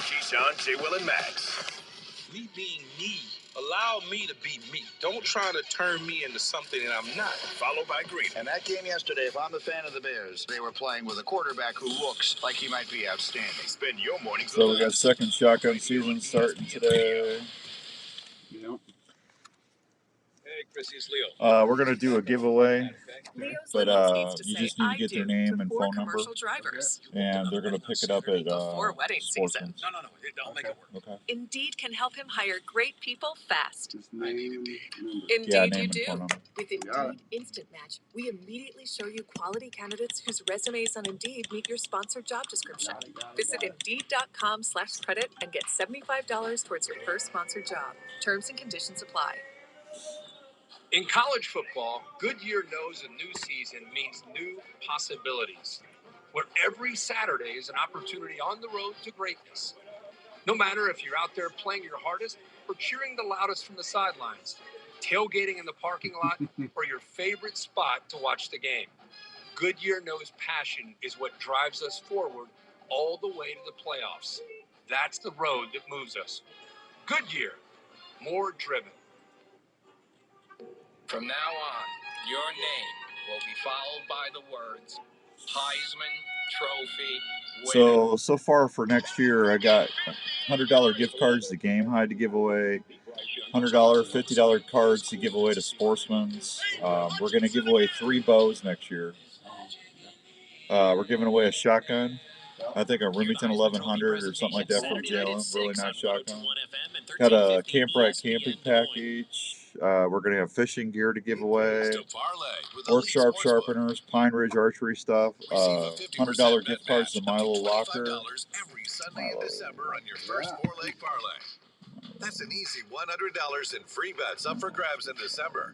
Keyshawn, J. Will, and Max. Me being me, allow me to be me. Don't try to turn me into something that I'm not. Followed by Green. And that game yesterday, if I'm a fan of the Bears, they were playing with a quarterback who looks like he might be outstanding. Spend your mornings. So we got second shotgun season starting today. Yep. Hey, Chrissy, it's Leo. We're gonna do a giveaway, but you just need to get their name and phone number, and they're gonna pick it up at Sportsman's. No, I'll make it work. Okay. Indeed can help him hire great people fast. Just name, number. Indeed Yeah, you name and do. phone number. With Indeed Instant Match, we immediately show you quality candidates whose resumes on Indeed meet your sponsored job description. Visit Indeed.com/credit and get $75 towards your first sponsored job. Terms and conditions apply. In college football, Goodyear knows a new season means new possibilities, where every Saturday is an opportunity on the road to greatness. No matter if you're out there playing your hardest or cheering the loudest from the sidelines, tailgating in the parking lot, or your favorite spot to watch the game, Goodyear knows passion is what drives us forward all the way to the playoffs. That's the road that moves us. Goodyear, more driven. From now on, your name will be followed by the words Heisman Trophy winner. So far for next year, I got $100 gift cards to Game High to give away, $100, $50 cards to give away to Sportsman's. We're going to give away 3 bows next year. We're giving away a shotgun. I think a Remington 1100 or something like that from Jalen. Really nice shotgun. Got a Camp Right camping package. We're going to have fishing gear to give away. Orc Sharp sharpeners, Pine Ridge archery stuff. $100 gift cards to Milo Locker. Every Sunday in December on your first 4-leg parlay. That's an easy $100 in free bets up for grabs in December.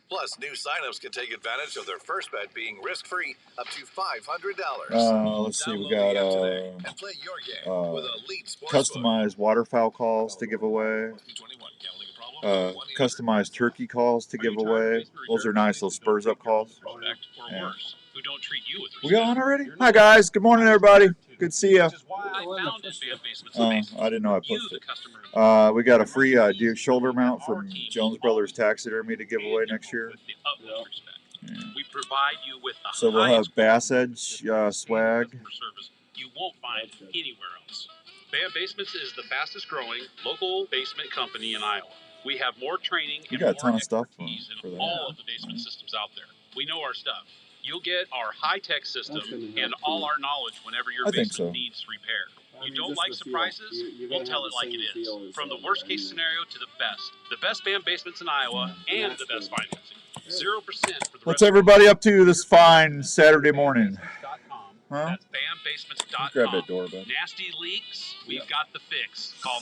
Plus, new signups can take advantage of their first bet being risk-free up to $500. Let's see, we got and play your game with Elite Sportsbook. customized waterfowl calls to give away. Customized turkey calls to give away. Those are nice, those Spurs Up calls. Yeah. We got on already? Hi guys, good morning everybody. Good to see you. I didn't know I posted. We got a free deer shoulder mount from Jones Brothers Taxidermy to give away next year. Yeah. So we'll have Bass Edge swag. You won't find anywhere else. BAM Basements is the fastest growing local basement company in Iowa. We have more training and got a ton more of stuff expertise for in that. all of the basement systems out there. We know our stuff. You'll get our high-tech system and all our knowledge whenever your basement needs repair. You don't like surprises? We'll tell it like it is. From the worst-case scenario to the best. The best BAM Basements in Iowa and the best financing. 0% for the What's everybody up to this fine Saturday morning? Huh? That's BAMBasements.com. Grab that door, bud. Nasty leaks? We've got the fix. Call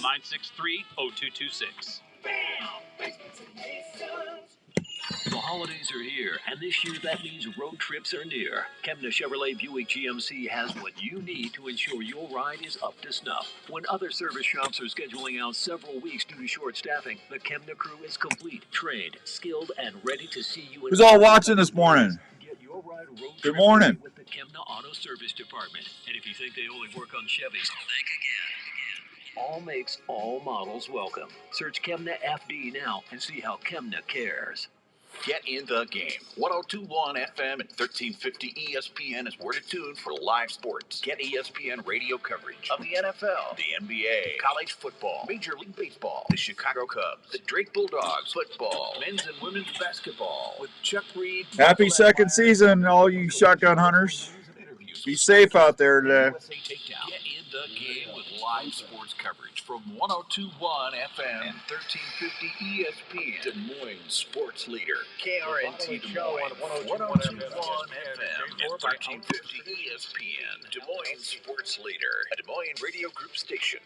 963-0226. The holidays are here, and this year that means road trips are near. Kemna Chevrolet Buick GMC has what you need to ensure your ride is up to snuff. When other service shops are scheduling out several weeks due to short staffing, the Kemna crew is complete, trained, skilled, and ready to see you. Who's all watching this morning? Get your ride road Good morning. with the Kemna Auto Service Department. And if you think they only work on Chevys, think again. All makes, all models welcome. Search Kemna FD now and see how Kemna cares. Get in the game. 102.1 FM and 1350 ESPN is where to tune for live sports. Get ESPN radio coverage of the NFL, the NBA, college football, Major League Baseball, the Chicago Cubs, the Drake Bulldogs, football, men's and women's basketball with Chuck Reed. Happy second season, all you shotgun hunters. Be safe out there today. Get in the game with live sports coverage from 102.1 FM and 1350 ESPN. Des Moines sports leader, KRNT Des Moines, 102.1 FM and 1350 ESPN. Des Moines sports leader, a Des Moines Radio Group station.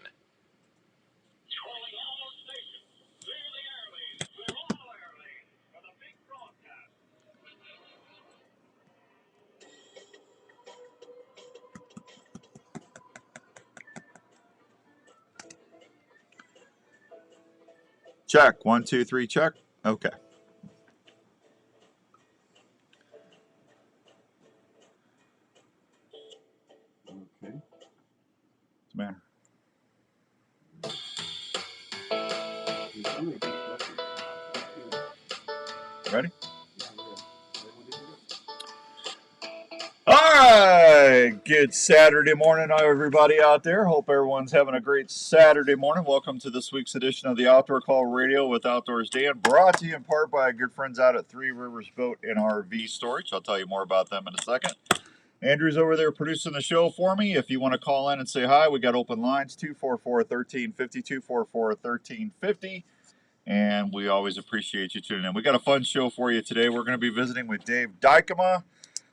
Check. 1, 2, 3, check. Okay. Okay. What's the matter? Ready? All right. Good Saturday morning, everybody out there. Hope everyone's having a great Saturday morning. Welcome to this week's edition of the Outdoor Call Radio with Outdoors Dan, brought to you in part by good friends out at Three Rivers Boat and RV Storage. I'll tell you more about them in a second. Andrew's over there producing the show for me. If you want to call in and say hi, we got open lines, 244-1350, 244-1350. And we always appreciate you tuning in. We got a fun show for you today. We're going to be visiting with Dave Dykema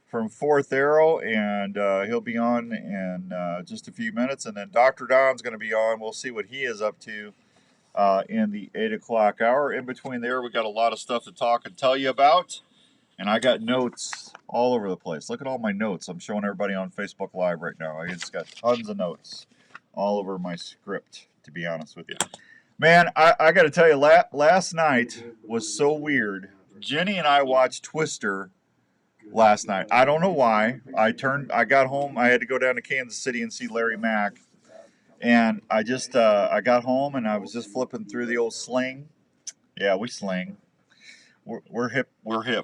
from Fourth Arrow, and he'll be on in just a few minutes. And then Dr. Don's going to be on. We'll see what he is up to in the 8 o'clock hour. In between there, we got a lot of stuff to talk and tell you about. And I got notes all over the place. Look at all my notes. I'm showing everybody on Facebook Live right now. I just got tons of notes all over my script, to be honest with you. Man, I got to tell you, last night was so weird. Jenny and I watched Twister last night. I don't know why. I got home. I had to go down to Kansas City and see Larry Mack. And I got home and I was just flipping through the old Sling. Yeah, we sling. We're hip.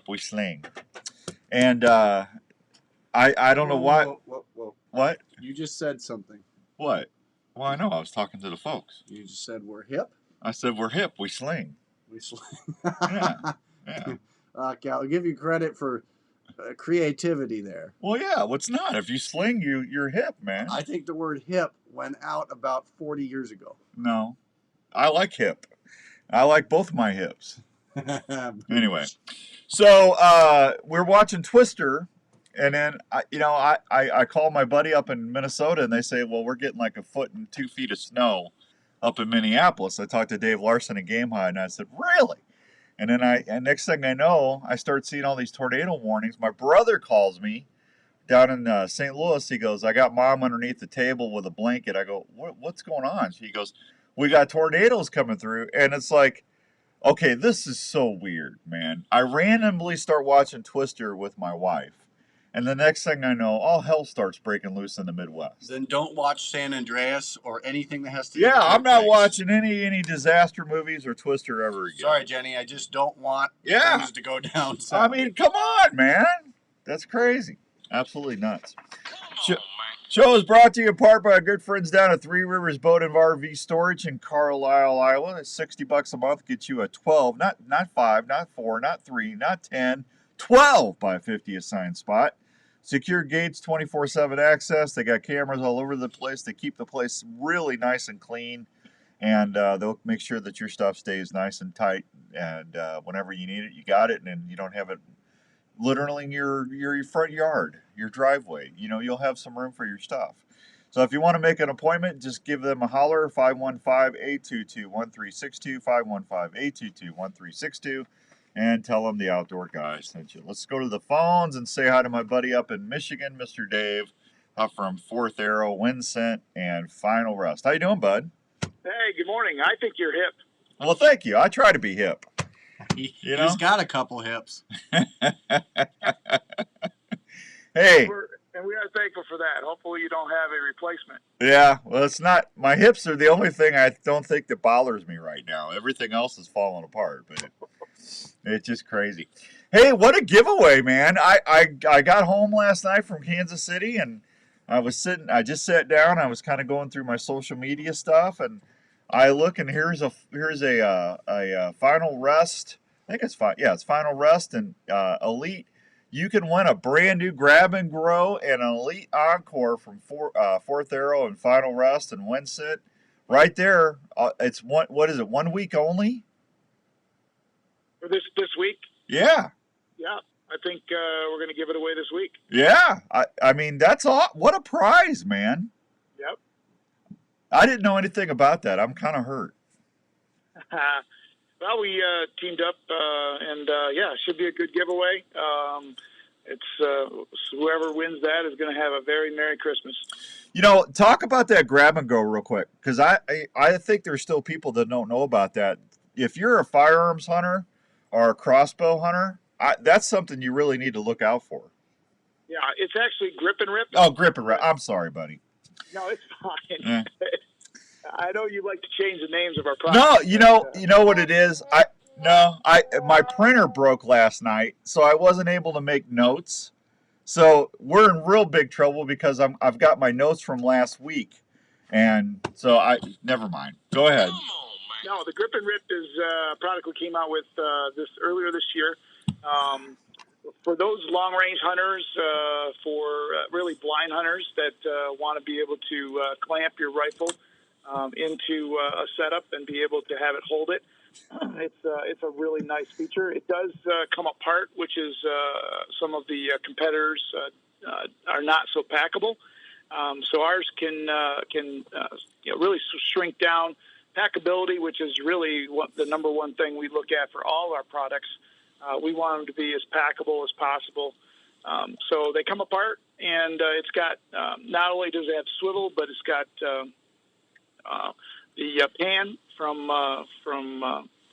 We sling. And I don't know why. Whoa. What? You just said something. What? Well, I know. I was talking to the folks. You just said we're hip? I said we're hip. We sling. We sling. Yeah. Okay, I'll give you credit for creativity there. Well, yeah. What's not? If you sling, you're hip, man. I think the word hip went out about 40 years ago. No. I like hip. I like both my hips. Anyway. So we're watching Twister. And then, I call my buddy up in Minnesota, and they say, well, we're getting like 1 foot and 2 feet of snow up in Minneapolis. I talked to Dave Larson at Game High, and I said, really? And then and next thing I know, I start seeing all these tornado warnings. My brother calls me down in St. Louis. He goes, I got Mom underneath the table with a blanket. I go, what's going on? He goes, we got tornadoes coming through. And it's like, okay, this is so weird, man. I randomly start watching Twister with my wife. And the next thing I know, all hell starts breaking loose in the Midwest. Then don't watch San Andreas or anything that has to do with I'm not watching any disaster movies or Twister ever again. Sorry, Jenny, I just don't want things to go down south. I mean, come on, man. That's crazy. Absolutely nuts. Show is brought to you in part by our good friends down at Three Rivers Boat and RV Storage in Carlisle, Iowa. It's $60 a month, gets you a 12, not 5, not 4, not 3, not 10, 12 by 50 assigned spot. Secure gates, 24/7 access. They got cameras all over the place. They keep the place really nice and clean, and they'll make sure that your stuff stays nice and tight. And whenever you need it, you got it, and you don't have it literally in your front yard, your driveway. You'll have some room for your stuff. So if you want to make an appointment, just give them a holler, 515-822-1362, 515-822-1362. And tell them the Outdoor Guy sent you. Let's go to the phones and say hi to my buddy up in Michigan, Mr. Dave, from Fourth Arrow, Winsent, and Final Rest. How you doing, bud? Hey, good morning. I think you're hip. Well, thank you. I try to be hip. He's got a couple hips. Hey. And we are thankful for that. Hopefully you don't have a replacement. Yeah, well, it's not. My hips are the only thing I don't think that bothers me right now. Everything else is falling apart, but it's just crazy. Hey, what a giveaway, man. I got home last night from Kansas City, and I just sat down. I was kind of going through my social media stuff, and I look, and here's a Final Rest. I think it's fine. Yeah, it's Final Rest and Elite. You can win a brand new Grab and Grow and an Elite Encore from Fourth Arrow and Final Rest and Winsett. Right there. It's what is it? 1 week only? For this week? Yeah. Yeah. I think we're going to give it away this week. Yeah. I mean, that's all. What a prize, man. Yep. I didn't know anything about that. I'm kind of hurt. Well, we teamed up, and it should be a good giveaway. It's whoever wins that is going to have a very Merry Christmas. Talk about that Grab and Go real quick, because I think there's still people that don't know about that. If you're a firearms hunter or a crossbow hunter, that's something you really need to look out for. Yeah, it's actually Grip and Rip. Oh, Grip and Rip. I'm sorry, buddy. No, it's fine. Yeah. I know you like to change the names of our products. No, you know what it is. My printer broke last night, so I wasn't able to make notes. So we're in real big trouble because I've got my notes from last week, and so never mind. Go ahead. No, the Grip and Rip is a product we came out with earlier this year. For those long-range hunters, for really blind hunters that want to be able to clamp your rifle into a setup and be able to have it hold it. It's a really nice feature. It does come apart, which is some of the competitors are not so packable. So ours can really shrink down. Packability, which is really the number one thing we look at for all our products. We want them to be as packable as possible. So they come apart, and it's got not only does it have swivel, but it's got the pan from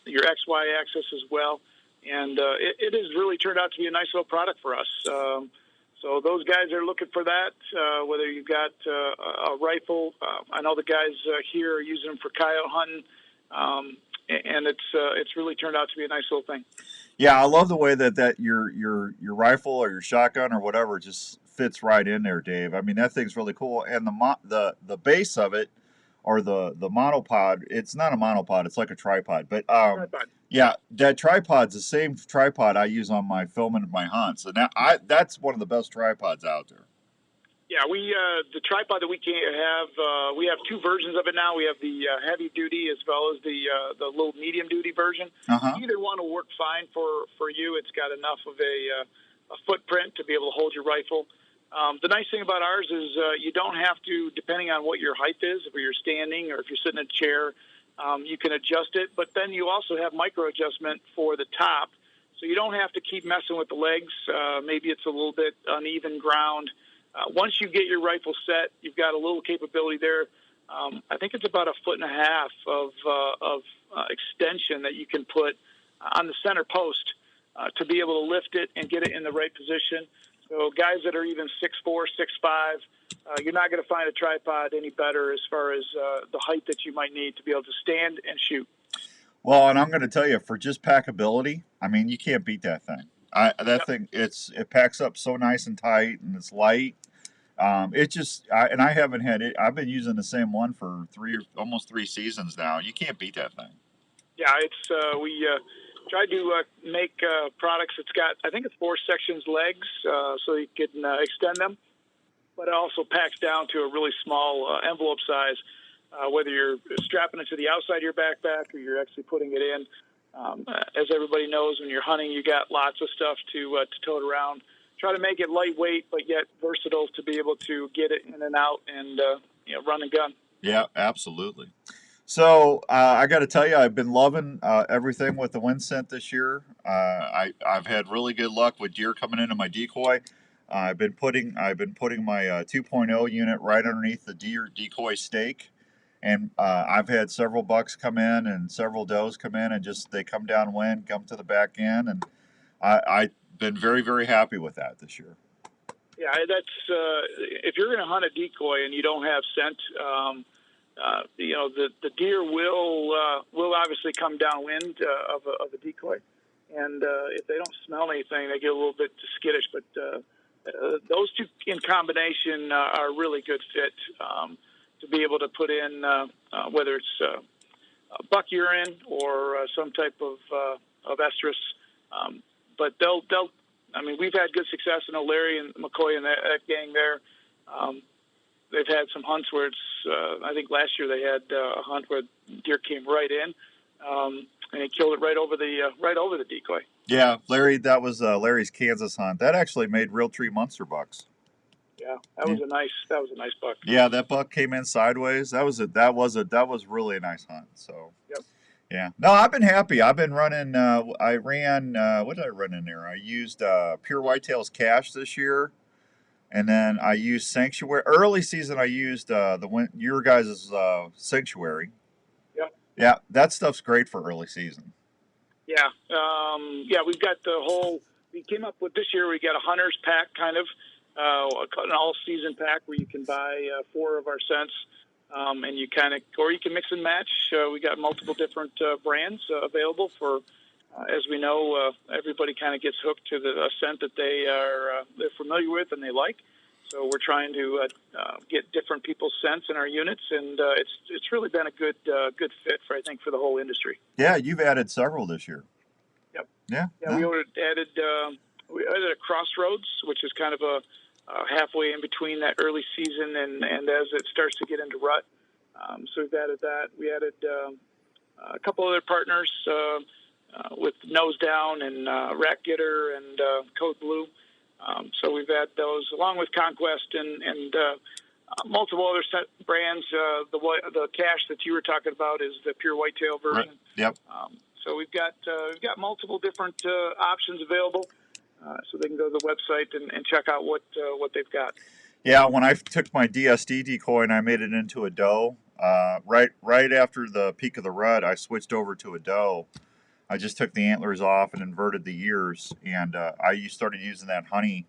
your XY axis as well. And it has really turned out to be a nice little product for us. So those guys are looking for that, whether you've got a rifle. I know the guys here are using them for coyote hunting, and it's really turned out to be a nice little thing. Yeah, I love the way that your rifle or your shotgun or whatever just fits right in there, Dave. I mean, that thing's really cool, and the base of it, or the monopod. It's not a monopod; it's like a tripod. But tripod. Yeah, that tripod's the same tripod I use on my filming of my hunts, and that's one of the best tripods out there. Yeah, the tripod that we have two versions of it now. We have the heavy duty as well as the little medium duty version. Uh-huh. Either one will work fine for you. It's got enough of a footprint to be able to hold your rifle. The nice thing about ours is you don't have to, depending on what your height is, if you're standing or if you're sitting in a chair, you can adjust it. But then you also have micro adjustment for the top, so you don't have to keep messing with the legs. Maybe it's a little bit uneven ground. Once you get your rifle set, you've got a little capability there. I think it's about 1.5 feet of extension that you can put on the center post to be able to lift it and get it in the right position. So guys that are even 6'4", 6'5", you're not going to find a tripod any better as far as the height that you might need to be able to stand and shoot. Well, and I'm going to tell you, for just packability, I mean, you can't beat that thing. Thing, it packs up so nice and tight, and it's light. And I haven't had it. I've been using the same one for almost 3 seasons now. You can't beat that thing. Yeah, it's we tried to make products. It's got, I think it's 4 sections legs, so you can extend them, but it also packs down to a really small envelope size. Whether you're strapping it to the outside of your backpack or you're actually putting it in. As everybody knows, when you're hunting, you got lots of stuff to tote around. Try to make it lightweight, but yet versatile to be able to get it in and out and run and gun. Yeah, absolutely. So I got to tell you, I've been loving everything with the wind scent this year. I've had really good luck with deer coming into my decoy. I've been putting my 2.0 unit right underneath the deer decoy stake. And I've had several bucks come in and several does come in, and they come downwind, come to the back end, and I've been very, very happy with that this year. Yeah, that's if you're going to hunt a decoy and you don't have scent, the deer will obviously come downwind of a decoy, and if they don't smell anything, they get a little bit skittish. But those two in combination are a really good fit. To be able to put in, whether it's buck urine or some type of estrus, but they'll. I mean, we've had good success. I know Larry and McCoy and that gang there. They've had some hunts where it's. I think last year they had a hunt where deer came right in, and he killed it right over the decoy. Yeah, Larry. That was Larry's Kansas hunt. That actually made real tree monster bucks. Yeah, that was a nice buck. Yeah, that buck came in sideways. That was really a nice hunt. So. Yep. Yeah. No, I've been happy. I've been running. I ran. What did I run in there? I used Pure Whitetails Cash this year, and then I used Sanctuary. Early season, I used your guys' Sanctuary. Yeah. Yeah, that stuff's great for early season. Yeah. We've got the whole. We came up with this year. We got a hunter's pack kind of. An all-season pack where you can buy 4 of our scents. and you or you can mix and match. We got multiple different brands available for. As we know, everybody kind of gets hooked to a scent that they're familiar with and they like. So we're trying to get different people's scents in our units, and it's really been a good fit for the whole industry. Yeah, you've added several this year. Yep. Yeah. Yeah, we added a Crossroads, which is kind of a halfway in between that early season and as it starts to get into rut. So we've added that. We added a couple other partners with Nose Down and Rat Getter and Code Blue. So we've had those along with Conquest and multiple other brands. The Cash that you were talking about is the pure whitetail version. Right. Yep. So we've got multiple different options available, so they can go to the website and check out what they've got. Yeah, when I took my DSD decoy and I made it into a doe, right after the peak of the rut, I switched over to a doe. I just took the antlers off and inverted the ears, and I started using that honey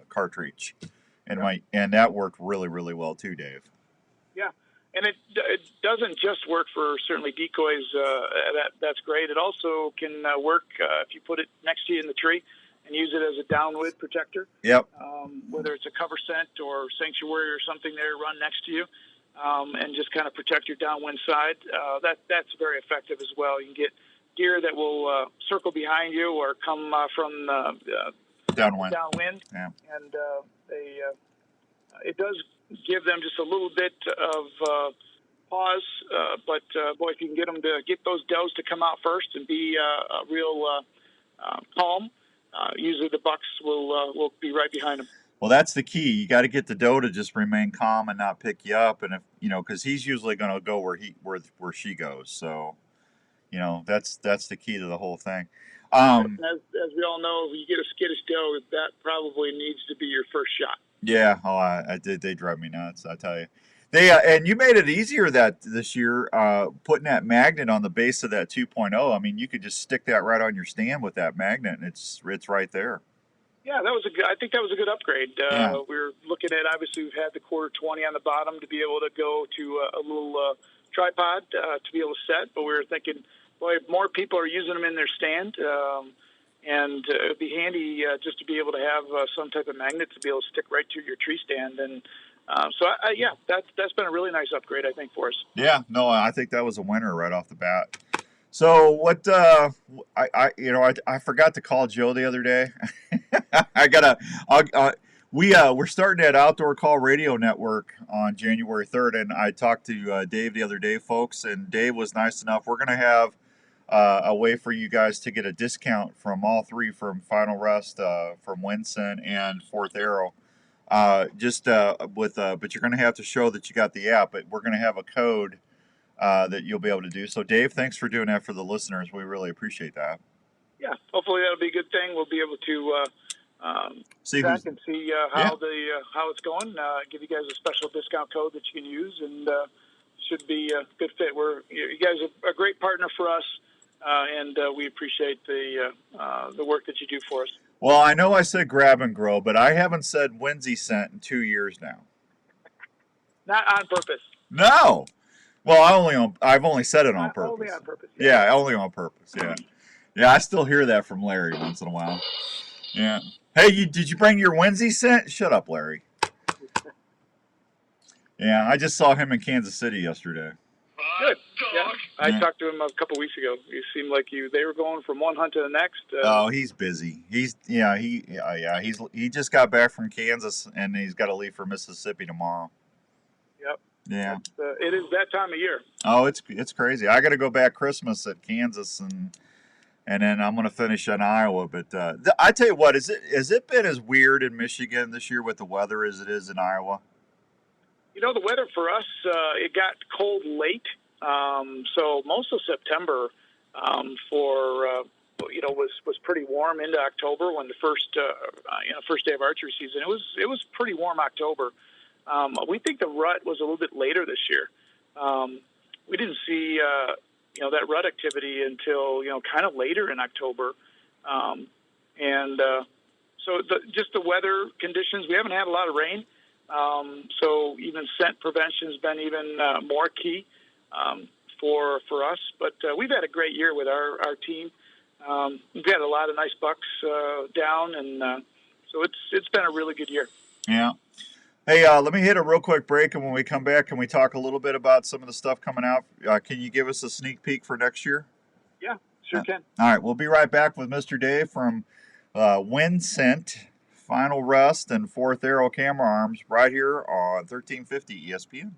cartridge, and that worked really, really well too, Dave. Yeah, and it doesn't just work for certainly decoys. That's great. It also can work if you put it next to you in the tree and use it as a downwind protector. Yep. Whether it's a cover scent or sanctuary or something there, run next to you, and just kind of protect your downwind side. That's very effective as well. You can get deer that will circle behind you or come from downwind. Yeah. And it does give them just a little bit of pause, but boy, if you can get them to get those does to come out first and be real calm, usually the bucks will be right behind them. Well, that's the key. You got to get the doe to just remain calm and not pick you up, and if because he's usually going to go where she goes. So. That's the key to the whole thing. As we all know, if you get a skittish doe, that probably needs to be your first shot. Yeah, I did. They drive me nuts, I tell you. They and you made it easier this year, putting that magnet on the base of that 2.0. I mean, you could just stick that right on your stand with that magnet, and it's right there. Yeah, I think that was a good upgrade. We're looking at, obviously, we've had the quarter 20 on the bottom to be able to go to a little tripod to be able to set, but we were thinking, boy, more people are using them in their stand, and it would be handy just to be able to have some type of magnet to be able to stick right to your tree stand. And that's been a really nice upgrade, I think, for us. Yeah, no, I think that was a winner right off the bat. So what? I forgot to call Joe the other day. We're starting at Outdoor Call Radio Network on January 3rd, and I talked to Dave the other day, folks, and Dave was nice enough. We're going to have a way for you guys to get a discount from all three, from Final Rest, from Winston, and Fourth Arrow. But you're going to have to show that you got the app. But we're going to have a code that you'll be able to do. So, Dave, thanks for doing that for the listeners. We really appreciate that. Yeah, hopefully that'll be a good thing. We'll be able to check and see how it's going. Give you guys a special discount code that you can use, and should be a good fit. You guys are a great partner for us, and we appreciate the work that you do for us. Well, I know I said grab and grow, but I haven't said Winsy scent in 2 years now. Not on purpose. No. Well, I've only said it on purpose. Only on purpose. Yeah, only on purpose. Yeah. Yeah, I still hear that from Larry once in a while. Yeah. Hey, did you bring your Winsy scent? Shut up, Larry. Yeah, I just saw him in Kansas City yesterday. Good. Yeah, I talked to him a couple weeks ago. He seemed like they were going from one hunt to the next. He's busy. He just got back from Kansas, and he's got to leave for Mississippi tomorrow. Yep. Yeah. It is that time of year. Oh, it's crazy. I got to go back Christmas at Kansas, and then I'm going to finish in Iowa. But I tell you what, has it been as weird in Michigan this year with the weather as it is in Iowa? The weather for us, it got cold late. So most of September was pretty warm into October when the first day of archery season. It was pretty warm October. We think the rut was a little bit later this year. We didn't see that rut activity until kind of later in October, so just the weather conditions. We haven't had a lot of rain. So even scent prevention has been even more key for us. But we've had a great year with our team. We've had a lot of nice bucks down, and so it's been a really good year. Yeah. Hey, let me hit a real quick break, and when we come back, can we talk a little bit about some of the stuff coming out? Can you give us a sneak peek for next year? Yeah, sure can. All right, we'll be right back with Mr. Dave from Winscent, Final Rest, and Fourth Arrow Camera Arms right here on 1350 ESPN.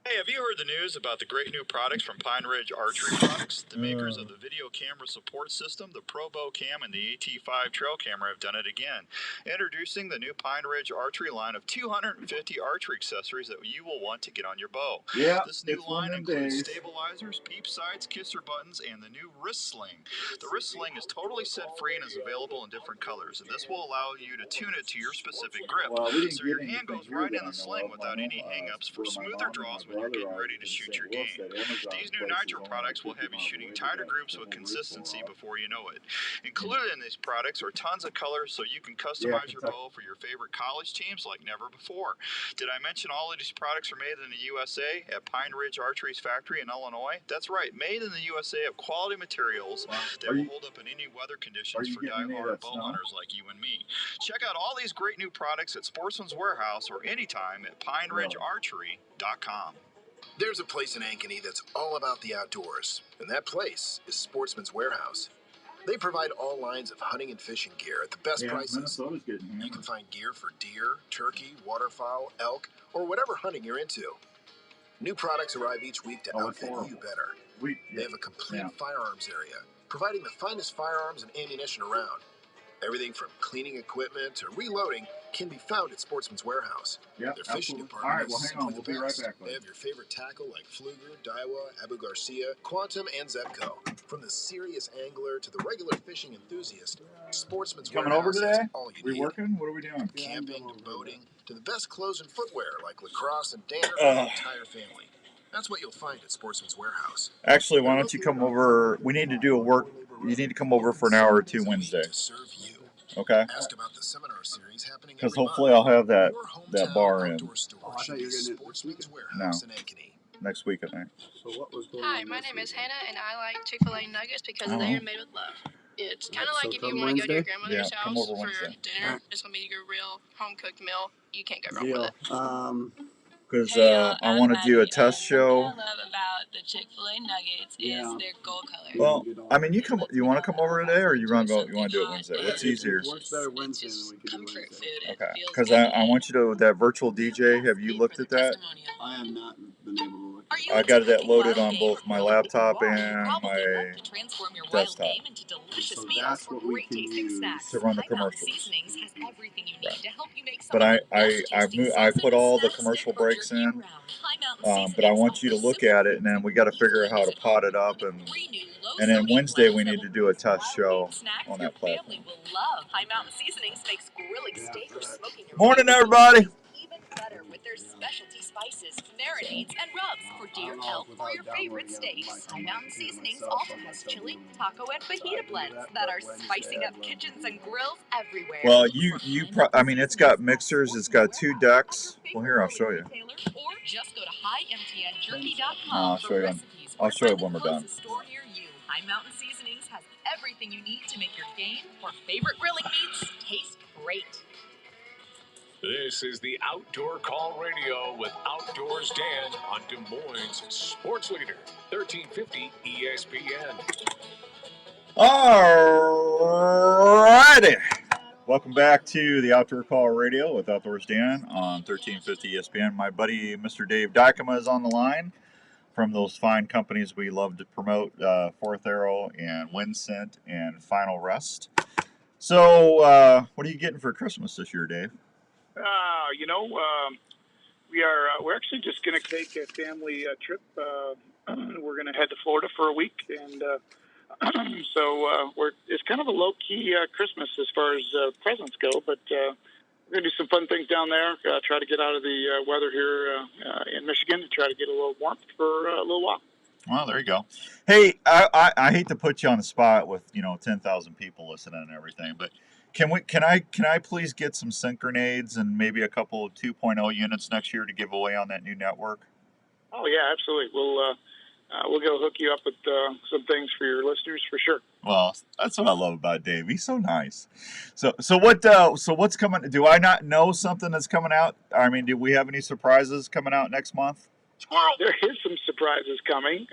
Hey, have you heard the news about the great new products from Pine Ridge Archery Products? The makers of the video camera support system, the Pro Bow Cam, and the AT5 trail camera have done it again. Introducing the new Pine Ridge Archery line of 250 archery accessories that you will want to get on your bow. Yeah, this new line includes stabilizers, peep sights, kisser buttons, and the new wrist sling. The wrist sling is totally set free and is available in different colors, and this will allow you to tune it to your specific grip. So your hand goes right in the sling without any hang-ups for smoother draws when you're getting ready to shoot your game. These new Nitro products will have you shooting tighter groups with consistency before you know it. Included in these products are tons of colors so you can customize your bow for your favorite college teams like never before. Did I mention all of these products are made in the USA at Pine Ridge Archery's factory in Illinois? That's right, made in the USA of quality materials that will hold up in any weather conditions for die-hard bow hunters like you and me. Check out all these great new products at Sportsman's Warehouse or anytime at PineRidgeArchery.com. There's a place in Ankeny that's all about the outdoors, and that place is Sportsman's Warehouse. They provide all lines of hunting and fishing gear at the best prices. You can find gear for deer, turkey, waterfowl, elk, or whatever hunting you're into. New products arrive each week to outfit you better. They have a complete firearms area, providing the finest firearms and ammunition around. Everything from cleaning equipment to reloading can be found at Sportsman's Warehouse. Their fishing department is simply the best. They have your favorite tackle like Fluger, Daiwa, Abu Garcia, Quantum, and Zebco. From the serious angler to the regular fishing enthusiast, Sportsman's Warehouse has all you need. We working? What are we doing? From camping to boating to the best clothes and footwear like lacrosse and danner for the entire family. That's what you'll find at Sportsman's Warehouse. Actually, why don't you come over? We need to do a work. You need to come over for an hour or two Wednesday. Okay? Ask about the seminar series happening because hopefully I'll have that bar in. No. Next week, I think. So what was going Hi, my name is Hannah, and I like Chick-fil-A nuggets because they are made with love. It's kind of like if you want to go to your grandmother's house for dinner, it's going to be your real home-cooked meal. You can't go wrong with it. Because I want to do a test show. What I love about the Chick-fil-A nuggets is their gold color. Well, I mean, you want to come over today, or you want to do it Wednesday? What's easier? What's better Wednesday than we could do Wednesday? Okay, because I want you to that virtual DJ. Have you looked at that? I have not been able to look. I got that loaded on both my laptop and my desktop. So that's what we can use to run the commercials. But I put all the commercial breaks in. But I want you to look at it, and then we got to figure out how to pot it up, and then Wednesday we need to do a test show on that platform. Morning, everybody. Butter with their specialty spices, marinades, and rubs for deer, elk, or your favorite steaks. High Mountain Seasonings also has chili, taco, and fajita blends that are spicing up kitchens and grills everywhere. Well, I mean, it's got mixers, it's got 2 decks. Well, here, I'll show you. Or just go to highmtnjerky.com I'll show you when we're done. High Mountain Seasonings has everything you need to make your game or favorite grilling meats taste great. This is the Outdoor Call Radio with Outdoors Dan on Des Moines Sports Leader, 1350 ESPN. All righty. Welcome back to the Outdoor Call Radio with Outdoors Dan on 1350 ESPN. My buddy, Mr. Dave Dykema, is on the line from those fine companies we love to promote, Fourth Arrow and Winscent and Final Rest. So, what are you getting for Christmas this year, Dave? We're actually just going to take a family trip. We're going to head to Florida for a week, and it's kind of a low-key Christmas as far as presents go, but we're going to do some fun things down there, try to get out of the weather here in Michigan and try to get a little warmth for a little while. Well, there you go. Hey, I hate to put you on the spot with 10,000 people listening and everything, but Can I please get some Synchroniades and maybe a couple of 2.0 units next year to give away on that new network? Oh yeah, absolutely. We'll go hook you up with some things for your listeners for sure. Well, that's what I love about Dave. He's so nice. So what's coming? Do I not know something that's coming out? I mean, do we have any surprises coming out next month? Squirrel. There is some surprises coming.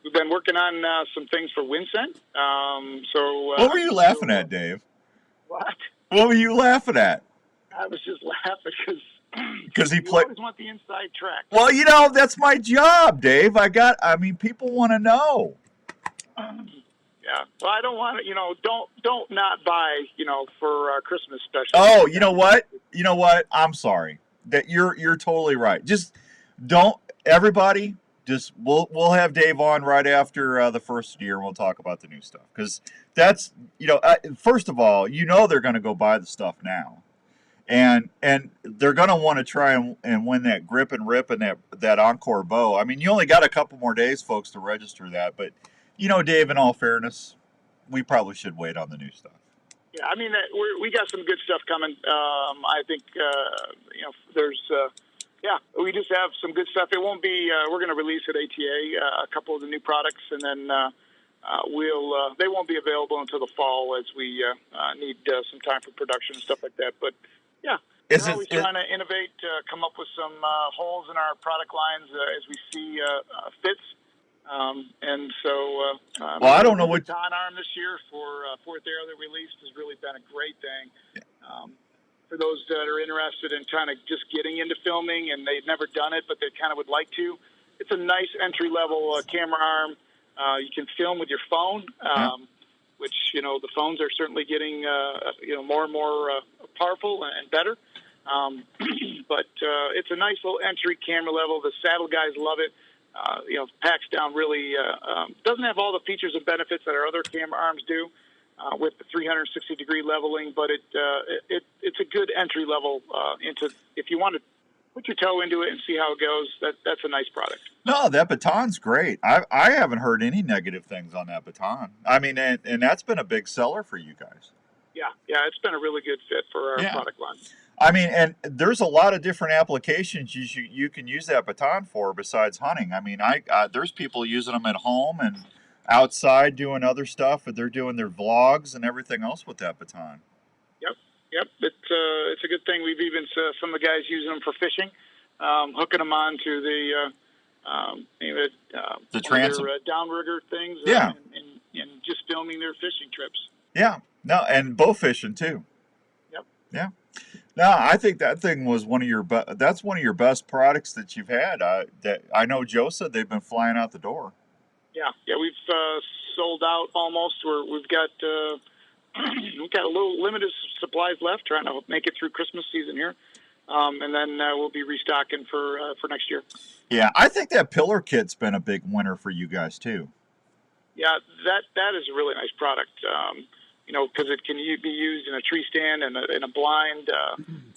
We've been working on some things for Winsent. What were you laughing at, Dave? What? What were you laughing at? I was just laughing because he played. Always want the inside track. Well, that's my job, Dave. People want to know. Yeah. Well, I don't want to. Don't not buy. For Christmas special. Oh, you know what? I'm sorry. That you're totally right. Just don't. Everybody, just we'll have Dave on right after the first year, and we'll talk about the new stuff because that's first of all, they're going to go buy the stuff now. And they're going to want to try and win that grip and rip and that Encore bow. I mean, you only got a couple more days, folks, to register that. But, Dave, in all fairness, we probably should wait on the new stuff. Yeah, I mean, we got some good stuff coming. I think, there's, we just have some good stuff. It won't be, we're going to release at ATA a couple of the new products, and then they won't be available until the fall as we need some time for production and stuff like that. But, yeah, we're always trying to innovate, come up with some holes in our product lines as we see fits. And so, I don't know what the baton arm this year for Fourth Arrow that released has really been a great thing. For those that are interested in kind of just getting into filming and they've never done it, but they kind of would like to, it's a nice entry level camera arm. You can film with your phone, which, the phones are certainly getting, more and more powerful and better. But it's a nice little entry camera level. The saddle guys love it. Packs down really, doesn't have all the features and benefits that our other camera arms do with the 360-degree leveling, but it's a good entry level into, if you want to put your toe into it and see how it goes, that's a nice product. No, that baton's great. I haven't heard any negative things on that baton. I mean, and that's been a big seller for you guys. Yeah, it's been a really good fit for our product line. I mean, and there's a lot of different applications you can use that baton for besides hunting. I mean, there's people using them at home and outside doing other stuff, and they're doing their vlogs and everything else with that baton. Yep. It's a good thing. We've even some of the guys using them for fishing, hooking them onto the transom, downrigger things. And just filming their fishing trips. Yeah. No, and bow fishing too. Yep. Yeah. No, I think that thing was that's one of your best products that you've had. That I know Joe said they've been flying out the door. Yeah, we've sold out almost. We've got a little limited supplies left, trying to make it through Christmas season here, and then we'll be restocking for next year. Yeah, I think that pillar kit's been a big winner for you guys too. Yeah, that is a really nice product. Because it can be used in a tree stand and in a blind,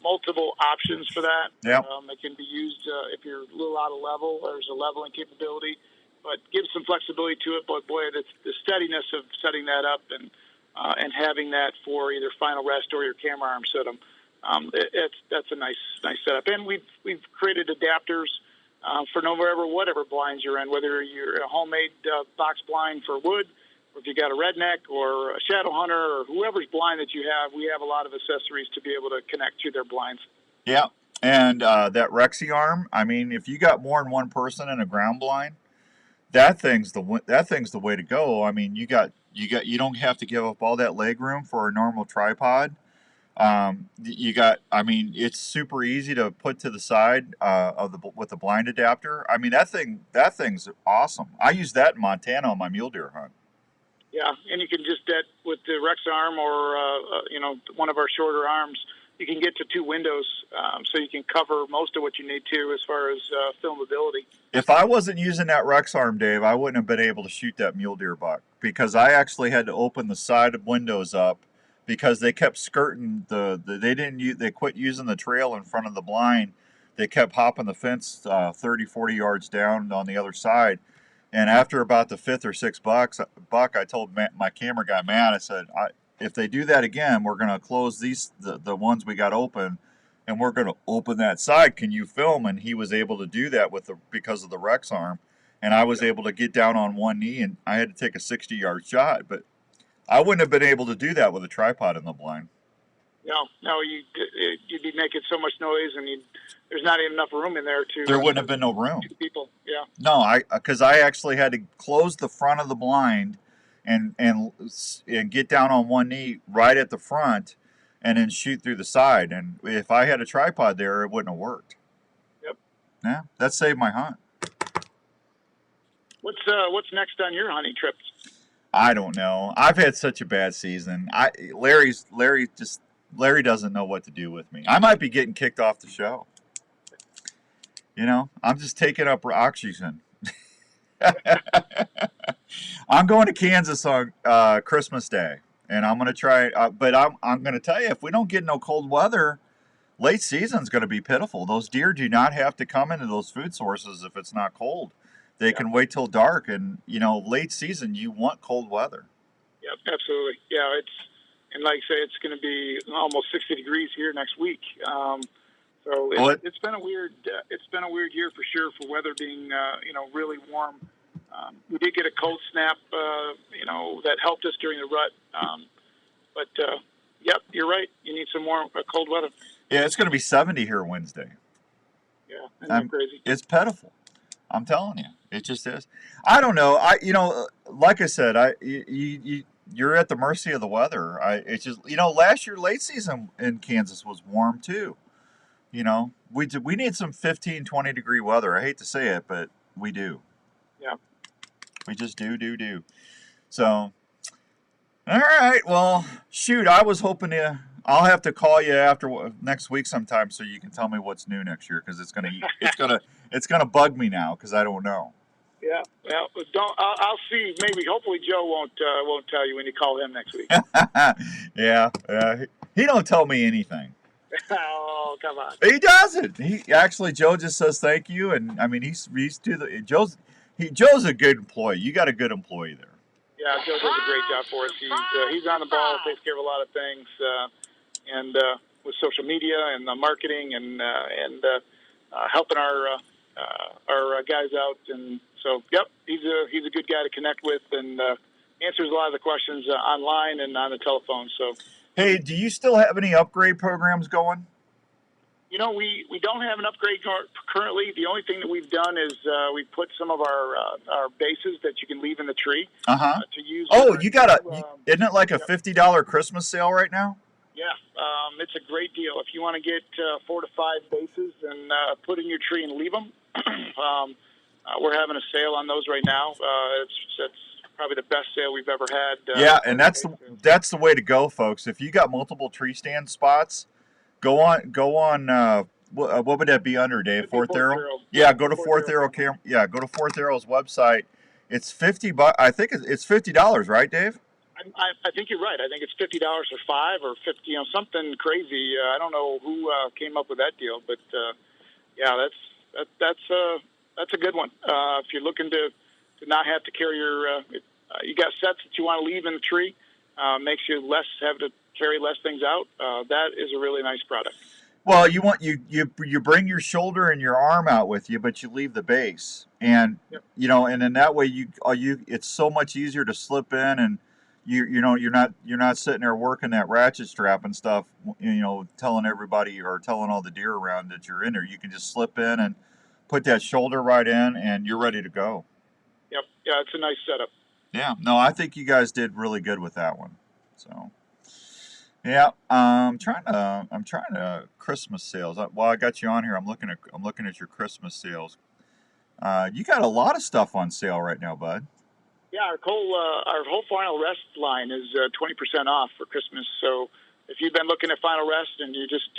multiple options for that. Yeah. It can be used if you're a little out of level. There's a leveling capability, but gives some flexibility to it. But boy, the steadiness of setting that up and having that for either final rest or your camera arm system, that's a nice setup. And we've created adapters for whatever blinds you're in, whether you're a homemade box blind for wood, or if you got a redneck or a shadow hunter or whoever's blind that you have, we have a lot of accessories to be able to connect to their blinds. Yeah, and that Rexy arm. I mean, if you got more than one person in a ground blind, that thing's the way to go. I mean, you don't have to give up all that leg room for a normal tripod. It's super easy to put to the side with the blind adapter. I mean, that thing's awesome. I use that in Montana on my mule deer hunt. Yeah, and you can just with the Rex arm or one of our shorter arms, you can get to 2 windows, so you can cover most of what you need to as far as filmability. If I wasn't using that Rex arm, Dave, I wouldn't have been able to shoot that mule deer buck because I actually had to open the side of windows up because they kept skirting they quit using the trail in front of the blind. They kept hopping the fence 30, 40 yards down on the other side. And after about the 5th or 6th buck, I told my camera guy, Matt, I said, if they do that again, we're going to close the ones we got open, and we're going to open that side. Can you film? And he was able to do that because of the Rex arm, and I was able to get down on one knee, and I had to take a 60-yard shot, but I wouldn't have been able to do that with a tripod in the blind. No, you'd be making so much noise, and there's not even enough room in there to. There wouldn't have been no room. People, yeah. No, because I actually had to close the front of the blind, and get down on one knee right at the front, and then shoot through the side. And if I had a tripod there, it wouldn't have worked. Yep. Yeah, that saved my hunt. What's next on your hunting trips? I don't know. I've had such a bad season. Larry doesn't know what to do with me. I might be getting kicked off the show. I'm just taking up oxygen. I'm going to Kansas on Christmas Day, and I'm going to try. But I'm going to tell you, if we don't get no cold weather, late season's going to be pitiful. Those deer do not have to come into those food sources if it's not cold. They can wait till dark, and late season you want cold weather. Yep, absolutely. Yeah, and like I say, it's going to be almost 60 degrees here next week. So it's been a weird year for sure for weather being really warm. We did get a cold snap, that helped us during the rut. But yep, you're right. You need some more cold weather. Yeah, it's going to be 70 here Wednesday. Yeah, that's crazy. It's pitiful. I'm telling you, it just is. I don't know. Like I said, you're at the mercy of the weather. It's just, last year late season in Kansas was warm too. We need some 15, 20 degree weather. I hate to say it, but we do. Yeah. We just do. So, all right. Well, shoot, I was hoping I'll have to call you after next week sometime so you can tell me what's new next year, because it's gonna bug me now because I don't know. Yeah. Well, I'll see. Maybe, hopefully, Joe won't tell you when you call him next week. Yeah. He don't tell me anything. Oh, come on. He doesn't. Joe just says thank you, and I mean Joe's a good employee. You got a good employee there. Yeah, Joe does a great job for us. He's on the ball, takes care of a lot of things, and with social media and the marketing and helping our guys out. And so, yep, he's a good guy to connect with, and answers a lot of the questions online and on the telephone. So. Hey, do you still have any upgrade programs going? We don't have an upgrade currently. The only thing that we've done is we put some of our bases that you can leave in the tree to use. Oh, isn't it like a $50 Christmas sale right now? Yeah, it's a great deal. If you want to get 4 to 5 bases and put in your tree and leave them, we're having a sale on those right now. It's probably the best sale we've ever had. Yeah, and that's the way to go, folks. If you got multiple tree stand spots, go on. What would that be under, Dave? Fourth Arrow. Yeah, go to Fourth Arrow Camera. Yeah, go to Fourth Arrow's website. It's $50. I think it's $50, right, Dave? I think you're right. I think it's $50 for 5 or 50. Something crazy. I don't know who came up with that deal, but yeah, that's a good one. If you're looking to not have to carry you got sets that you want to leave in the tree, makes you have to carry less things out. That is a really nice product. Well, you bring your shoulder and your arm out with you, but you leave the base, and and in that way it's so much easier to slip in, and you're not sitting there working that ratchet strap and stuff, telling everybody or telling all the deer around that you're in there. You can just slip in and put that shoulder right in, and you're ready to go. Yep. Yeah, it's a nice setup. Yeah, no, I think you guys did really good with that one. So, yeah, I'm trying to Christmas sales. While I got you on here, I'm looking at your Christmas sales. You got a lot of stuff on sale right now, bud. Yeah, our whole Final Rest line is 20% off for Christmas. So if you've been looking at Final Rest and you just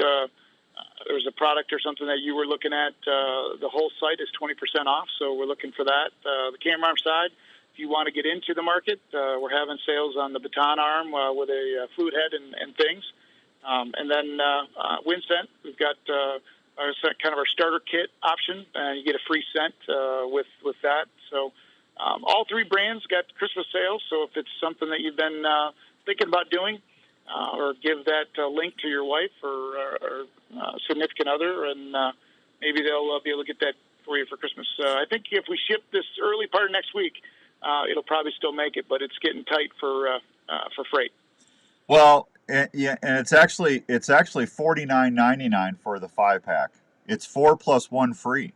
there's a product or something that you were looking at, the whole site is 20% off. So we're looking for that. The camera arm side. If you want to get into the market, we're having sales on the baton arm with a fluid head and things. And then wind scent, we've got our starter kit option, and you get a free scent with that. So all 3 brands got Christmas sales. So if it's something that you've been thinking about doing, or give that link to your wife or significant other, and maybe they'll be able to get that for you for Christmas. I think if we ship this early part of next week, it'll probably still make it, but it's getting tight for freight. Well, yeah, and it's actually $49.99 for the 5-pack. It's 4 plus 1 free.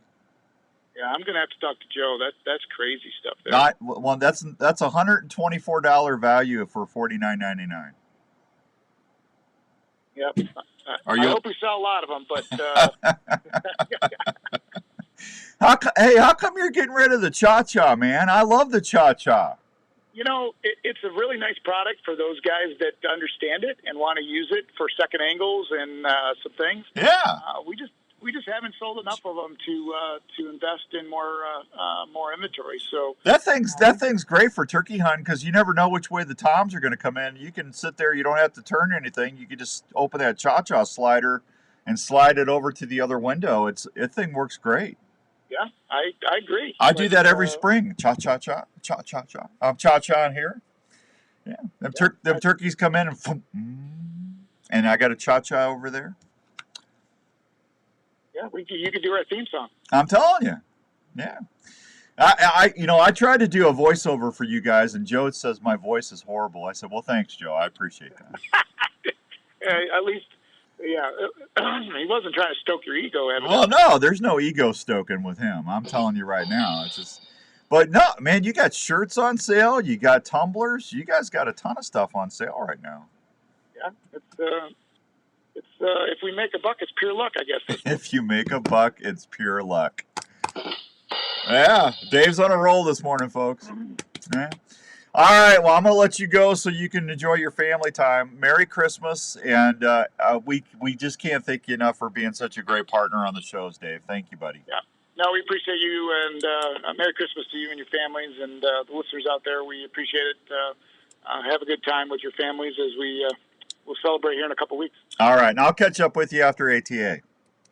Yeah, I'm gonna have to talk to Joe. That's crazy stuff there. Well, that's $124 value for $49.99. Yep. I hope we sell a lot of them, but how come you're getting rid of the Cha-Cha, man? I love the Cha-Cha. You know, it's a really nice product for those guys that understand it and want to use it for second angles and some things. Yeah. We just haven't sold enough of them to invest in more inventory. So that thing's great for turkey hunting because you never know which way the toms are going to come in. You can sit there; you don't have to turn anything. You can just open that Cha-Cha slider and slide it over to the other window. That thing works great. Yeah, I agree. I do that every spring. Cha-cha-cha, cha-cha-cha. I'm cha-cha in here. Yeah, them turkeys come in and I got a cha-cha over there. Yeah, you could do our theme song. I'm telling you. Yeah. I tried to do a voiceover for you guys, and Joe says my voice is horrible. I said, well, thanks, Joe. I appreciate that. At least, yeah, he wasn't trying to stoke your ego. Well, no, there's no ego stoking with him. I'm telling you right now. It's just, but no, man, you got shirts on sale. You got tumblers. You guys got a ton of stuff on sale right now. Yeah, it's if we make a buck, it's pure luck, I guess. If you make a buck, it's pure luck. Yeah, Dave's on a roll this morning, folks. Yeah. All right, well, I'm going to let you go so you can enjoy your family time. Merry Christmas, and we just can't thank you enough for being such a great partner on the shows, Dave. Thank you, buddy. Yeah. No, we appreciate you, and Merry Christmas to you and your families, and the listeners out there. We appreciate it. Have a good time with your families as we'll celebrate here in a couple weeks. All right, and I'll catch up with you after ATA.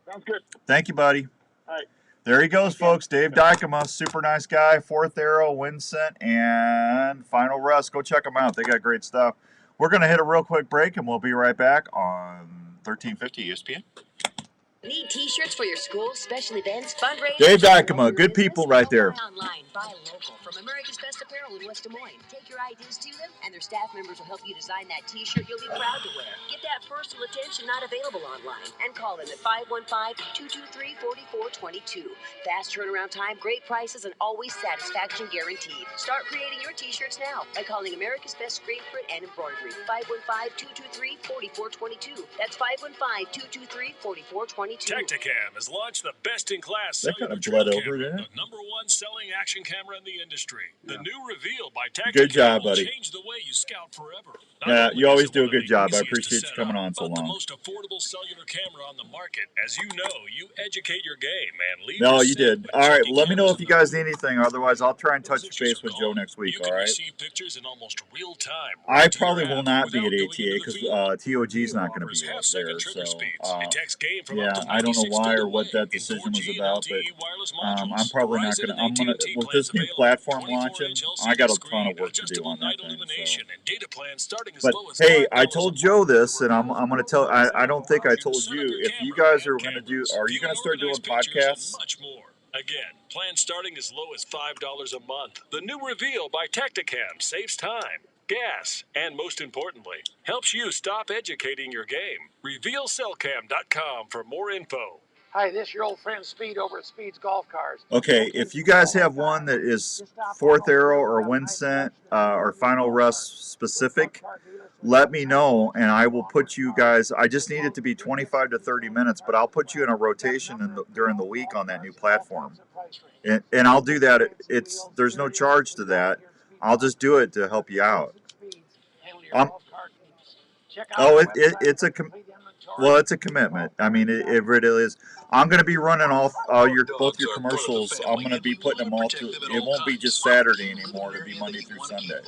Sounds good. Thank you, buddy. All right. There he goes, folks. Dave Dykema, super nice guy. Fourth Arrow, Wind Scent, and Final Rust. Go check them out. They got great stuff. We're going to hit a real quick break, and we'll be right back on 1350 ESPN. Need t-shirts for your school, special events, fundraisers? Dave Dykema, good people right there. Buy online, buy local from America's Best Apparel in West Des Moines. Take your ideas to them, and their staff members will help you design that t-shirt you'll be proud to wear. Get that personal attention not available online, and call them at 515-223-4422. Fast turnaround time, great prices, and always satisfaction guaranteed. Start creating your t-shirts now by calling America's Best Screen Print and Embroidery. 515-223-4422. That's 515-223-4422. Tacticam has launched the best-in-class That kind cellular of bled trail over, camera, didn't it? the number one selling action camera in the industry. The new Reveal by Tacticam Good job, will buddy. change the way you scout forever. Yeah, you always do a good job. I appreciate you coming on so The long. most affordable cellular camera on the market. As you know, you educate your game and leave No, your you set did. with All right, Tacticam let me know if you guys number need anything. Otherwise, I'll try and touch Positions base with are Joe gone. next week, You all can right? receive pictures in almost real time. I right to your probably will app not be without at going ATA into the because field. TOG's not going to Offers be up half-second there. trigger So, speeds. It takes game from yeah, up to I don't know 96 why feet or what away that in decision was 4G and about, but LTE wireless I'm modules. probably not Verizon going to. and I'm going to AT&T with plans this new available. platform 24 launching. inch LCD I got a ton screen, of work to do adjustable on that night thing. illumination, So, and data plans starting as but low as hey, I $5 told a Joe month. this, and I'm going to tell. I don't think I told Set up you. your If you camera guys are and going to do, cameras, are you view going and to start doing organize pictures, and podcasts? much more. Again, plans starting as low as $5 a month. The new Reveal by Tacticam saves time, gas, and most importantly, helps you stop educating your game. RevealCellCam.com for more info. Hi, this is your old friend Speed over at Speed's Golf Cars. Okay, if you guys have one that is Fourth Arrow or Wind Scent or Final Rust specific, let me know and I will put you guys. I just need it to be 25 to 30 minutes, but I'll put you in a rotation during the week on that new platform, and I'll do that. There's no charge to that. I'll just do it to help you out. It's a commitment. I mean, it really is. I'm going to be running both your commercials. I'm going to be putting them all through. It won't be just Saturday anymore. It'll be Monday through Sunday.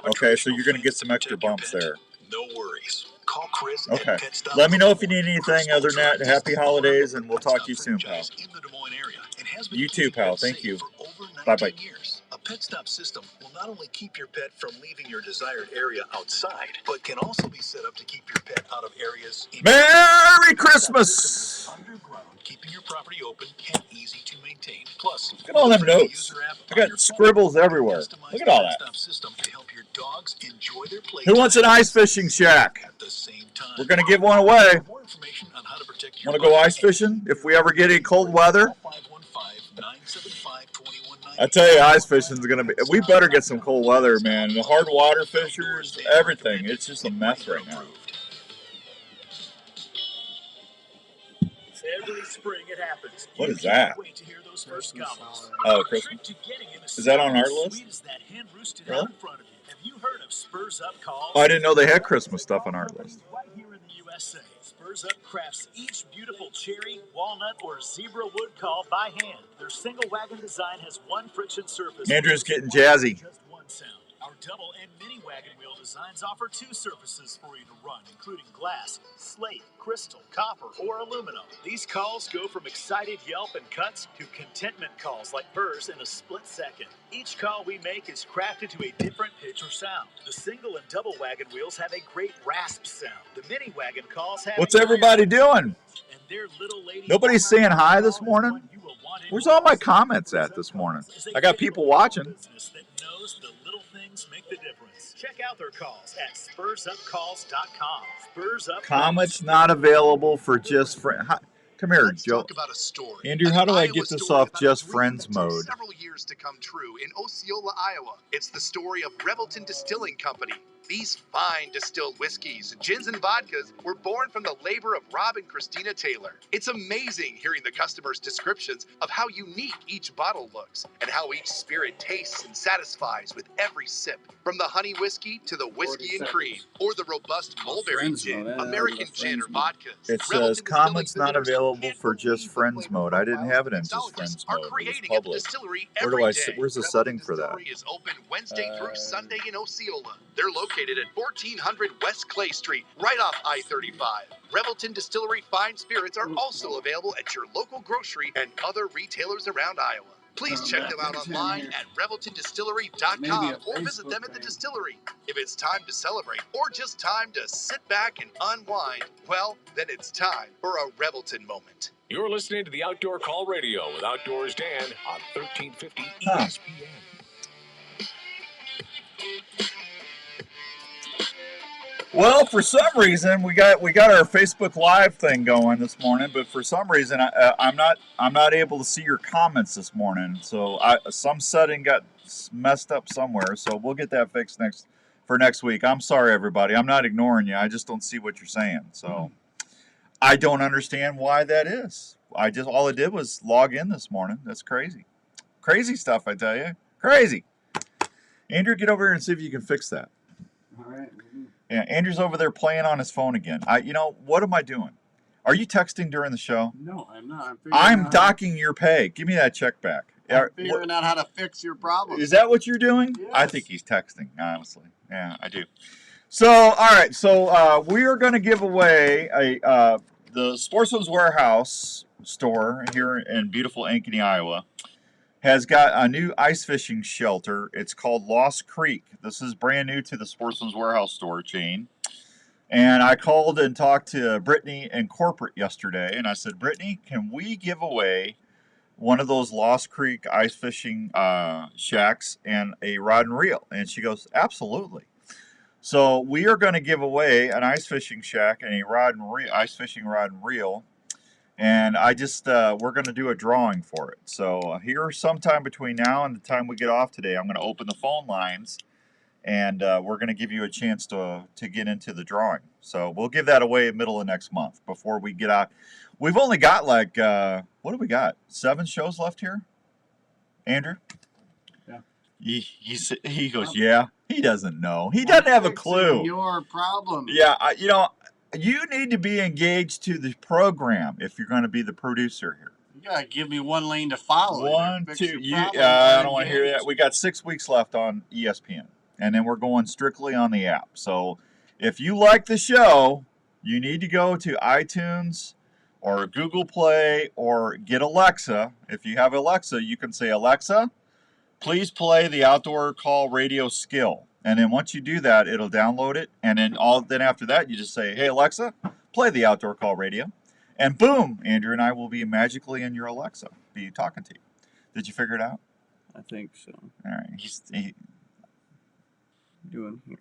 Okay, so you're going to get some extra bumps there. No worries. Call Chris Okay. at Pet Stop. Let me know if you need anything other than that. Happy holidays, and we'll talk to you soon, pal. In the Des Moines area and has been You too, keeping pal. pets Thank safe you. for over 19 Bye-bye. years. A pet stop system will not only keep your pet from leaving your desired area outside, but can also be set up to keep your pet out of areas. Merry Christmas! Underground, keeping your property open and easy to maintain. Plus, look at all them notes. I got scribbles everywhere. Look at all that. System to help your dogs enjoy their play. Who wants an ice fishing shack? At the same time, we're going to give one away. More information on how to protect your want to go ice fishing if we ever get any cold weather? 515-975-2190. I tell you, ice fishing is going to be... We better get some cold weather, man. The hard water fishers, everything. It's just a mess right now. Every spring it happens. What is that? Wait to hear those first gobbles. Oh, Christmas. Is that on our list? Really? Have you heard of Spurs Up calls? Oh, I didn't know they had Christmas stuff on our list. Right here in the USA, Spurs Up crafts each beautiful cherry, walnut, or zebra wood call by hand. Their single wagon design has one friction surface. Andrew's getting jazzy. Just one sound. Our double and mini wagon wheel designs offer two surfaces for you to run, including glass, slate, crystal, copper, or aluminum. These calls go from excited yelp and cuts to contentment calls like burrs in a split second. Each call we make is crafted to a different pitch or sound. The single and double wagon wheels have a great rasp sound. The mini wagon calls have... What's everybody doing? And their little lady... Nobody's saying hi this morning? Where's all my comments at this morning? I got people watching. That knows the little things make the difference. Check out their calls at spursupcalls.com. Spurs Up. Comments not available for just friends. Come here, Let's Joe. talk about a story. Andrew, how do I get this off just friends mode? Several years to come true in Osceola, Iowa. It's the story of Revelton Distilling Company. These fine distilled whiskeys, gins, and vodkas were born from the labor of Rob and Christina Taylor. It's amazing hearing the customers' descriptions of how unique each bottle looks and how each spirit tastes and satisfies with every sip. From the honey whiskey to the whiskey and cream, or the robust mulberry gin, American gin, or vodkas. It says comments not available for just friends mode. I didn't have it in just friends mode. It was public. Where do I? Where's the setting for that? Is open Wednesday through Sunday in Osceola. They're located at 1400 West Clay Street, right off I-35. Revelton Distillery Fine Spirits are also available at your local grocery and other retailers around Iowa. Please check them out online at ReveltonDistillery.com or visit them at the distillery. If it's time to celebrate or just time to sit back and unwind, well, then it's time for a Revelton moment. You're listening to the Outdoor Call Radio with Outdoors Dan on 1350 ESPN. Well, for some reason we got our Facebook Live thing going this morning, but for some reason I'm not able to see your comments this morning. So some setting got messed up somewhere. So we'll get that fixed next week. I'm sorry, everybody. I'm not ignoring you. I just don't see what you're saying. So I don't understand why that is. All I did was log in this morning. That's crazy, crazy stuff. I tell you, crazy. Andrew, get over here and see if you can fix that. All right. Yeah, Andrew's over there playing on his phone again. What am I doing? Are you texting during the show? No, I'm not. I'm docking your pay. Give me that check back. I'm figuring out how to fix your problem. Is that what you're doing? Yes. I think he's texting, honestly. Yeah, I do. So, all right. So we are going to give away the Sportsman's Warehouse store here in beautiful Ankeny, Iowa. Has got a new ice fishing shelter. It's called Lost Creek. This is brand new to the Sportsman's Warehouse store chain. And I called and talked to Brittany in corporate yesterday, and I said, Brittany, can we give away one of those Lost Creek ice fishing shacks and a rod and reel? And she goes, absolutely. So we are going to give away an ice fishing shack and a ice fishing rod and reel. And I just, we're going to do a drawing for it. So here sometime between now and the time we get off today, I'm going to open the phone lines and we're going to give you a chance to get into the drawing. So we'll give that away middle of next month before we get out. We've only got like, what do we got? 7 shows left here? Andrew? Yeah. He goes, yeah. He doesn't know. He doesn't have a clue. Your problem. Yeah, you need to be engaged to the program if you're going to be the producer here. You got to give me one lane to follow. 1, 2. I don't want to hear that. We got 6 weeks left on ESPN, and then we're going strictly on the app. So if you like the show, you need to go to iTunes or Google Play or get Alexa. If you have Alexa, you can say, Alexa, please play the outdoor call radio skill. And then once you do that, it'll download it. And then after that, you just say, hey, Alexa, play the outdoor call radio. And boom, Andrew and I will be magically in your Alexa, be talking to you. Did you figure it out? I think so. All right. Doing here.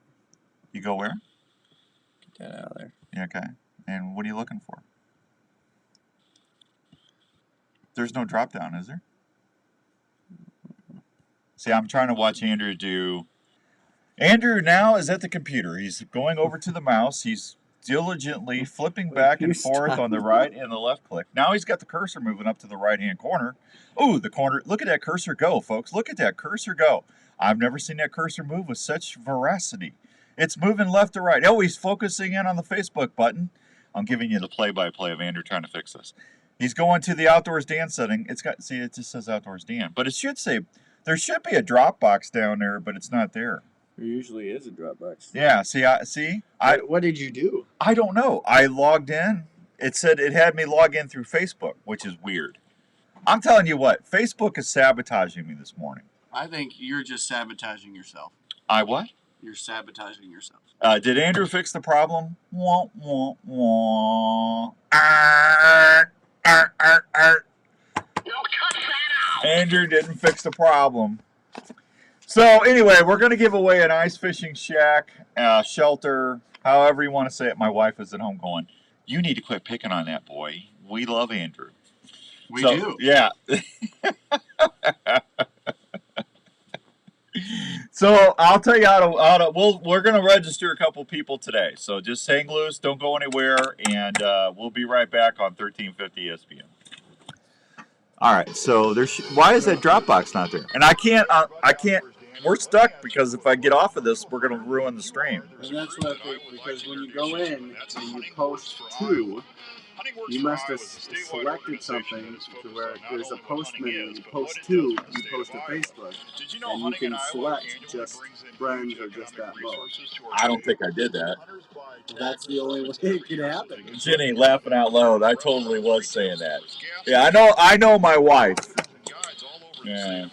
You go where? Get that out of there. Okay. And what are you looking for? There's no drop down, is there? See, I'm trying to watch Andrew do. Andrew now is at the computer. He's going over to the mouse. He's diligently flipping back and forth on the right and the left click. Now he's got the cursor moving up to the right-hand corner. Ooh, the corner. Look at that cursor go, folks. Look at that cursor go. I've never seen that cursor move with such veracity. It's moving left to right. Oh, he's focusing in on the Facebook button. I'm giving you the play-by-play of Andrew trying to fix this. He's going to the Outdoors Dan setting. It just says Outdoors Dan. But it should say, there should be a drop box down there, but it's not there. There usually is a drop box. Yeah, What did you do? I don't know. I logged in. It said it had me log in through Facebook, which is weird. I'm telling you what, Facebook is sabotaging me this morning. I think you're just sabotaging yourself. I what? You're sabotaging yourself. Did Andrew fix the problem? Wah, wah, wah. Andrew didn't fix the problem. So anyway, we're going to give away an ice fishing shack, shelter, however you want to say it. My wife is at home going, you need to quit picking on that boy. We love Andrew. We do. Yeah. So I'll tell you how to we're going to register a couple people today. So just hang loose, don't go anywhere, and we'll be right back on 1350 ESPN. All right. So why is that Dropbox not there? And I can't. We're stuck because if I get off of this, we're going to ruin the stream. And that's what I think, because when you go in and you post to, you must have selected something to where there's a post menu. You post to, you post to Facebook, and you can select just friends or just that mode. I don't think I did that. That's the only way it could happen. Jenny laughing out loud. I totally was saying that. Yeah, I know my wife. Yeah.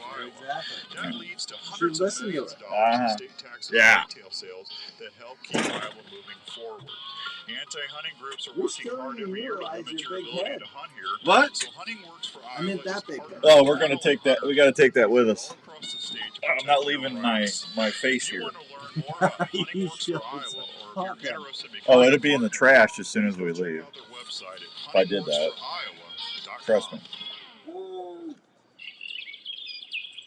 Exactly. You should listen to it. Yeah. That help keep Iowa moving forward. Anti-hunting groups are working hard every year to limit your ability to hunt here. What? So hunting works for Iowa. I meant that big head. Oh, we're gonna take that. We gotta take that with us. I'm not leaving my face here. Oh, it'll be in the trash as soon as we leave. If I did that, trust me.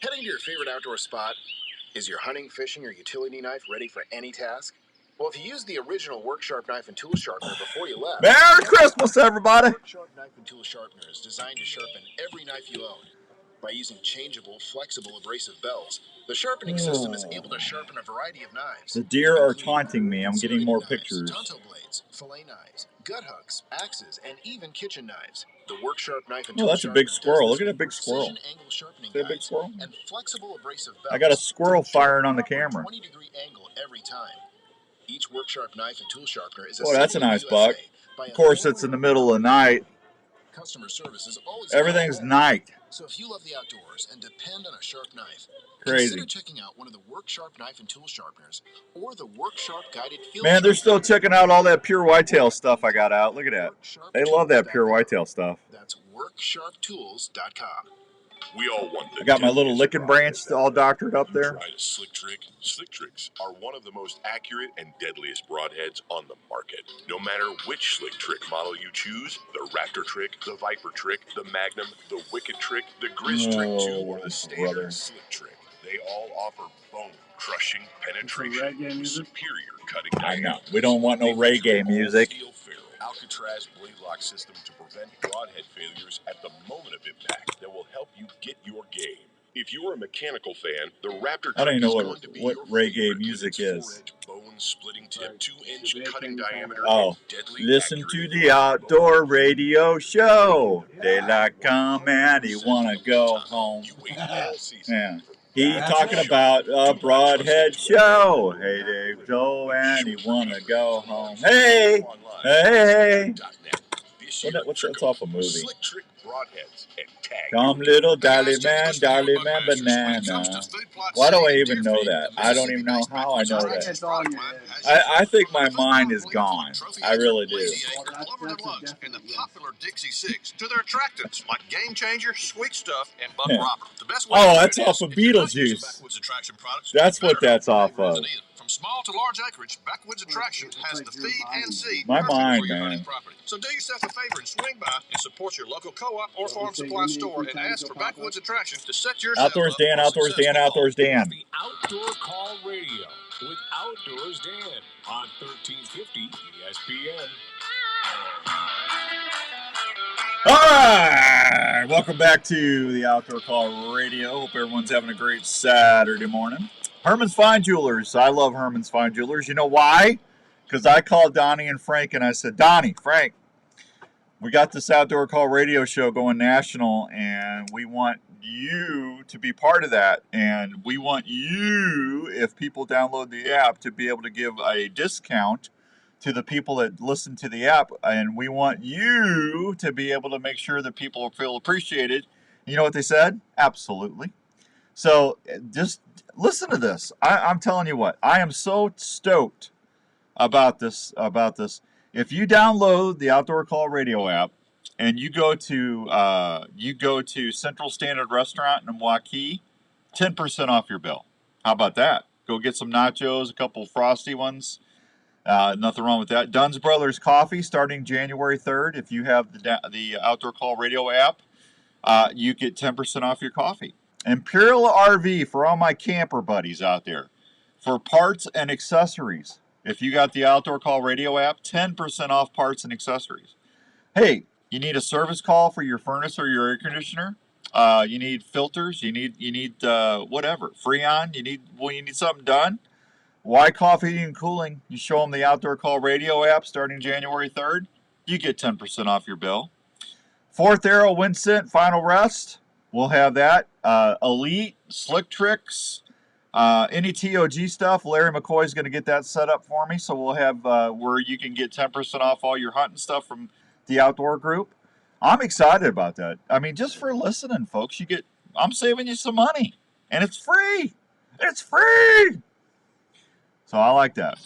Heading to your favorite outdoor spot? Is your hunting, fishing, or utility knife ready for any task? Well, if you used the original Work Sharp knife and tool sharpener before you left... Merry Christmas, everybody! Work Sharp knife and tool sharpener is designed to sharpen every knife you own. By using changeable, flexible, abrasive belts, the sharpening system is able to sharpen a variety of knives. The deer are taunting me. I'm getting more pictures. Tonto blades, fillet knives, gut hooks, axes, and even kitchen knives. The Work Sharp knife and tool that's a big squirrel. Look at that big squirrel. Is that a big squirrel? And flexible abrasive belts. I got a squirrel firing on the camera. 20-degree angle every time. Each Work Sharp knife and tool sharpener is that's a nice buck. Of course, it's in the middle of the night. Customer service is always everything's night. So if you love the outdoors and depend on a sharp knife, crazy. Consider checking out one of the Work Sharp knife and tool sharpeners or the Work Sharp guided field. Man, they're still checking out all that pure whitetail stuff I got out. Look at that. They love that pure whitetail stuff. That's worksharptools.com. We all want I got my little licking branch all doctored up there. Tried a slick trick? Slick tricks are one of the most accurate and deadliest broadheads on the market. No matter which slick trick model you choose, the Raptor trick, the Viper trick, the Magnum, the Wicked trick, the Grizz trick 2, or the standard slick trick, they all offer bone-crushing penetration, superior cutting diameter. I know. We don't want no reggae music. Alcatraz blade lock system to prevent broadhead failures at the moment of impact that will help you get your game. If you're a mechanical fan, the Raptor I don't even know what reggae music is. Bone-splitting tip, 2-inch cutting diameter. Oh, listen to the outdoor radio show. Daylight come and you wanna go home. Yeah. He talking about a broadhead show. Hey, Dave Joe, and he wanna go home. Hey, hey. What's that off a movie? broadheads and tag. Come little dolly man, banana. Why do I even know that? I don't even know how I know that. I think my mind is gone. I really do. And the popular Dixie 6 to their attractants like Game Changer, Sweet Stuff, and Buck Robber. The best way that's off of Beetlejuice. That's what that's off of. From small to large acreage, Backwoods Attractions has the feed and seed my mind, for your man. hunting property. So do yourself a favor and swing by and support your local co-op or farm supply store and ask for Backwoods Attractions to set yourself Outdoors up Dan, for Outdoors Dan, Outdoors Dan. The Outdoor Call Radio with Outdoors Dan on 1350 ESPN. All right, welcome back to the Outdoor Call Radio. Hope everyone's having a great Saturday morning. Herman's Fine Jewelers. I love Herman's Fine Jewelers. You know why? Because I called Donnie and Frank and I said, Donnie, Frank, we got this Outdoor Call Radio show going national and we want you to be part of that. And we want you, if people download the app, to be able to give a discount to the people that listen to the app. And we want you to be able to make sure that people feel appreciated. You know what they said? Absolutely. So just listen to this. I'm telling you what, I am so stoked about this. If you download the Outdoor Call Radio app and you go to Central Standard Restaurant in Waukee, 10% off your bill. How about that? Go get some nachos, a couple frosty ones. Nothing wrong with that. Dunn's Brothers Coffee starting January 3rd. If you have the Outdoor Call Radio app, you get 10% off your coffee. Imperial RV for all my camper buddies out there. For parts and accessories. If you got the Outdoor Call Radio app, 10% off parts and accessories. Hey, you need a service call for your furnace or your air conditioner? You need filters. You need whatever. Freon. You need something done. Why Coffee and Cooling? You show them the Outdoor Call Radio app starting January 3rd. You get 10% off your bill. Fourth Arrow Wind Scent Final Rest. We'll have that. Elite, Slick Tricks, any TOG stuff. Larry McCoy is going to get that set up for me. So we'll have where you can get 10% off all your hunting stuff from the outdoor group. I'm excited about that. I mean, just for listening, folks, I'm saving you some money. And it's free. It's free. So I like that.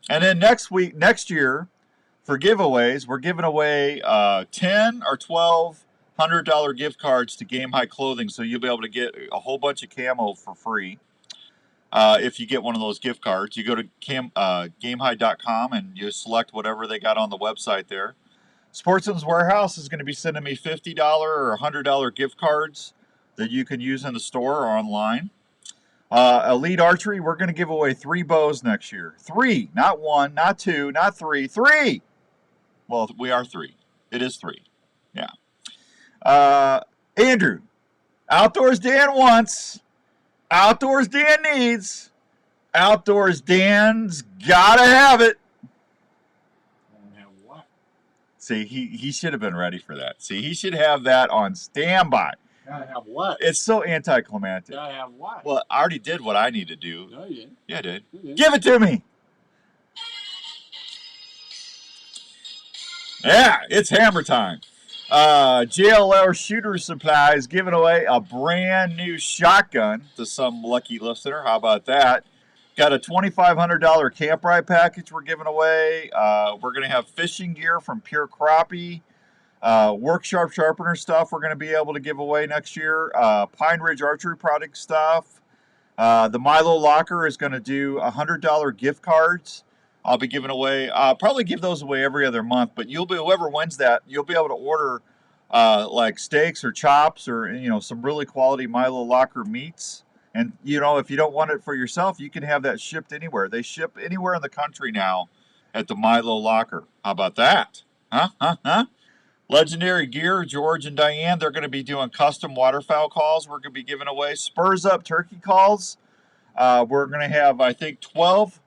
And then next year, for giveaways, we're giving away 10 or 12 $100 gift cards to Game High Clothing, so you'll be able to get a whole bunch of camo for free. If you get one of those gift cards, you go to gamehigh.com and you select whatever they got on the website there. Sportsman's Warehouse is going to be sending me $50 or $100 gift cards that you can use in the store or online. Elite Archery, we're going to give away 3 bows next year. 3, not 1, not 2, not 3, 3! Well, we are 3. It is 3. Yeah. Andrew, Outdoors Dan wants, Outdoors Dan needs, Outdoors Dan's gotta have it. Have what? See, he should have been ready for that. See, he should have that on standby. Gotta have what? It's so anticlimactic. Gotta have what? Well, I already did what I need to do. No, you didn't. Yeah, I did. You didn't. Give it to me. Yeah, it's hammer time. JLR Shooter Supply is giving away a brand new shotgun to some lucky listener. How about that? Got a $2,500 camp ride package we're giving away. We're going to have fishing gear from Pure Crappie. Work Sharp Sharpener stuff we're going to be able to give away next year. Pine Ridge Archery product stuff. The Milo Locker is going to do $100 gift cards. I'll be giving away, probably give those away every other month, but whoever wins that, you'll be able to order like steaks or chops or, some really quality Milo Locker meats. And, if you don't want it for yourself, you can have that shipped anywhere. They ship anywhere in the country now at the Milo Locker. How about that? Huh? Legendary Gear, George and Diane, they're going to be doing custom waterfowl calls. We're going to be giving away Spurs Up turkey calls. We're going to have, I think, 12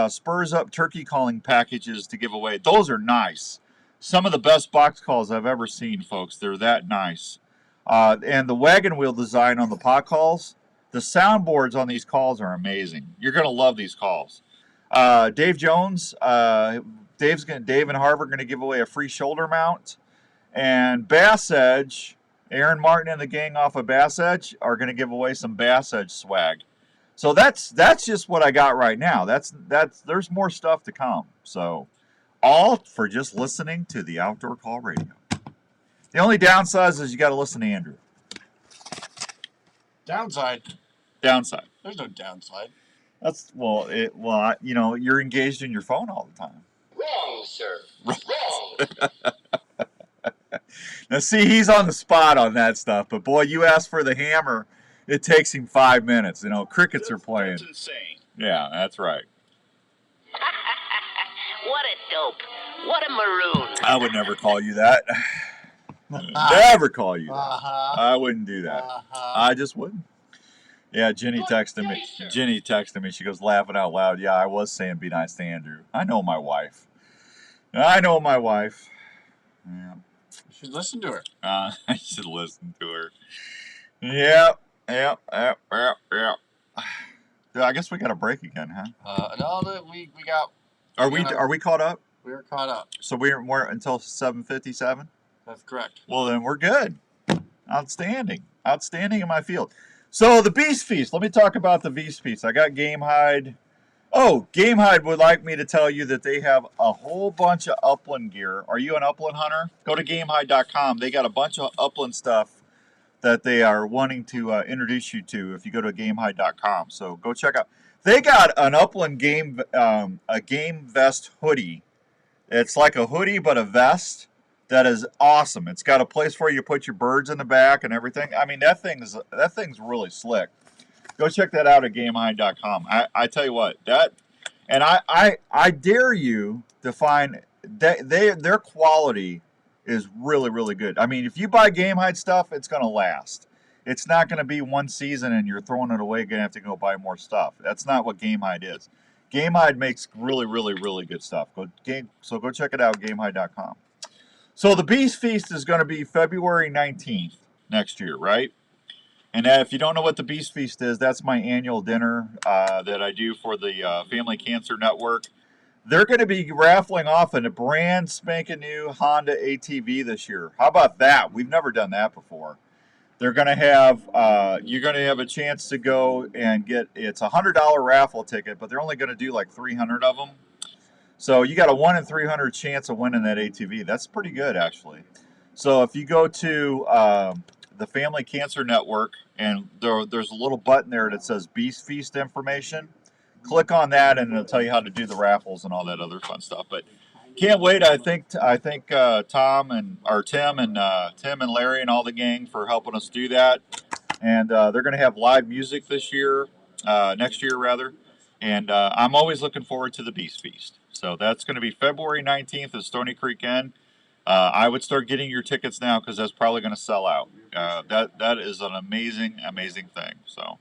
Spurs Up turkey calling packages to give away. Those are nice. Some of the best box calls I've ever seen, folks. They're that nice. And the wagon wheel design on the pot calls, the soundboards on these calls are amazing. You're going to love these calls. Dave Jones, Dave and Harv are going to give away a free shoulder mount. And Bass Edge, Aaron Martin and the gang off of Bass Edge are going to give away some Bass Edge swag. So that's just what I got right now. There's more stuff to come. So all for just listening to the Outdoor Call Radio. The only downside is you got to listen to Andrew. Downside. There's no downside. You're engaged in your phone all the time. Wrong, sir. Wrong. Now, see, he's on the spot on that stuff, but boy, you ask for the hammer, it takes him 5 minutes. Crickets are playing. That's insane. Yeah, that's right. What a dope. What a maroon. I would never call you that. Never call you that. I wouldn't do that. I just wouldn't. Yeah, Jenny texted me. She goes laughing out loud. Yeah, I was saying be nice to Andrew. I know my wife. Yeah. You should listen to her. I should listen to her. Yep. I guess we got a break again, huh? No, we got. Are we caught up? We're caught up. So we're until 7:57. That's correct. Well, then we're good. Outstanding in my field. So the Beast Feast. Let me talk about the Beast Feast. I got Game Hide. Oh, Game Hide would like me to tell you that they have a whole bunch of upland gear. Are you an upland hunter? Go to GameHide.com. They got a bunch of upland stuff that they are wanting to introduce you to if you go to GameHide.com. So go check out. They got an upland game vest hoodie. It's like a hoodie but a vest. That is awesome. It's got a place for you to put your birds in the back and everything. I mean, that thing's really slick. Go check that out at GameHide.com. I tell you what, I dare you to find that their quality is really, really good. I mean, if you buy Game Hide stuff, it's going to last. It's not going to be one season and you're throwing it away, going to have to go buy more stuff. That's not what Game Hide is. Game Hide makes really, really, really good stuff. So go check it out, GameHide.com. So the Beast Feast is going to be February 19th next year, right? And if you don't know what the Beast Feast is, that's my annual dinner that I do for the Family Cancer Network. They're going to be raffling off a brand spanking new Honda ATV this year. How about that? We've never done that before. They're going to have, you're going to have a chance to go and it's a $100 raffle ticket, but they're only going to do like 300 of them. So you got a 1 in 300 chance of winning that ATV. That's pretty good, actually. So if you go to the Family Cancer Network, and there's a little button there that says Beast Feast information, click on that, and it'll tell you how to do the raffles and all that other fun stuff. But can't wait. I think Tim and Larry and all the gang for helping us do that. And they're going to have live music next year. And I'm always looking forward to the Beast Feast. So that's going to be February 19th at Stony Creek Inn. I would start getting your tickets now because that's probably going to sell out. That is an amazing, amazing thing. So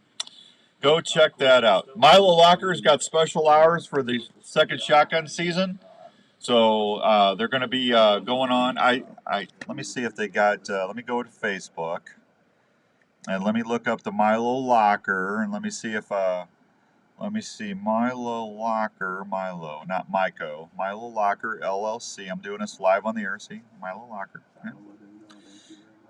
go check that out. Milo Locker's got special hours for the second shotgun season. So they're going to be going on. Let me see if they got. Let me go to Facebook and let me look up the Milo Locker and let me see if. Let me see, Milo Locker, not Myco. Milo Locker, LLC. I'm doing this live on the air, see? Milo Locker. Yeah.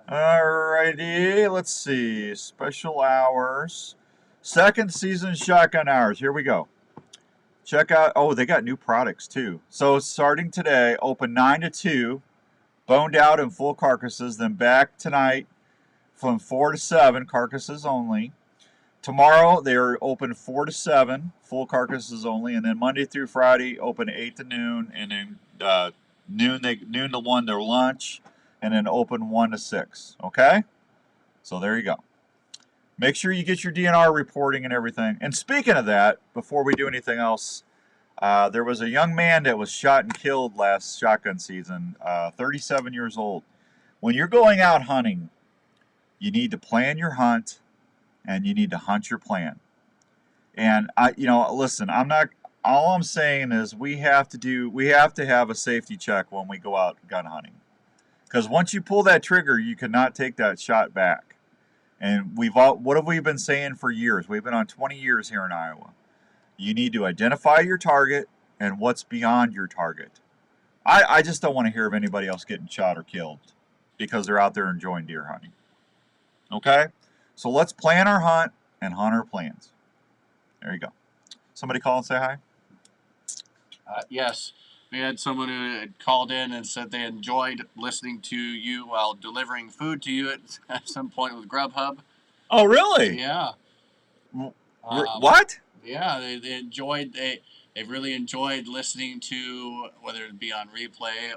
Alrighty, let's see. Special hours. Second season shotgun hours. Here we go. Check out, they got new products too. So starting today, open 9 to 2, boned out and full carcasses. Then back tonight from 4 to 7, carcasses only. Tomorrow, they're open 4 to 7, full carcasses only. And then Monday through Friday, open 8 to noon. And then noon to 1, their lunch. And then open 1 to 6. Okay? So there you go. Make sure you get your DNR reporting and everything. And speaking of that, before we do anything else, there was a young man that was shot and killed last shotgun season, 37 years old. When you're going out hunting, you need to plan your hunt. And you need to hunt your plan. And listen, all I'm saying is we have to have a safety check when we go out gun hunting. Because once you pull that trigger, you cannot take that shot back. And what have we been saying for years? We've been on 20 years here in Iowa. You need to identify your target and what's beyond your target. I just don't want to hear of anybody else getting shot or killed. because they're out there enjoying deer hunting. Okay? So let's plan our hunt and hunt our plans. There you go. Somebody call and say hi? Yes. We had someone who had called in and said they enjoyed listening to you while delivering food to you at some point with Grubhub. Oh, really? Yeah. What? Yeah, they really enjoyed listening to, whether it be on replay.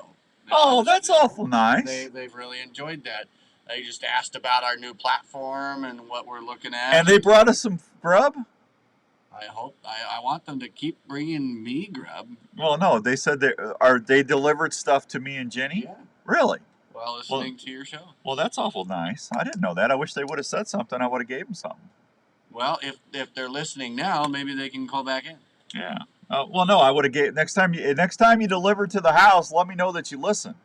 Oh, that's awful nice. They've really enjoyed that. They just asked about our new platform and what we're looking at. And they brought us some grub? I want them to keep bringing me grub. Well, no, they said they delivered stuff to me and Jenny? Yeah. Really? While listening to your show. Well, that's awful nice. I didn't know that. I wish they would have said something. I would have gave them something. Well, if they're listening now, maybe they can call back in. Yeah. Well, no, I would have gave next time you deliver to the house. Let me know that you listen.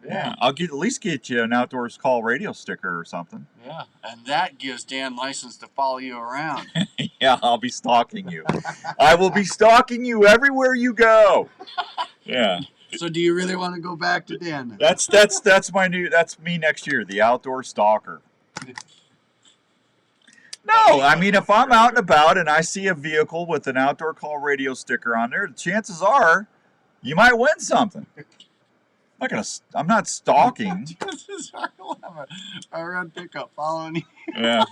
Yeah, I'll at least get you an Outdoors Call radio sticker or something. Yeah, and that gives Dan license to follow you around. Yeah, I'll be stalking you. I will be stalking you everywhere you go. Yeah. So, do you really want to go back to Dan? That's me next year, the outdoor stalker. No, I mean, if I'm out and about and I see a vehicle with an Outdoor Call radio sticker on there, the chances are you might win something. I'm not stalking. Chances are we'll have a red pickup following you. Yeah.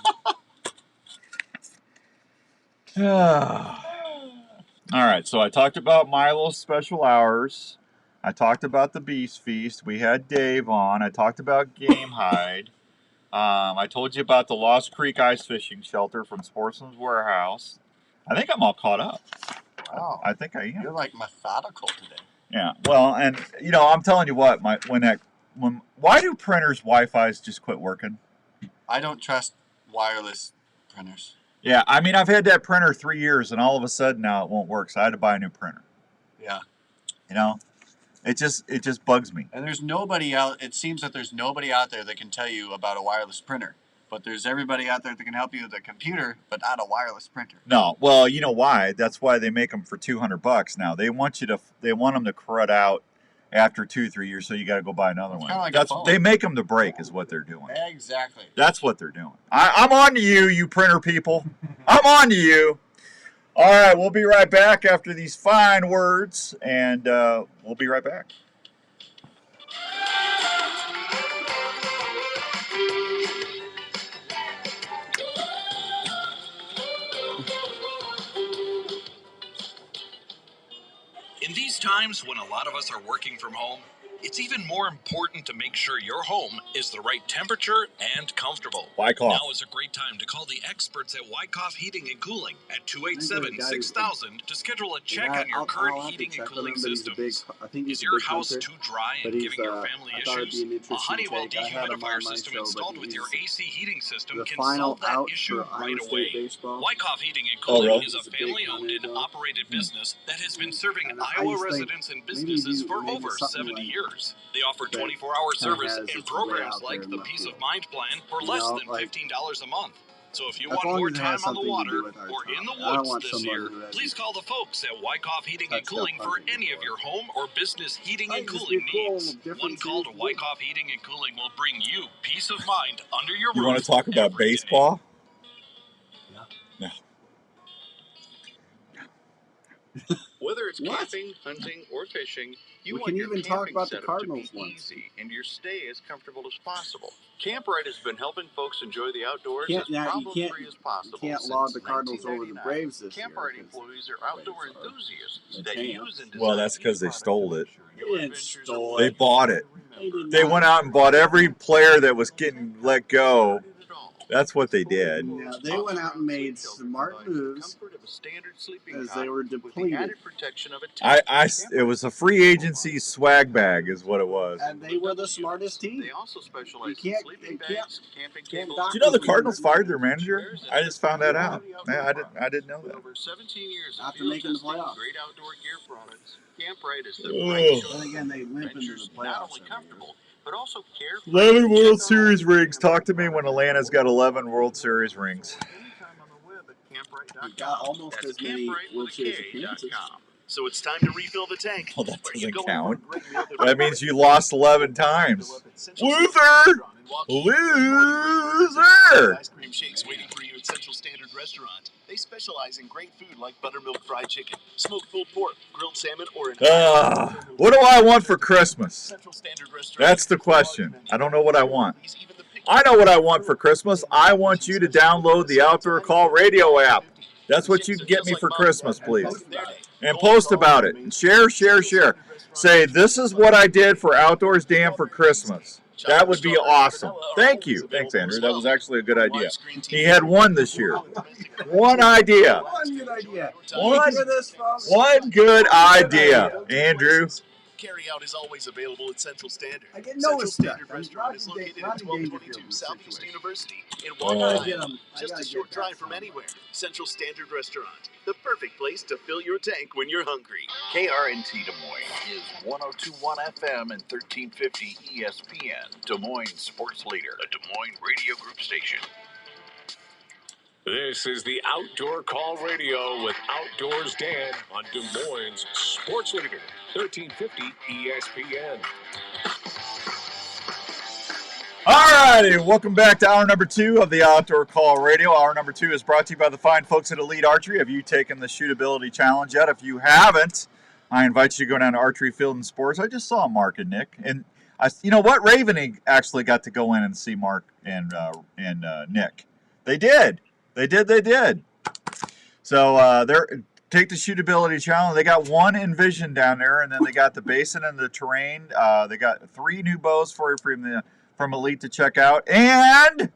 All right, so I talked about Milo's special hours. I talked about the Beast Feast. We had Dave on. I talked about Game Hide. I told you about the Lost Creek Ice Fishing Shelter from Sportsman's Warehouse. I think I'm all caught up. Wow. I think I am. You're like methodical today. Yeah. Well, and I'm telling you what, why do printers' Wi-Fi's just quit working? I don't trust wireless printers. Yeah, I mean, I've had that printer 3 years, and all of a sudden now it won't work, so I had to buy a new printer. Yeah. It just bugs me. And there's nobody out. It seems that there's nobody out there that can tell you about a wireless printer. But there's everybody out there that can help you with a computer, but not a wireless printer. No, well, you know why? That's why they make them for $200 now. They want them to crud out after 2-3 years, so you got to go buy another one. Like they make them to break, is what they're doing. Exactly. That's what they're doing. I'm on to you printer people. I'm on to you. All right, we'll be right back after these fine words, and we'll be right back. In these times when a lot of us are working from home, it's even more important to make sure your home is the right temperature and comfortable. Wyckoff. Now is a great time to call the experts at Wyckoff Heating and Cooling at 287-6000 to schedule a check on your current heating and cooling systems. Is your house too dry and giving your family issues? A Honeywell dehumidifier system installed with your AC heating system can solve that issue right away. Wyckoff Heating and Cooling is a family-owned and operated business that has been serving Iowa residents and businesses for over 70 years. They offer 24-hour service and programs like the Peace of Mind Plan for less than $15 a month. So if you want more time on the water or in the woods this year, please call the folks at Wyckoff Heating and Cooling for any of your home or business heating and cooling needs. One call to Wyckoff Heating and Cooling will bring you peace of mind under your roof. You want to talk about baseball? Yeah. Whether it's camping, hunting, or fishing, you want can your even talk camping about the setup Cardinals to be once. easy and your stay as comfortable as possible. Camprite has been helping folks enjoy the outdoors as problem-free as possible. You can't log the Cardinals over the Braves this year. Camprite employees are outdoor enthusiasts that use and design. Well, that's because they stole it. They didn't stole They it. bought it. They went out and bought every player that was getting let go. That's what they did. Yeah, they went out and made smart moves as they were depleted. It was a free agency swag bag is what it was. And they were the smartest team. They also specialize in sleeping bags, camping tables. Do you know the Cardinals fired their manager? I just found that out. I didn't know that. Over 17 years of After making the playoffs. great outdoor gear products, Camprite is the right choice. Then again, they limp into the playoffs. Not only comfortable, but also carefree. 11 World Series rings. Talk to me when Atlanta's got 11 World Series rings. We've got almost as many World Series appearances. So it's time to refill the tank. Well, that doesn't count. That means you lost 11 times. Loser! Loser! Ice cream shakes waiting for you at Central Standard Restaurant. They specialize in great food like buttermilk fried chicken, smoked pulled pork, grilled salmon, or an what do I want for Christmas? That's the question. I don't know what I want. I know what I want for Christmas. I want you to download the Outdoor Call Radio app. That's what you can get me for Christmas, please. And post about it. And share. Say, this is what I did for Outdoors Dan for Christmas. That would be awesome. Thank you. Thanks, Andrew. That was actually a good idea. He had one this year. One idea. One good idea, Andrew. Carry-out is always available at Central Standard. I get no Central Standard Restaurant is located at 1222 Southeast University in Waterloo, just a short drive from anywhere. Central Standard Restaurant, the perfect place to fill your tank when you're hungry. KRNT Des Moines is 102.1 FM and 1350 ESPN, Des Moines Sports Leader, a Des Moines radio group station. This is the Outdoor Call Radio with Outdoors Dan on Des Moines Sports Leader, 1350 ESPN. All righty, welcome back to hour number 2 of the Outdoor Call Radio. Hour number 2 is brought to you by the fine folks at Elite Archery. Have you taken the shootability challenge yet? If you haven't, I invite you to go down to Archery Field and Sports. I just saw Mark and Nick, and you know what? Raven actually got to go in and see Mark and Nick. They did. So take the shootability challenge. They got one Envision down there, and then they got the Basin and the Terrain. They got 3 new bows for you from Elite to check out. And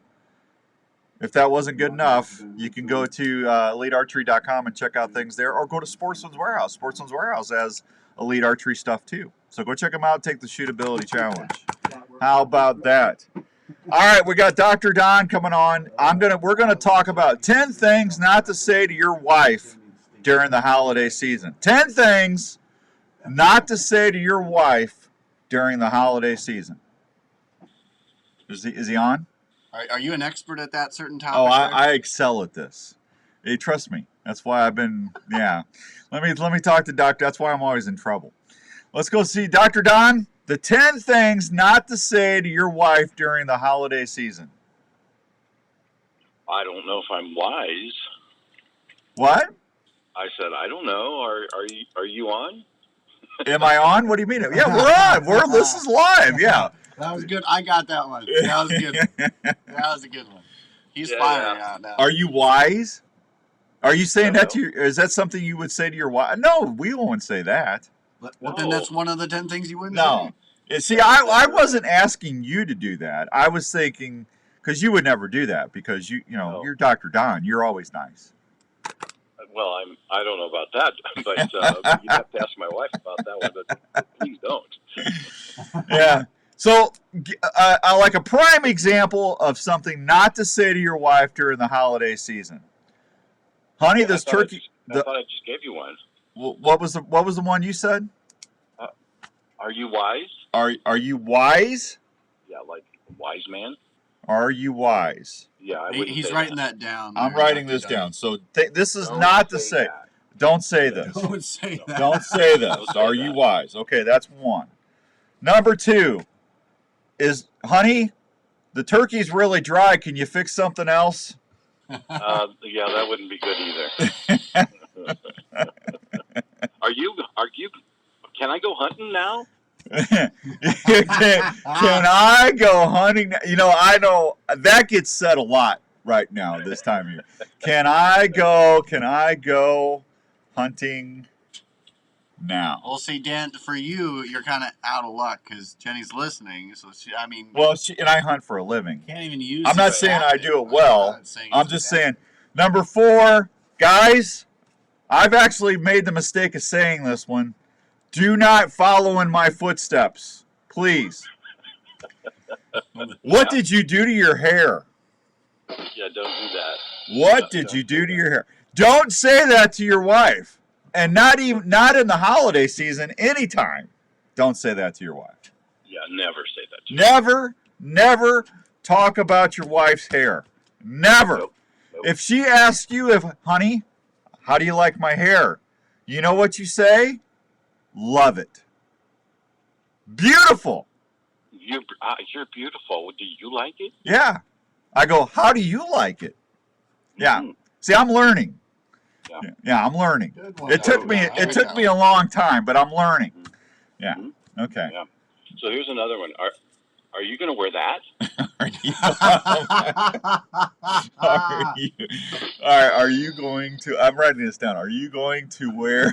if that wasn't good enough, you can go to elitearchery.com and check out things there, or go to Sportsman's Warehouse. Sportsman's Warehouse has Elite Archery stuff too. So go check them out. Take the shootability challenge. How about that? All right, we got Dr. Don coming on. We're gonna talk about 10 things not to say to your wife during the holiday season. 10 things not to say to your wife during the holiday season. Is he on? Are you an expert at that certain topic? Oh, I excel at this. Hey, trust me. That's why I've been. Yeah. Let me talk to Doctor. That's why I'm always in trouble. Let's go see Dr. Don. The 10 things not to say to your wife during the holiday season. I don't know if I'm wise. What? I said, I don't know. Are you on? Am I on? What do you mean? Yeah, we're on. This is live. Yeah. That was good. I got that one. That was a good one. That was a good one. He's firing out now. Are you wise? Are you saying that to is that something you would say to your wife? No, we won't say that. Well, then that's one of the 10 things you wouldn't say. See, I wasn't asking you to do that. I was thinking, because you would never do that, because you're Dr. Don. You're always nice. Well, I don't know about that, but you'd have to ask my wife about that one. But please don't. Yeah. So, like a prime example of something not to say to your wife during the holiday season. Honey, this turkey. I thought I just gave you one. What was the one you said? Are you wise? Are you wise? Yeah, like a wise man. Are you wise? Yeah, he's writing that down. I'm writing this down. So this is not to say. Don't say this. Don't say that. Don't say this. Are you wise? Okay, that's one. Number 2 is, honey, the turkey's really dry. Can you fix something else? Yeah, that wouldn't be good either. Are you? Can I go hunting now? Can I go hunting? I know that gets said a lot right now this time of year. Can I go hunting now? Well, see, Dan, for you're kind of out of luck because Jenny's listening. So and I hunt for a living. Can't even use. I'm not saying I do it well. I'm just saying. Number 4, guys, I've actually made the mistake of saying this one. Do not follow in my footsteps, please. What did you do to your hair? Yeah, don't do that. What did you do to your hair? Don't say that to your wife. And not in the holiday season, anytime. Don't say that to your wife. Yeah, never say that to her. Never talk about your wife's hair. Never. Nope. If she asks you, honey, how do you like my hair? You know what you say? Love it. Beautiful. You're beautiful. Do you like it? Yeah. I go, how do you like it? Yeah. Mm-hmm. See, I'm learning. Yeah. Yeah, I'm learning. It took me a long time, but I'm learning. Mm-hmm. Yeah. Okay. Yeah. So here's another one. Are you going to wear that? Are you going to? I'm writing this down. Are you going to wear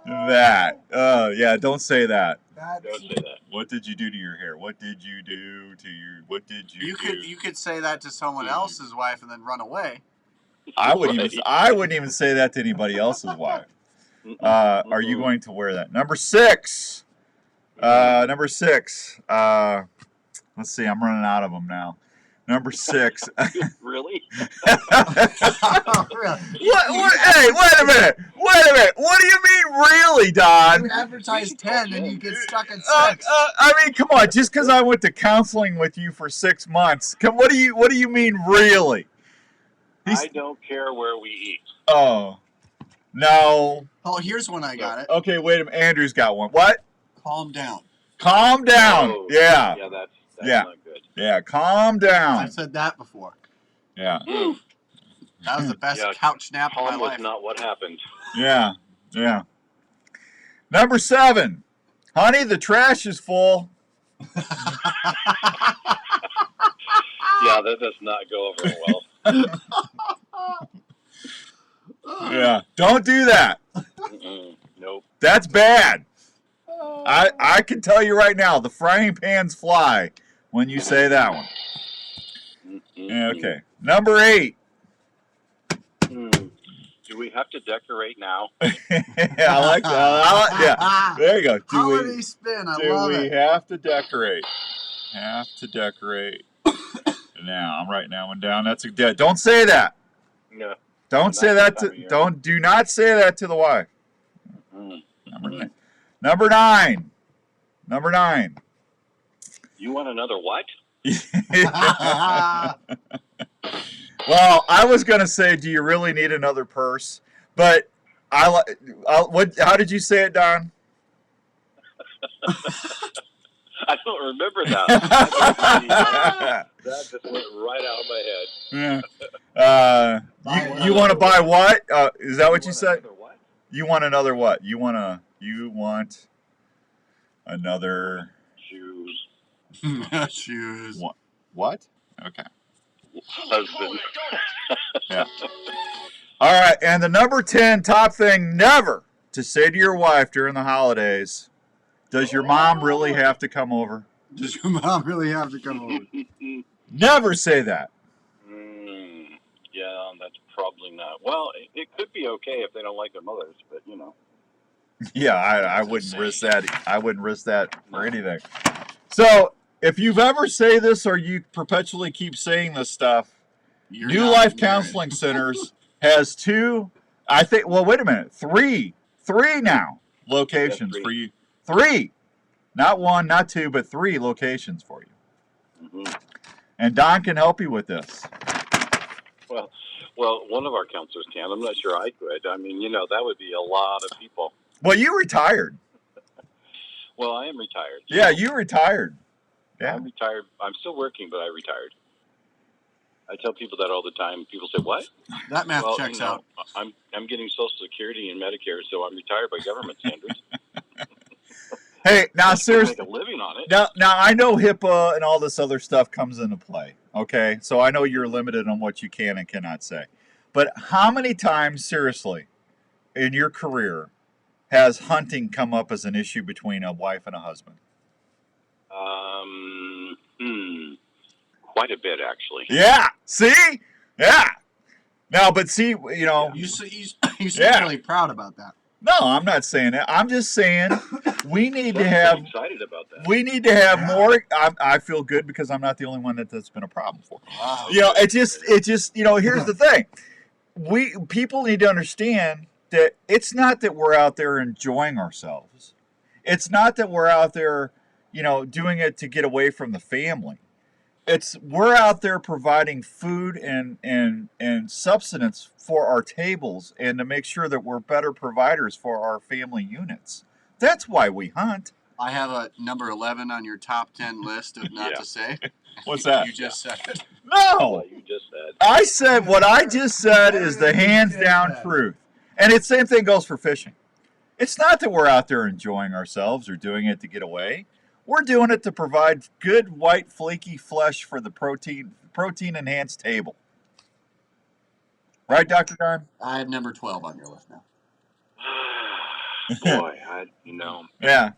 that? Yeah. Don't say that. Don't say that. What did you do to your hair? What did you do to your? What did you do? You could say that to someone else's wife and then run away. I wouldn't even say that to anybody else's wife. Are you going to wear that? Number 6. Number 6. Let's see. I'm running out of them now. Number 6. Really? What? Hey, wait a minute. What do you mean, really, Don? You advertise 10 and you get stuck at 6. I mean, come on. Just because I went to counseling with you for 6 months, what do you mean, really? I don't care where we eat. Oh, no. Oh, here's one I got it. Okay, wait a minute. Andrew's got one. What? Calm down. Calm down. Oh, yeah. Yeah, that's not good. Yeah, calm down. I've said that before. Yeah. That was the best couch nap of my Calm was life. not what happened. Yeah. Yeah. Number 7. Honey, the trash is full. Yeah, that does not go over well. Yeah. Don't do that. Nope. That's bad. I can tell you right now, the frying pans fly when you say that one. Yeah, okay. Number 8. Do we have to decorate now? Yeah, I like that. Yeah, there you go. Holiday spin. I love it. Do we have to decorate? Have to decorate. Now I'm writing that one down. That's a dead. Don't say that. No. Don't say that to. Do not say that to the wife. Number 9. Number 9. You want another what? Well, I was gonna say, do you really need another purse? But what? How did you say it, Don? I don't remember that. That just went right out of my head. Yeah. You want to buy what? Is that what you said? You want another what? You want another shoes. Shoes. What? Okay. Husband. Yeah. All right, and the number 10 top thing never to say to your wife during the holidays: does your mom really have to come over? Does your mom really have to come over? Never say that. Yeah, that's probably not. Well, it could be okay if they don't like their mothers, but you know. Yeah, I wouldn't risk that. I wouldn't risk that for anything. So, if you've ever say this or you perpetually keep saying this stuff, New Life Counseling Centers has 2. I think. Well, wait a minute. 3 now locations for you. 3, not 1, not 2, but 3 locations for you. And Don can help you with this. Well, one of our counselors can. I'm not sure I could. I mean, that would be a lot of people. Well, you retired. Well, I am retired. Yeah, you retired. Yeah. I'm retired. I'm still working, but I retired. I tell people that all the time. People say, "What?" That math checks out. I'm getting Social Security and Medicare, so I'm retired by government standards. Hey, now seriously, make a living on it. Now I know HIPAA and all this other stuff comes into play. Okay, so I know you're limited on what you can and cannot say. But how many times, seriously, in your career, has hunting come up as an issue between a wife and a husband? Quite a bit, actually. Yeah. See? Yeah. Now, but see, you seem really proud about that. No, I'm not saying that. I'm just saying we need to have. Excited about that. We need to have more. I feel good because I'm not the only one that's been a problem for. Wow. It just. Here's the thing. People need to understand that it's not that we're out there enjoying ourselves. It's not that we're out there, doing it to get away from the family. we're out there providing food and subsistence for our tables and to make sure that we're better providers for our family units. That's why we hunt. I have a number 11 on your top 10 list of not to say. What's that? You just said it. No! What you just said. I said what I just said is the hands down truth. And the same thing goes for fishing. It's not that we're out there enjoying ourselves or doing it to get away. We're doing it to provide good, white, flaky flesh for the protein-enhanced table. Right, Dr. Don? I have number 12 on your list now. Boy, Yeah.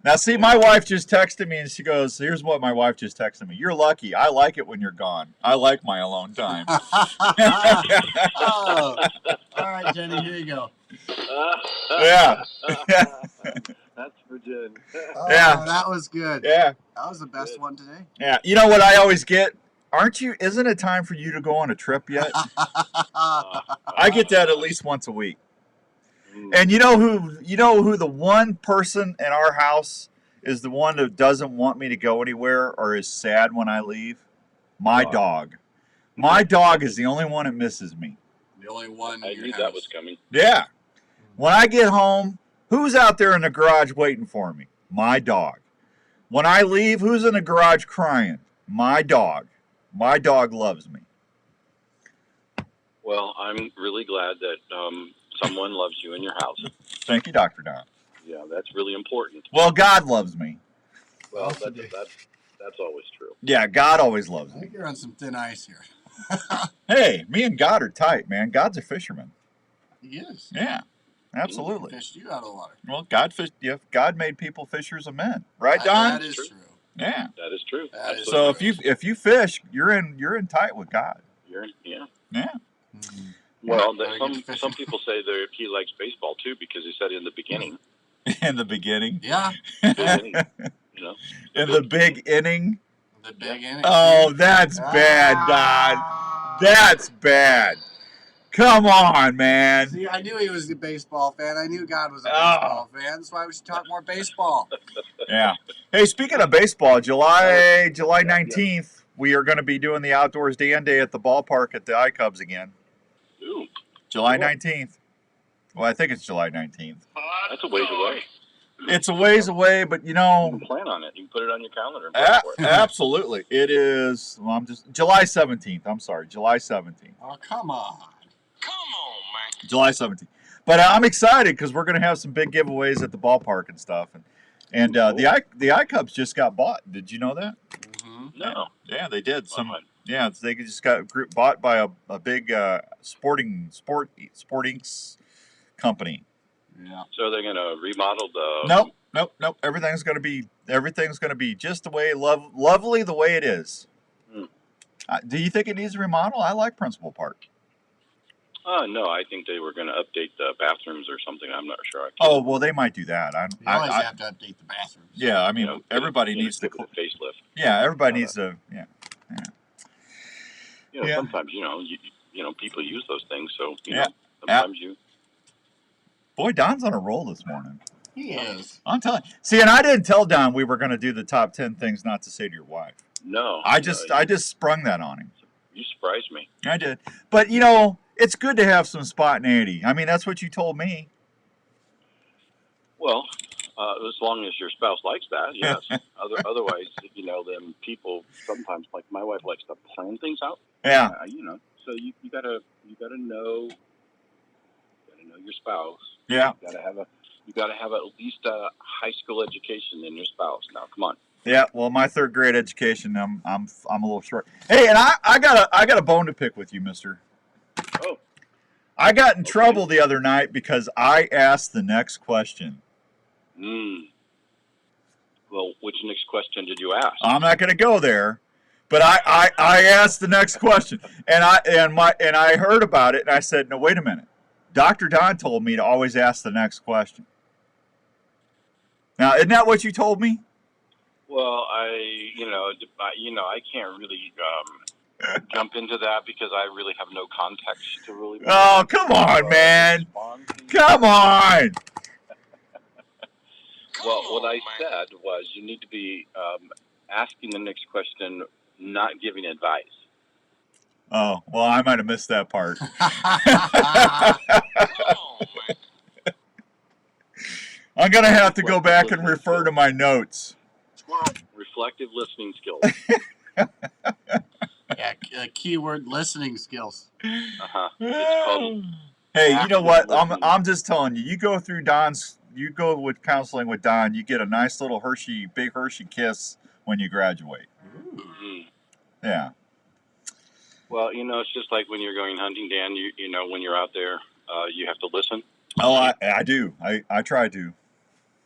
Now, see, my wife just texted me, and she goes, here's what my wife just texted me. You're lucky. I like it when you're gone. I like my alone time. Oh. All right, Jenny, here you go. Yeah. That's for Jen. Oh, Yeah. that was good. Yeah. That was the best one today. Yeah. You know what I always get? Isn't it time for you to go on a trip yet? I get that at least once a week. And you know who the one person in our house is, the one that doesn't want me to go anywhere or is sad when I leave? My dog. My dog is the only one that misses me. The only one. I knew that was coming. Yeah. When I get home, who's out there in the garage waiting for me? My dog. When I leave, who's in the garage crying? My dog. My dog loves me. Well, I'm really glad that someone loves you in your house. Thank you, Dr. Don. Yeah, that's really important. Well, God loves me. Well, that's always true. Yeah, God always loves I me. think you're on some thin ice here. Hey, me and God are tight, man. God's a fisherman. He is. Yeah, absolutely. He fished you out of the water. Well, God made people fishers of men, right, Don? That is true. Yeah. That is true. So if you fish, you're in tight with God. Yeah. Yeah. Well, some people say that he likes baseball too, because he said in the beginning. In the beginning. Yeah. In the big inning. The big inning. Oh, that's bad, Don. That's bad. Come on, man. See, I knew he was a baseball fan. I knew God was a baseball fan. That's why we should talk more baseball. Yeah. Hey, speaking of baseball, July 19th, we are going to be doing the Outdoors Dan Day at the ballpark at the iCubs again. Ooh. July 19th. Well, I think it's July 19th. That's a ways away. It's a ways away, but You can plan on it. You can put it on your calendar and plan for it. Absolutely. It is, July 17th. I'm sorry, July 17th. Oh, come on. July 17th. But I'm excited because we're going to have some big giveaways at the ballpark and stuff. And the iCubs just got bought. Did you know that? Mm-hmm. No. Yeah, they did. Yeah, they just got bought by a big sporting company. Yeah. So they're going to remodel the. Nope. Everything's going to be just the way lovely the way it is. Do you think it needs a remodel? I like Principal Park. No, I think they were going to update the bathrooms or something. I'm not sure. Oh, well, they might do that. You always have to update the bathrooms. Yeah, I mean, everybody needs to facelift. Yeah, everybody needs to. Yeah. Sometimes people use those things, so sometimes you. Boy, Don's on a roll this morning. He is. I'm telling you. See, and I didn't tell Don we were going to do the top 10 things not to say to your wife. No. I just sprung that on him. You surprised me. I did. But, it's good to have some spontaneity. I mean, that's what you told me. Well, as long as your spouse likes that, yes. Otherwise, then people sometimes, like my wife, likes to plan things out. Yeah. So you gotta know your spouse. Yeah. You gotta have at least a high school education in your spouse. Now, come on. Yeah. Well, my third grade education, I'm a little short. Hey, and I got a bone to pick with you, Mister. Oh. I got in trouble the other night because I asked the next question. Well, which next question did you ask? I'm not going to go there, but I asked the next question, and I heard about it, and I said, no, wait a minute. Dr. Don told me to always ask the next question. Now, isn't that what you told me? Well, I can't really jump into that because I really have no context to really. Oh, come on, man! Come on! Well, what I said was you need to be asking the next question, not giving advice. Oh, well, I might have missed that part. I'm going to have to go back and refer to my notes. Reflective listening skills. Yeah, keyword listening skills. It's called. Hey, you know what? I'm just telling you. You go through Don's. You go with counseling with Don. You get a nice little big Hershey kiss when you graduate. Mm-hmm. Yeah. Well, it's just like when you're going hunting, Dan. You know, when you're out there, you have to listen. Oh, I do. I try to.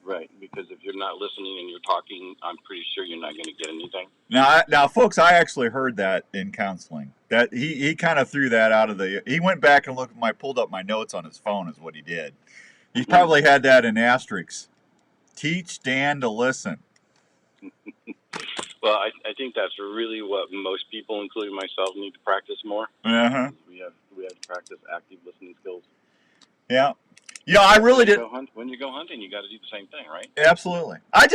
Right, because if you're not listening and you're talking, I'm pretty sure you're not going to get anything. Now, folks, I actually heard that in counseling. That he kind of threw that out of the. He went back and pulled up my notes on his phone. Is what he did. He probably had that in asterisks. Teach Dan to listen. Well, I think that's really what most people, including myself, need to practice more. Uh-huh. We have to practice active listening skills. Yeah. I really did. When you go hunting, you got to do the same thing, right? Absolutely. I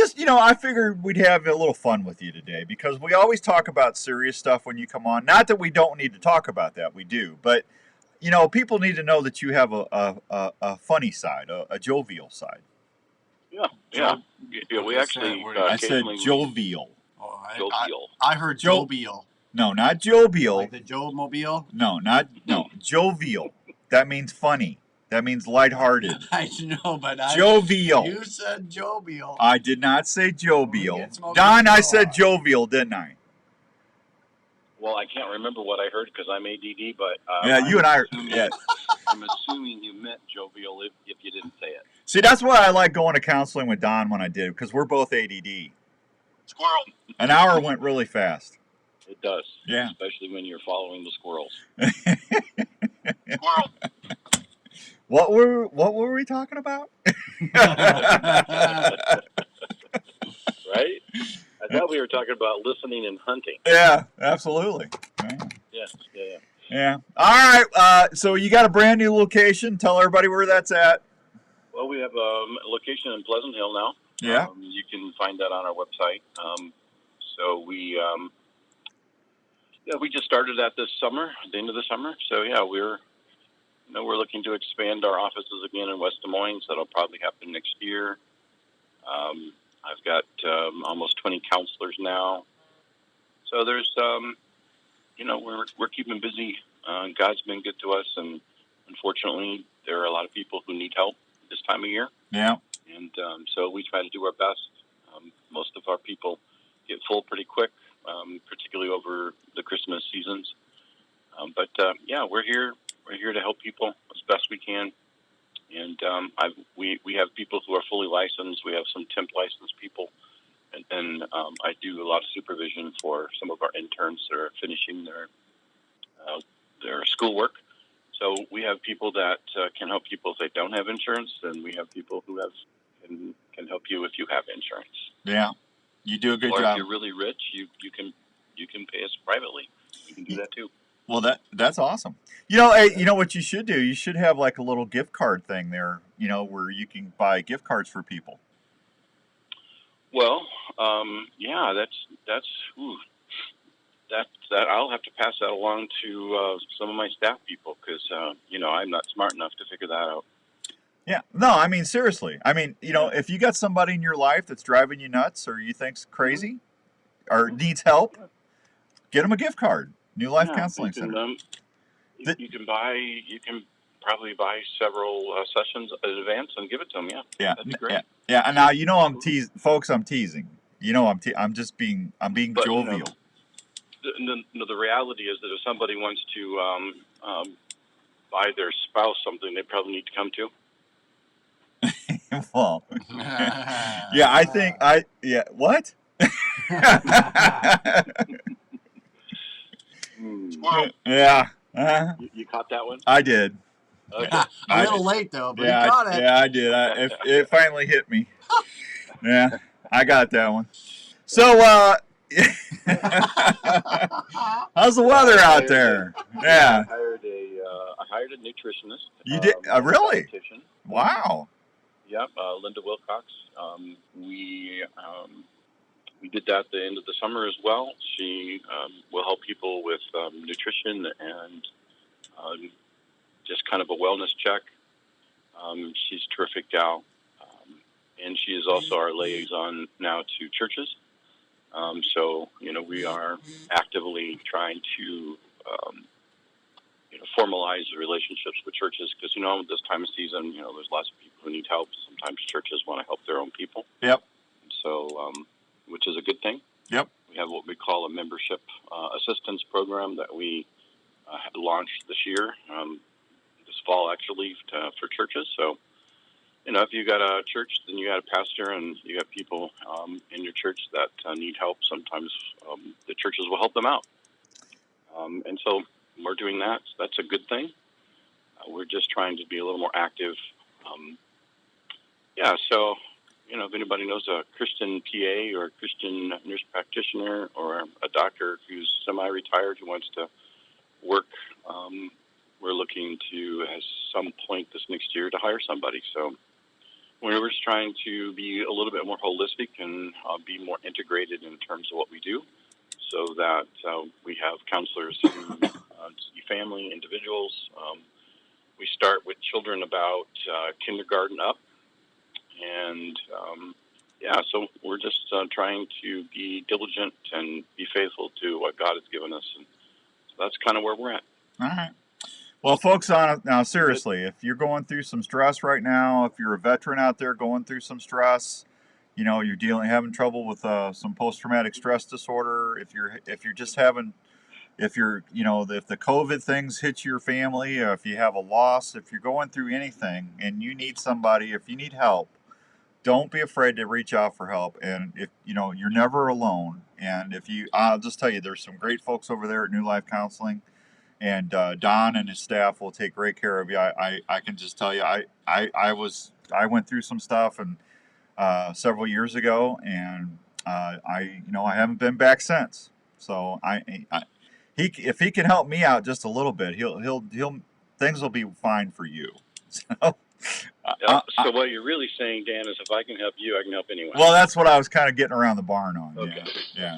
figured we'd have a little fun with you today because we always talk about serious stuff when you come on. Not that we don't need to talk about that, we do. But, people need to know that you have a funny side, a jovial side. Yeah. We actually. I said jovial. Jovial. I heard jovial. No, not jovial. Like the Joe-mobile? No, jovial. That means funny. That means lighthearted. I know, but jovial. You said jovial. I did not say jovial. Don, I said jovial, didn't I? Well, I can't remember what I heard because I'm ADD, but you and I. I'm assuming you meant jovial if you didn't say it. See, that's why I like going to counseling with Don when I did, because we're both ADD. Squirrel. An hour went really fast. It does. Yeah. Especially when you're following the squirrels. Squirrel. What were we talking about? Right? I thought we were talking about listening and hunting. Yeah, absolutely. Yeah. All right. So you got a brand new location. Tell everybody where that's at. Well, we have a location in Pleasant Hill now. Yeah. You can find that on our website. So we just started that this summer, at the end of the summer. So yeah, we're looking to expand our offices again in West Des Moines. That'll probably happen next year. I've got almost 20 counselors now. So there's, we're keeping busy. God's been good to us, and unfortunately, there are a lot of people who need help this time of year. Yeah. And so we try to do our best. Most of our people get full pretty quick, particularly over the Christmas seasons. But we're here. We're here to help people as best we can. And we have people who are fully licensed. We have some temp licensed people. And then I do a lot of supervision for some of our interns that are finishing their schoolwork. So we have people that can help people if they don't have insurance, and we have people who can help you if you have insurance. Yeah, you do a good job. Or if you're really rich, you can pay us privately. You can do that too. Well, that's awesome. You know what you should do? You should have like a little gift card thing there. Where you can buy gift cards for people. Well, that's that I'll have to pass that along to some of my staff people because I'm not smart enough to figure that out. Yeah, no, I mean seriously. I mean, if you got somebody in your life that's driving you nuts or you think's crazy or needs help, get them a gift card. New Life Counseling Center. You can probably buy several sessions in advance and give it to them. Yeah, that'd be great. Yeah, and now I'm teasing, folks. I'm teasing. I'm just being. I'm being jovial. The reality is that if somebody wants to buy their spouse something, they probably need to come too. Well, yeah, I think what? Yeah. Uh-huh. You caught that one? I did. Okay. A little late though, but you caught it. Yeah, I did. It finally hit me. Yeah, I got that one. So, how's the weather out there? Yeah. I hired a nutritionist. You did? Really? Wow. Yep, Linda Wilcox. We did that at the end of the summer as well. She will help people with nutrition and just kind of a wellness check. She's a terrific gal. And she is also our liaison now to churches. So, we are actively trying to, formalize the relationships with churches because, this time of season, there's lots of people who need help. Sometimes churches want to help their own people. Yep. So, which is a good thing. Yep. We have what we call a membership assistance program that we have launched this year, this fall actually, for churches. So, if you got a church, then you got a pastor, and you got people in your church that need help. Sometimes the churches will help them out. And so we're doing that. So that's a good thing. We're just trying to be a little more active. So, if anybody knows a Christian PA or a Christian nurse practitioner or a doctor who's semi-retired who wants to work, we're looking to, at some point this next year, to hire somebody. So we're just trying to be a little bit more holistic and be more integrated in terms of what we do, so that we have counselors who see family, individuals. We start with children about kindergarten up. And, so we're just trying to be diligent and be faithful to what God has given us. And so that's kind of where we're at. All right. Well, folks, now seriously, if you're going through some stress right now, if you're a veteran out there going through some stress, you're having trouble with some post-traumatic stress disorder, if the COVID things hit your family, or if you have a loss, if you're going through anything and you need somebody, if you need help, don't be afraid to reach out for help. And if you're never alone. And I'll just tell you, there's some great folks over there at New Life Counseling. And Don and his staff will take great care of you. I can just tell you, I went through some stuff and several years ago, and I haven't been back since. So if he can help me out just a little bit, he'll things will be fine for you. So what you're really saying, Dan, is if I can help you, I can help anyone. Well, that's what I was kind of getting around the barn on. Okay. Yeah.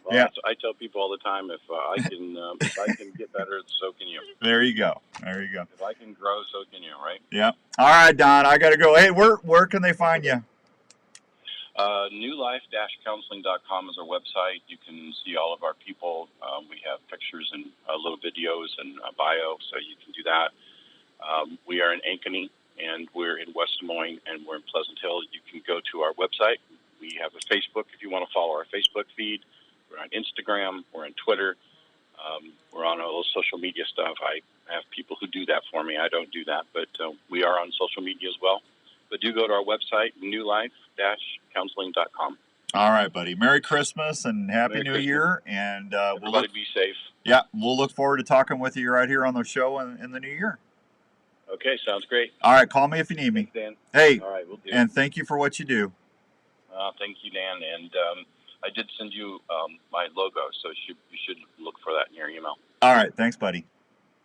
Well, I tell people all the time, if I can get better, so can you. There you go. If I can grow, so can you, right? Yeah. All right, Don, I got to go. Hey, where can they find you? newlife-counseling.com is our website. You can see all of our people. We have pictures and little videos and a bio, so you can do that. We are in Ankeny, and we're in West Des Moines, and we're in Pleasant Hill. You can go to our website. We have a Facebook if you want to follow our Facebook feed. We're on Instagram. We're on Twitter. We're on all those social media stuff. I have people who do that for me. I don't do that, but we are on social media as well. But do go to our website, newlife-counseling.com. All right, buddy. Merry Christmas and Happy New Year. And everybody be safe. Yeah, we'll look forward to talking with you right here on the show in the new year. Okay, sounds great. All right, call me if you need me. Thanks, Dan. Hey, all right, we'll do. And thank you for what you do. Thank you, Dan. And I did send you my logo, so you should look for that in your email. All right, thanks, buddy.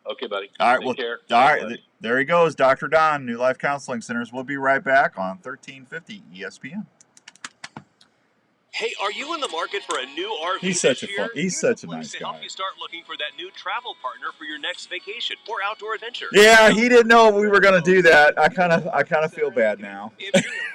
Okay, buddy. All right, Take care. All right, there he goes, Dr. Don, New Life Counseling Centers. We'll be right back on 1350 ESPN. Hey, are you in the market for a new RV He's this such year? He's such a nice to guy. help you start looking for that new travel partner for your next vacation or outdoor adventure. Yeah, he didn't know we were going to do that. I kind of feel bad now.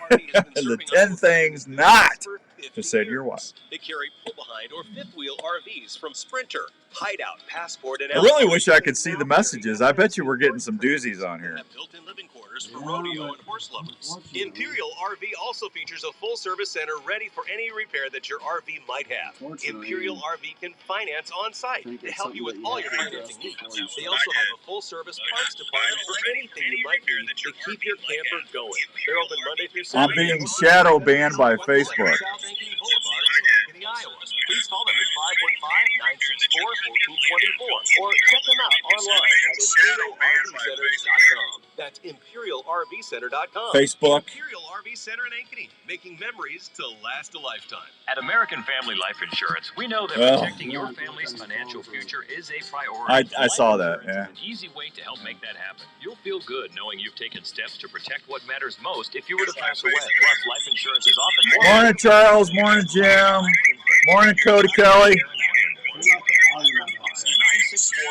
The 10 things not to say to your wife. They carry pull-behind or fifth-wheel RVs from Sprinter, Hideout, Passport, and I really wish I could see the messages. I bet you we're getting some doozies on here. Built-in living quarters for rodeo and horse lovers. Imperial RV also features a full-service center ready for any repair that your RV might have. Imperial RV can finance on-site to help you with all your financing needs. They also have a full-service parts department for anything you might need to keep your camper going. They're open Monday through Saturday. I'm being shadow banned by Facebook. Please call them at 515-964-1424 or check them out online at ImperialRVCenters.com. That's ImperialRVCenter.com. Facebook. Imperial RV RV Center in Ankeny, making memories to last a lifetime. At American Family Life Insurance, we know that protecting your family's financial future is a priority. I saw that. Yeah. An easy way to help make that happen. You'll feel good knowing you've taken steps to protect what matters most if you were to pass away. Plus, life insurance is often more. Morning, Charles. Morning, Jim. Morning, Cody Kelly.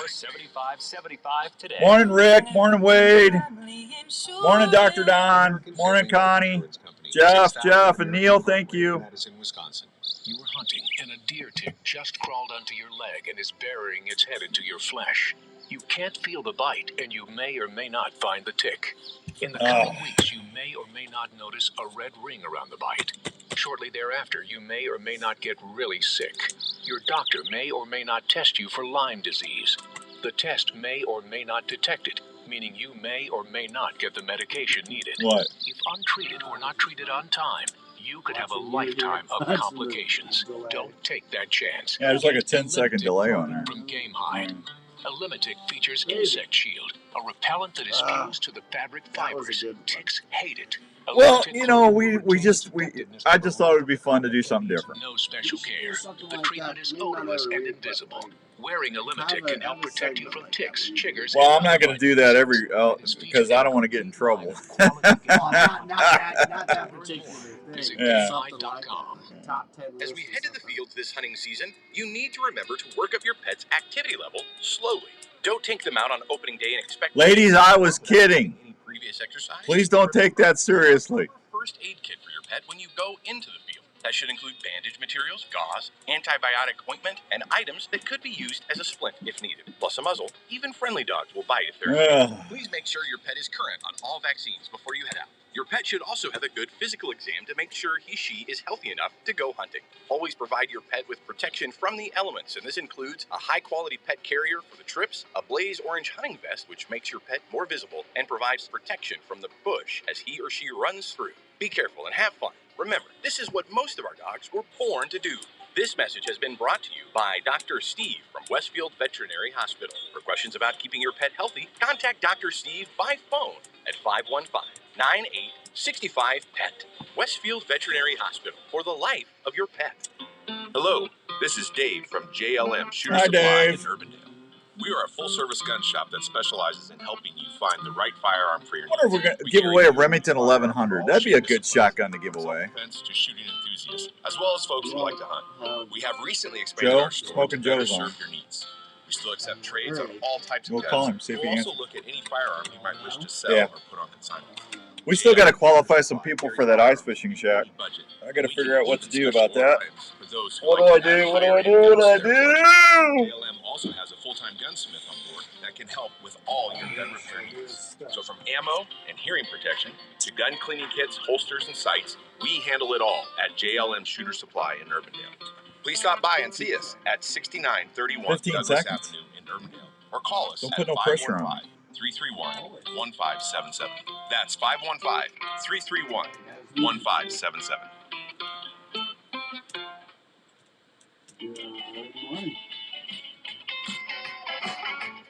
964-7575 today. Morning, Rick. Morning, Wade. Morning, Dr. Don. Morning, Connie. Jeff, and Neil, thank you. Madison, Wisconsin. You were hunting, and a deer tick just crawled onto your leg and is burying its head into your flesh. You can't feel the bite, and you may or may not find the tick. In the coming weeks, you may or may not notice a red ring around the bite. Shortly thereafter, you may or may not get really sick. Your doctor may or may not test you for Lyme disease. The test may or may not detect it, meaning you may or may not get the medication needed. What? If untreated or not treated on time, you could have a lifetime of complications. Don't take that chance. Yeah, there's like a 10-second delay on there. From Game High. Elimintic features Insect Shield, a repellent that is fused to the fabric fibers. Ticks hate it. Well, you know, I just thought it would be fun to do something different. No special care. The treatment is odorless and invisible. Wearing Elimintic can help protect you from ticks, chiggers. Well, I'm not going to do that because I don't want to get in trouble. Not that particular thing. Yeah. As we head to the fields this hunting season, you need to remember to work up your pet's activity level slowly. Don't take them out on opening day and expect. Ladies, I was kidding. Previous exercise. Please don't take that seriously. First aid kit for your pet when you go into the field. That should include bandage materials, gauze, antibiotic ointment, and items that could be used as a splint if needed. Plus a muzzle. Even friendly dogs will bite if they're infected. Please make sure your pet is current on all vaccines before you head out. Your pet should also have a good physical exam to make sure she is healthy enough to go hunting. Always provide your pet with protection from the elements, and this includes a high-quality pet carrier for the trips, a blaze orange hunting vest which makes your pet more visible and provides protection from the bush as he or she runs through. Be careful and have fun. Remember, this is what most of our dogs were born to do. This message has been brought to you by Dr. Steve from Westfield Veterinary Hospital. For questions about keeping your pet healthy, contact Dr. Steve by phone at 515-9865-PET. Westfield Veterinary Hospital, for the life of your pet. Hello, this is Dave from JLM Shooter Supply in Urbandale. We are a full-service gun shop that specializes in helping you find the right firearm for your needs. I wonder if we're going to give away a Remington 1100. That'd be a good shotgun to give away. To shooting enthusiasts, as well as folks who like to hunt. We have recently expanded our store to better serve your needs. We still accept trades on all types of guns. We'll call him, see if he We'll answers. also look at any firearm you might wish to sell or put on consignment. We still got to qualify some people for that ice fishing shack. I got to figure out what to do about that. What do I do? JLM also has a full-time gunsmith on board that can help with all your gun repair needs. So from ammo and hearing protection to gun cleaning kits, holsters, and sights, we handle it all at JLM Shooter Supply in Urbandale. Please stop by and see us at 6931 Douglas Avenue in Urbandale, or call us at 515-331-1577. That's 515-331-1577.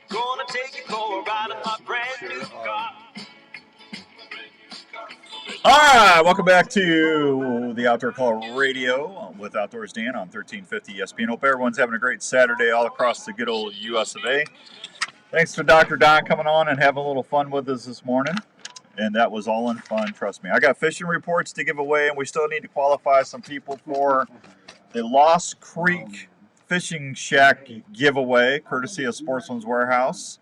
Gonna take you for a ride in my brand new car. All right, welcome back to the Outdoor Call Radio with Outdoors Dan on 1350 ESPN. Hope everyone's having a great Saturday all across the good old US of A. Thanks to Dr. Don coming on and having a little fun with us this morning. And that was all in fun, trust me. I got fishing reports to give away, and we still need to qualify some people for the Lost Creek Fishing Shack giveaway, courtesy of Sportsman's Warehouse.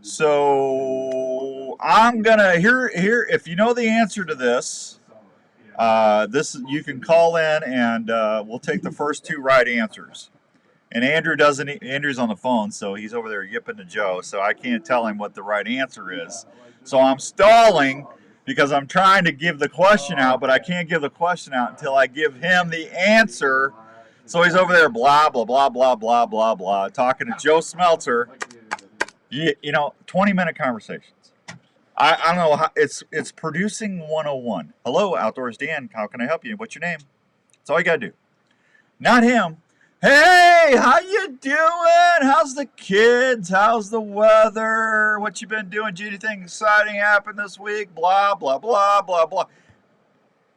So I'm gonna here. If you know the answer to this, you can call in and we'll take the first two right answers. And Andrew's on the phone, so he's over there yipping to Joe, so I can't tell him what the right answer is. So I'm stalling because I'm trying to give the question out, but I can't give the question out until I give him the answer. So he's over there blah, blah, blah, blah, blah, blah, blah, talking to Joe Smeltzer. You know, 20-minute conversations. I don't know how it's producing 101. Hello, Outdoors Dan. How can I help you? What's your name? That's all you gotta do. Not him. Hey, how you doing? How's the kids? How's the weather? What you been doing? Did anything exciting happen this week? Blah, blah, blah, blah, blah.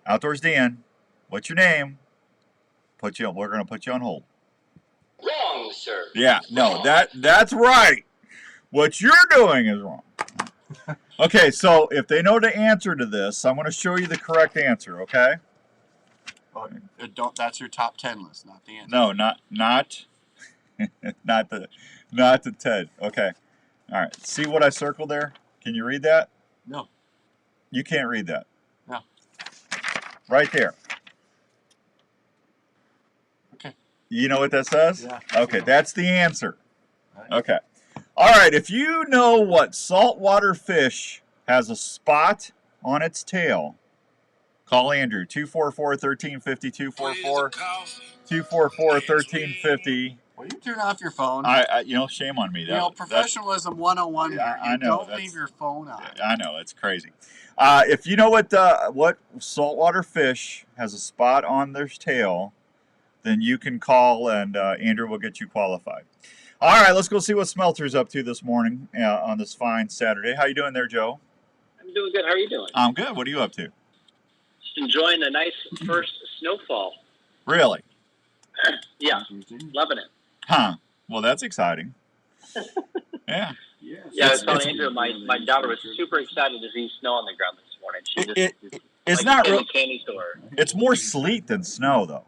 Outdoors Dan, what's your name? We're going to put you on hold. Wrong, sir. Yeah, no, that's right. What you're doing is wrong. Okay, so if they know the answer to this, I'm going to show you the correct answer, okay? That's your top 10 list, not the answer. No, not not the 10. Okay. All right. See what I circled there? Can you read that? No. You can't read that. No. Right there. Okay. You know what that says? Yeah. Okay, that's the answer. Okay. All right, if you know what saltwater fish has a spot on its tail, call Andrew, 244-1350, 244-1350. Will you turn off your phone? Shame on me. Professionalism 101 here. I know. Don't leave your phone on. I know, it's crazy. If you know what saltwater fish has a spot on their tail, then you can call and Andrew will get you qualified. All right, let's go see what Smelter's up to this morning on this fine Saturday. How you doing there, Joe? I'm doing good. How are you doing? I'm good. What are you up to? Just enjoying a nice first snowfall. Really? Yeah, loving it. Huh. Well, that's exciting. Yeah. Yeah, I was telling Andrew, my daughter was super excited to see snow on the ground this morning. She it's not really candy store. It's more sleet than snow, though.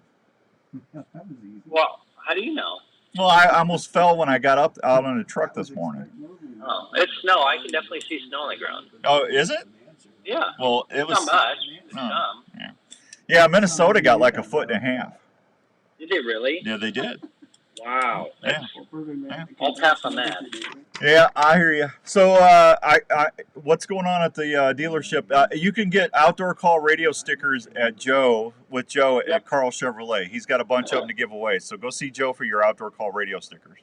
Well, how do you know? Well, I almost fell when I got out on the truck this morning. Oh, it's snow. I can definitely see snow on the ground. Oh, is it? Yeah. Well, it was not much. Oh, yeah, Minnesota got like 1.5 feet. Did they really? Yeah, they did. Wow. Yeah. I'll pass on that. Yeah, I hear you. So, what's going on at the dealership? You can get outdoor call radio stickers at Joe at Carl Chevrolet. He's got a bunch of them to give away. So go see Joe for your outdoor call radio stickers.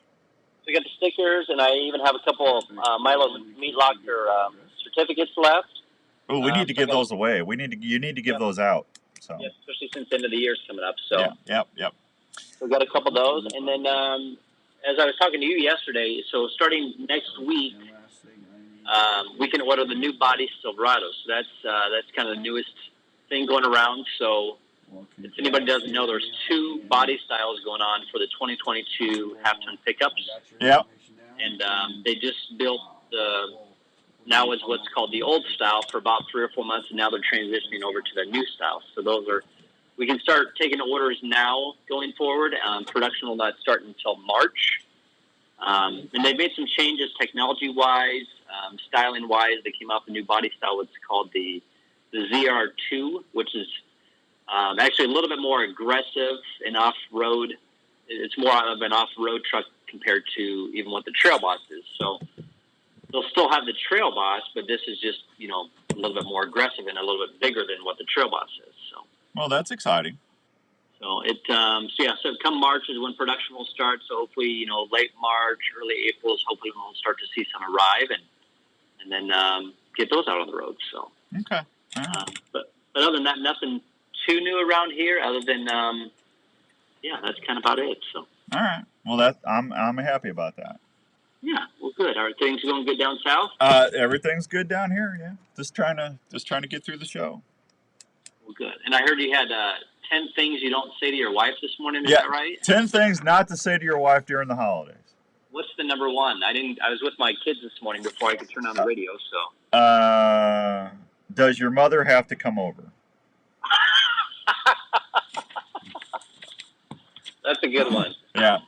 We got the stickers, and I even have a couple of Milo Meat Locker certificates left. Oh, we need to give those away. You need to give those out. So. Yeah, especially since the end of the year is coming up. So. Yep. We got a couple of those, and then as I was talking to you yesterday, so starting next week, we can order the new Body Silverado. So that's kind of the newest thing going around. So if anybody doesn't know, there's 2 body styles going on for the 2022 half-ton pickups. Yep. And they just built now is what's called the old style for about 3 or 4 months, and now they're transitioning over to the new style. So we can start taking orders now going forward. Production will not start until March. And they've made some changes technology-wise, styling-wise. They came out with a new body style, what's called the ZR2, which is actually a little bit more aggressive and off-road. It's more of an off-road truck compared to even what the Trail Boss is. So they'll still have the Trail Boss, but this is just, a little bit more aggressive and a little bit bigger than what the Trail Boss is. So. Well, that's exciting. So so come March is when production will start. So hopefully, late March, early April is hopefully when we'll start to see some arrive and then get those out on the road. So okay. But other than that, nothing too new around here. Other than that's kind of about it. So all right. Well, I'm happy about that. Yeah. Well, good. Are things going good down south? Everything's good down here. Yeah. Just trying to get through the show. Well, good. And I heard you had 10 things you don't say to your wife this morning. Is that right? 10 things not to say to your wife during the holidays. What's the number one? I was with my kids this morning before I could turn on the radio. So. Does your mother have to come over? That's a good one. Yeah.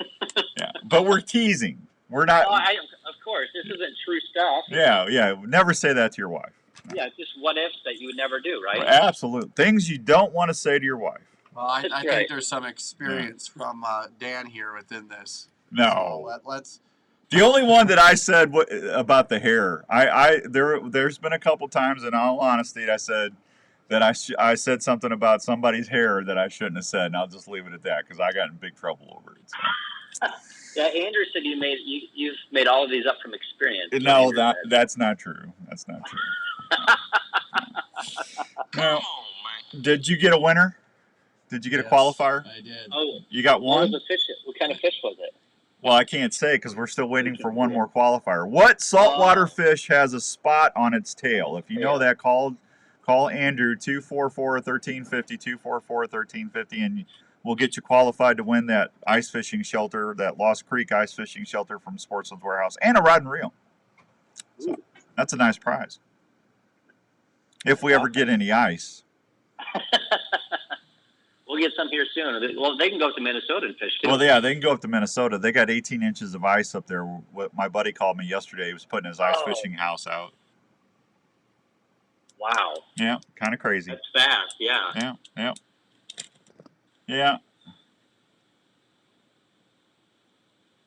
But we're teasing. We're not. Of course, this isn't true stuff. Yeah. Never say that to your wife. Yeah, it's just what ifs that you would never do, right? Absolutely. Things you don't want to say to your wife. Well, I think there's some experience from Dan here within this. No. So let's. The only one that I said about the hair, there's been a couple times, in all honesty, I said that I said something about somebody's hair that I shouldn't have said, and I'll just leave it at that because I got in big trouble over it. So. Yeah, Andrew said you've made all of these up from experience. No, that's not true. That's not true. Now, did you get a winner? Did you get a qualifier? I did. Oh, you got one? What kind of fish was it? Well, I can't say because we're still waiting for one more qualifier. What saltwater fish has a spot on its tail? If you know that, call Call Andrew, 244-1350, 244-1350, and we'll get you qualified to win that ice fishing shelter, that Lost Creek ice fishing shelter from Sportsman's Warehouse, and a rod and reel. So that's a nice prize. If we ever get any ice. We'll get some here soon. Well, they can go up to Minnesota and fish, too. Well, yeah, they can go up to Minnesota. They got 18 inches of ice up there. What my buddy called me yesterday. He was putting his ice fishing house out. Wow. Yeah, kind of crazy. That's fast, yeah. Yeah, yeah. Yeah.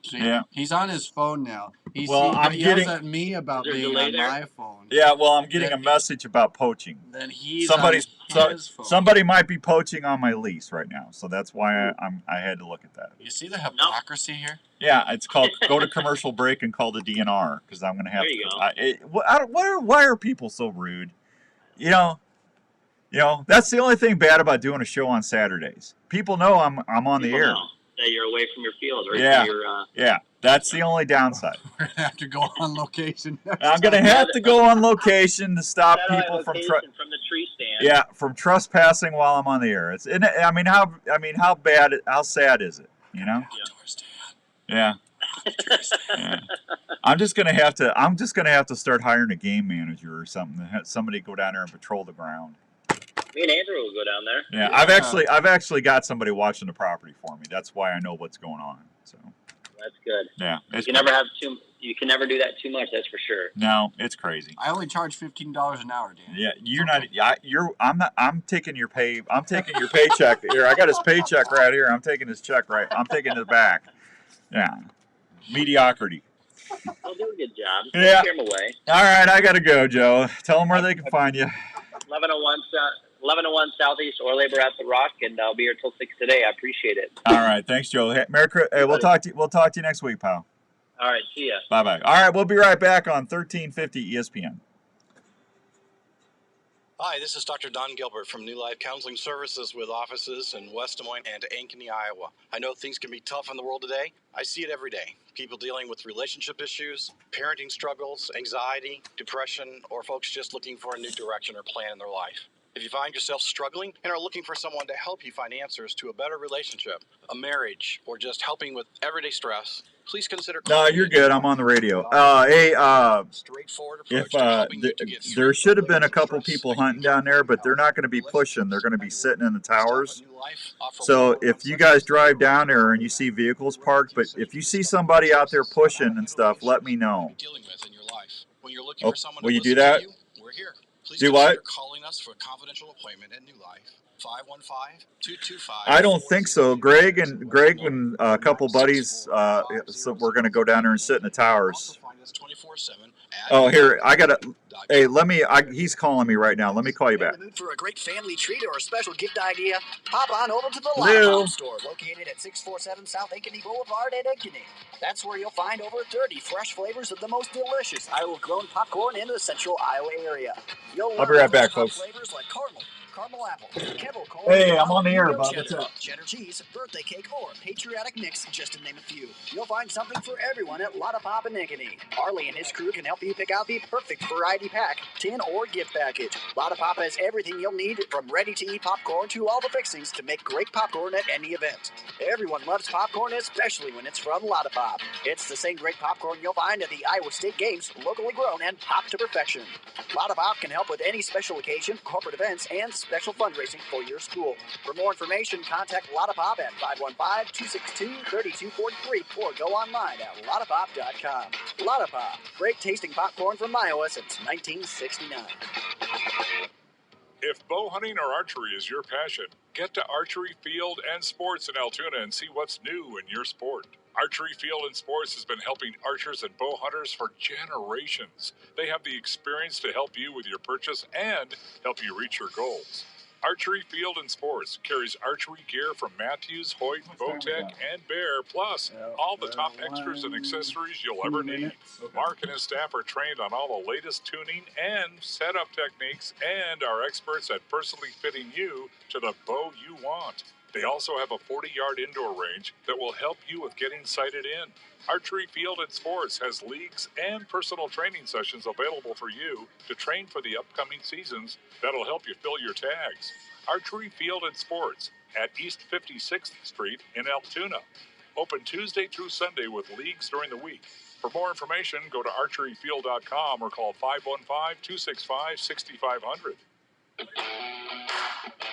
See, yeah. He's on his phone now. He yells at me about being on my phone. Yeah, well, I'm getting a message about poaching. Then he's on his phone. Somebody might be poaching on my lease right now, so that's why I had to look at that. You see the hypocrisy here? Yeah, it's called go to commercial break and call the DNR because I'm going to have. There you go. Why are people so rude? You know, that's the only thing bad about doing a show on Saturdays. People know I'm on the air. That you're away from your field, or yeah, that's the only downside. We're gonna have to go on location. I'm gonna have to go on location to stop people from the tree stand. Yeah, from trespassing while I'm on the air. How sad is it? You know? Yeah. Yeah. I'm just gonna have to start hiring a game manager or something. Somebody go down there and patrol the ground. Me and Andrew will go down there. Yeah, I've actually got somebody watching the property for me. That's why I know what's going on. So that's good. Yeah, you can never do that too much. That's for sure. No, it's crazy. I only charge $15 an hour, Dan. Yeah, you're not. I'm taking your pay. I'm taking your paycheck here. I got his paycheck right here. I'm taking his check right. I'm taking it back. Yeah, mediocrity. I'll do a good job. Yeah. Scare them away. All right, I gotta go, Joe. Tell them where they can find you. 1101 Southeast Oil Labor at the Rock, and I'll be here till 6 today. I appreciate it. All right, thanks, Joe. Hey, we'll talk to you next week, pal. All right, see ya. Bye. All right, we'll be right back on 1350 ESPN. Hi, this is Dr. Don Gilbert from New Life Counseling Services with offices in West Des Moines and Ankeny, Iowa. I know things can be tough in the world today. I see it every day. People dealing with relationship issues, parenting struggles, anxiety, depression, or folks just looking for a new direction or plan in their life. If you find yourself struggling and are looking for someone to help you find answers to a better relationship, a marriage, or just helping with everyday stress, please consider calling. No, you're good. I'm on the radio. There should have been a couple people hunting down there, but they're not going to be pushing. They're going to be sitting in the towers. So if you guys drive down there and you see vehicles parked, but if you see somebody out there pushing and stuff, let me know. Oh, will you do that? We're here. Please do what? Calling us for a confidential appointment at New Life. 515-225. I don't think so. Greg and a couple buddies, so we're going to go down there and sit in the towers. Oh, here, I got to. Hey, he's calling me right now. Let me call you back. In the mood for a great family treat or a special gift idea? Hop on over to the Hello. Lollipop store, located at 647 South Ankeny Boulevard at Ankeny. That's where you'll find over 30 fresh flavors of the most delicious Iowa-grown popcorn in the central Iowa area. I'll be right back, folks. Flavors like caramel apple, kettle corn, hey, I'm on the air, bud. What's up? Cheddar cheese, birthday cake, or patriotic mix, just to name a few. You'll find something for everyone at Lollipop in Ankeny. Arlie and his crew can help you pick out the perfect variety pack, tin, or gift package. Lollipop has everything you'll need, from ready-to-eat popcorn to all the fixings to make great popcorn at any event. Everyone loves popcorn, especially when it's from Lollipop. It's the same great popcorn you'll find at the Iowa State Games, locally grown and popped to perfection. Lollipop can help with any special occasion, corporate events, and special fundraising for your school. For more information, contact Lollipop at 515-262-3243 or go online at lollipop.com. Lollipop, great tasting popcorn from Iowa since 1969. If bow hunting or archery is your passion, get to Archery Field and Sports in Altoona and see what's new in your sport. Archery Field and Sports has been helping archers and bow hunters for generations. They have the experience to help you with your purchase and help you reach your goals. Archery Field and Sports carries archery gear from Matthews, Hoyt, Bowtech, and Bear, plus all the top extras and accessories you'll ever need. Mark and his staff are trained on all the latest tuning and setup techniques and are experts at personally fitting you to the bow you want. They also have a 40-yard indoor range that will help you with getting sighted in. Archery Field and Sports has leagues and personal training sessions available for you to train for the upcoming seasons that'll help you fill your tags. Archery Field and Sports at East 56th Street in Altoona. Open Tuesday through Sunday with leagues during the week. For more information, go to archeryfield.com or call 515-265-6500.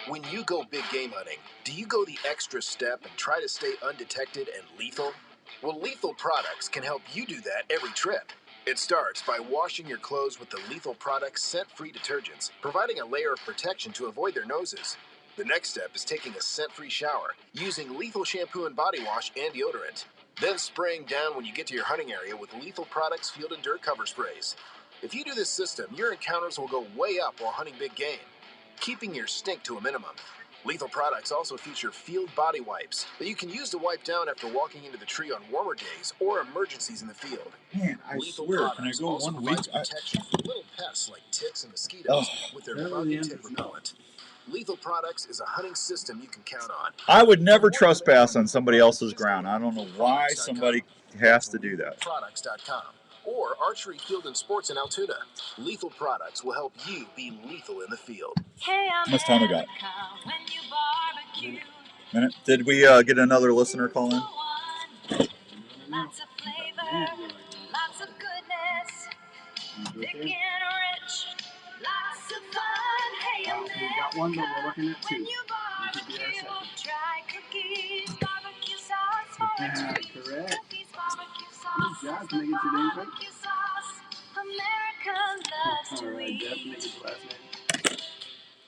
When you go big game hunting, do you go the extra step and try to stay undetected and lethal? Well, Lethal Products can help you do that every trip. It starts by washing your clothes with the Lethal Products scent-free detergents, providing a layer of protection to avoid their noses. The next step is taking a scent-free shower, using Lethal shampoo and body wash and deodorant. Then spraying down when you get to your hunting area with Lethal Products Field and Dirt Cover Sprays. If you do this system, your encounters will go way up while hunting big game, keeping your stink to a minimum. Lethal Products also feature field body wipes that you can use to wipe down after walking into the tree on warmer days or emergencies in the field. Man, I Lethal swear, Products can I go also 1 week? provides protection for little pests like ticks and mosquitoes with their bug and tick repellent. Lethal Products is a hunting system you can count on. I would never trespass on somebody else's ground. I don't know why somebody has to do that. Products.com or Archery Field and Sports in Altoona. Lethal Products will help you be lethal in the field. How much time we got? Minute. Did we get another listener call in? Lots of flavor, lots of goodness, thick and rich, lots of fun. Hey, We got one, but we're looking at 2. when you barbecue, try cookies, barbecue sauce for a treat. Correct. Cookies, barbecue sauce, Good job, can I get your name quick? barbecue sauce. America loves to Alright, eat. Jeff, can I get your last name?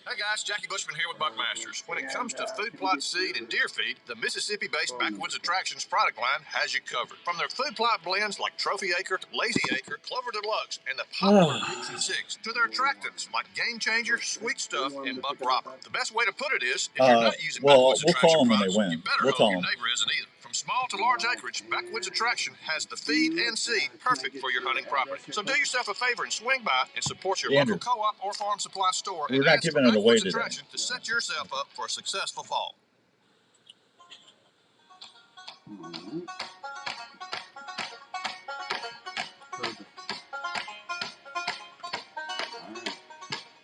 Hey guys, Jackie Bushman here with Buckmasters. When it comes to food plot seed and deer feed, the Mississippi-based Backwoods Attractions product line has you covered. From their food plot blends like Trophy Acre, Lazy Acre, Clover Deluxe, and the popular Dixie 6, to their attractants like Game Changer, Sweet Stuff, and Buck Robber. The best way to put it is, if you're not using Backwoods we'll call Attraction them when they products, win. you better We'll hope tell your them. neighbor isn't either. From small to large acreage, Backwoods Attraction has the feed and seed perfect for your hunting property. So do yourself a favor and swing by and support your Andrew, local co-op or farm supply store. we're and not ask for giving it away Backwoods today. Attraction to set yourself up for a successful fall.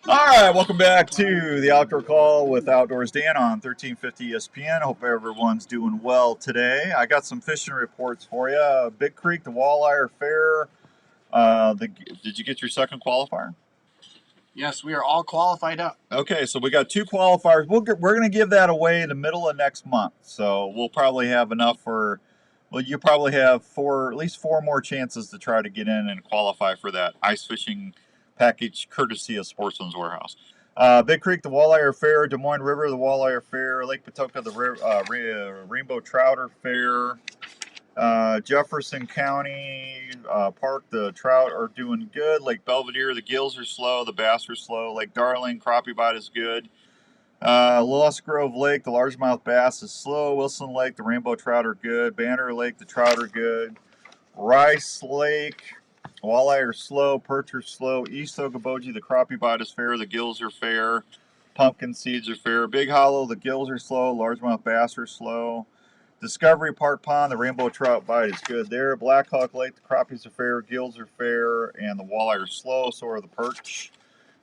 All right, welcome back to the Outdoor Call with Outdoors Dan on 1350 ESPN. Hope everyone's doing well today. I got some fishing reports for you. Big Creek, the Walleye Fair. Did you get your second qualifier? Yes, we are all qualified up. Okay, so we got 2 qualifiers. We're going to give that away in the middle of next month. So we'll probably have enough for, well, you probably have at least 4 more chances to try to get in and qualify for that ice fishing package courtesy of Sportsman's Warehouse. Big Creek, the Walleye Fair, Des Moines River, the Walleye Fair, Lake Patoka, the Rainbow Trouter Fair, Jefferson County Park, the trout are doing good. Lake Belvedere, the gills are slow, the bass are slow. Lake Darling, crappie bite is good. Lost Grove Lake, the largemouth bass is slow. Wilson Lake, the rainbow trout are good. Banner Lake, the trout are good. Rice Lake, walleye are slow, perch are slow. East Okoboji, the crappie bite is fair, the gills are fair. Pumpkin seeds are fair. Big Hollow, the gills are slow, largemouth bass are slow. Discovery Park Pond, the rainbow trout bite is good there. Black Hawk Lake, the crappies are fair, gills are fair, and the walleye are slow, so are the perch.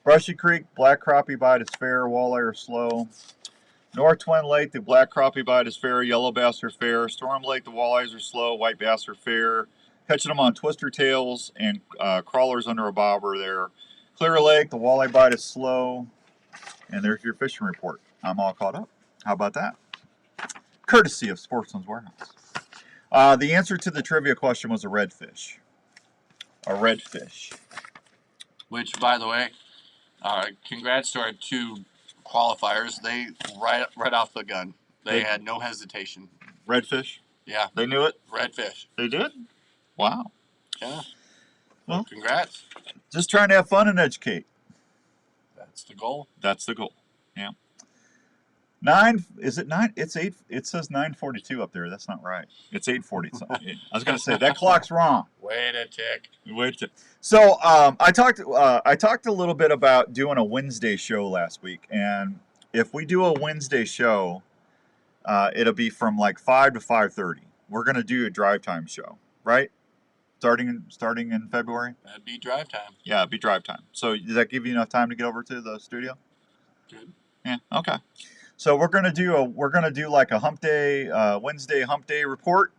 Brushy Creek, black crappie bite is fair, walleye are slow. North Twin Lake, the black crappie bite is fair, yellow bass are fair. Storm Lake, the walleyes are slow, white bass are fair. Catching them on twister tails and crawlers under a bobber there. Clear Lake, the walleye bite is slow. And there's your fishing report. I'm all caught up. How about that? Courtesy of Sportsman's Warehouse. The answer to the trivia question was a redfish. A redfish. Which, by the way, congrats to our 2 qualifiers. They right off the gun. They had no hesitation. Redfish? Yeah. They knew it? Redfish. They did? Wow. Yeah. Well, congrats. Just trying to have fun and educate. That's the goal. That's the goal. Yeah. 9, is it 9? It's 8. It says 9:42 up there. That's not right. It's 8:40 something. I was going to say that clock's wrong. Wait a tick. Wait a tick. So I talked a little bit about doing a Wednesday show last week, and if we do a Wednesday show, it'll be from like 5 to 5:30. We're going to do a drive time show, right? Starting in February? That'd be drive time. Yeah, it'd be drive time. So does that give you enough time to get over to the studio? Good. Yeah, okay. So we're gonna do like a hump day, Wednesday hump day report.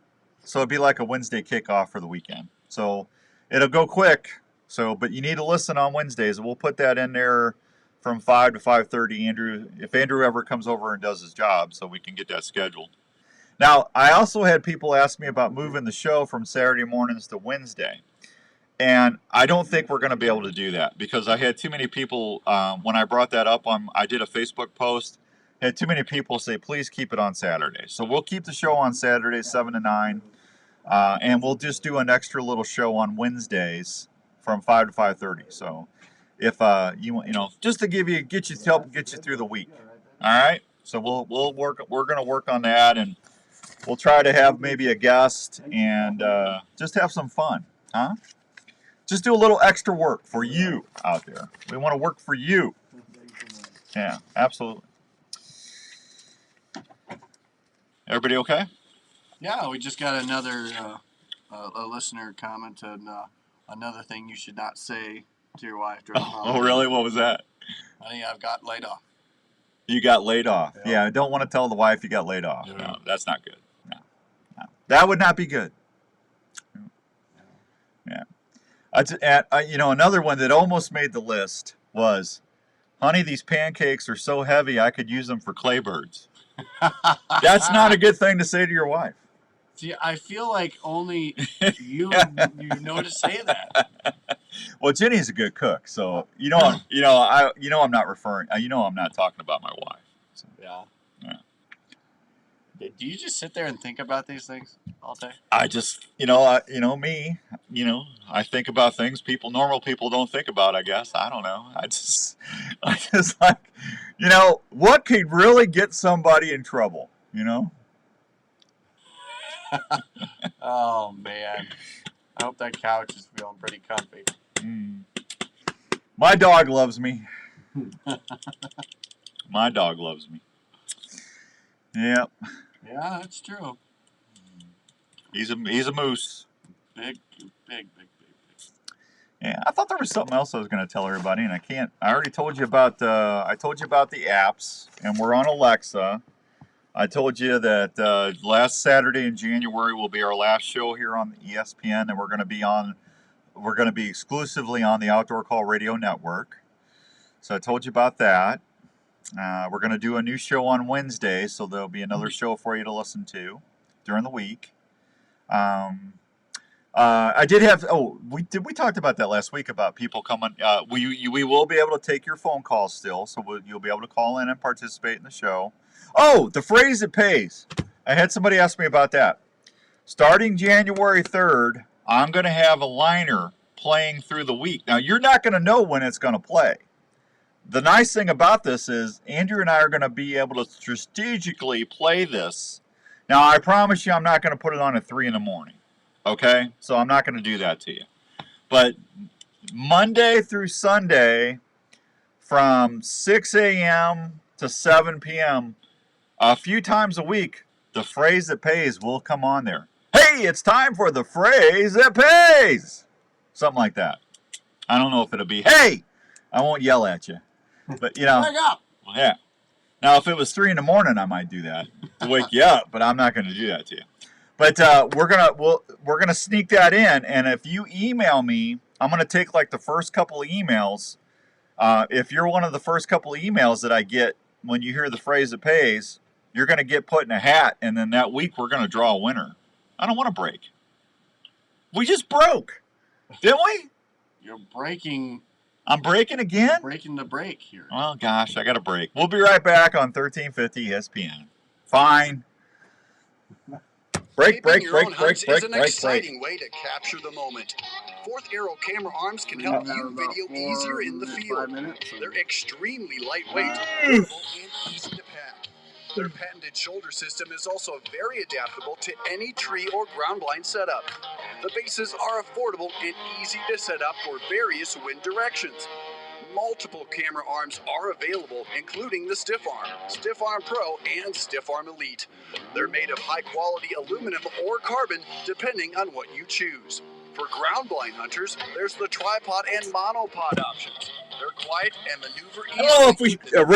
So it'll be like a Wednesday kickoff for the weekend. So it'll go quick. So, but you need to listen on Wednesdays. We'll put that in there from 5 to 5:30. Andrew, if Andrew ever comes over and does his job, so we can get that scheduled. Now, I also had people ask me about moving the show from Saturday mornings to Wednesday. And I don't think we're going to be able to do that because I had too many people, when I brought that up, I did a Facebook post, had too many people say, please keep it on Saturday. So we'll keep the show on Saturday, 7 to 9, and we'll just do an extra little show on Wednesdays from 5 to 5:30. So if just to help get you through the week. All right? So we're going to work on that, and we'll try to have maybe a guest and just have some fun, huh? Just do a little extra work for you out there. We want to work for you. Yeah, absolutely. Everybody okay? Yeah, we just got another a listener commented another thing you should not say to your wife during the holidays. Oh, really? What was that? Honey, I've got laid off. You got laid off. Yeah, I don't want to tell the wife you got laid off. No, that's not good. No. That would not be good. Yeah. Another one that almost made the list was, honey, these pancakes are so heavy I could use them for clay birds. That's not a good thing to say to your wife. See, I feel like only you know to say that. Well, Jenny's a good cook, so I'm not referring. I'm not talking about my wife. So. Yeah. Do you just sit there and think about these things all day? I just, me, I think about things normal people don't think about, I guess. I don't know. I just like, what could really get somebody in trouble, Oh, man. I hope that couch is feeling pretty comfy. My dog loves me. My dog loves me. Yep. Yeah, that's true. He's a moose. Big. Yeah, I thought there was something else I was going to tell everybody, and I can't. I already told you about the apps, and we're on Alexa. I told you that last Saturday in January will be our last show here on the ESPN, and we're going to be exclusively on the Outdoor Call Radio Network. So I told you about that. We're going to do a new show on Wednesday, so there'll be another show for you to listen to during the week. I did have. We talked about that last week about people coming. We will be able to take your phone calls still, so you'll be able to call in and participate in the show. Oh, the phrase that pays. I had somebody ask me about that. Starting January 3rd, I'm going to have a liner playing through the week. Now, you're not going to know when it's going to play. The nice thing about this is Andrew and I are going to be able to strategically play this. Now, I promise you I'm not going to put it on at 3 in the morning. Okay? So I'm not going to do that to you. But Monday through Sunday from 6 a.m. to 7 p.m., a few times a week, the phrase that pays will come on there. Hey, it's time for the phrase that pays! Something like that. I don't know if it'll be, hey! I won't yell at you. But, Wake up! Yeah. Now, if it was 3 in the morning, I might do that to wake you up, but I'm not going to do that to you. But we're gonna sneak that in, and if you email me, I'm gonna take like the first couple of emails. If you're one of the first couple of emails that I get when you hear the phrase that pays, you're gonna get put in a hat, and then that week we're gonna draw a winner. I don't want to break. We just broke, didn't we? You're breaking. I'm breaking again? You're breaking the break here. Oh, gosh, I got to break. We'll be right back on 1350 ESPN. Fine. Break. Is an exciting way to capture the moment. Fourth Arrow camera arms can help you video easier in the field. They're extremely lightweight, durable, and easy to pack. Their patented shoulder system is also very adaptable to any tree or ground blind setup. The bases are affordable and easy to set up for various wind directions. Multiple camera arms are available, including the Stiff Arm Pro, and Stiff Arm Elite. They're made of high-quality aluminum or carbon, depending on what you choose. For ground blind hunters, there's the tripod and monopod options. They're quiet and maneuver easily. I don't know if we a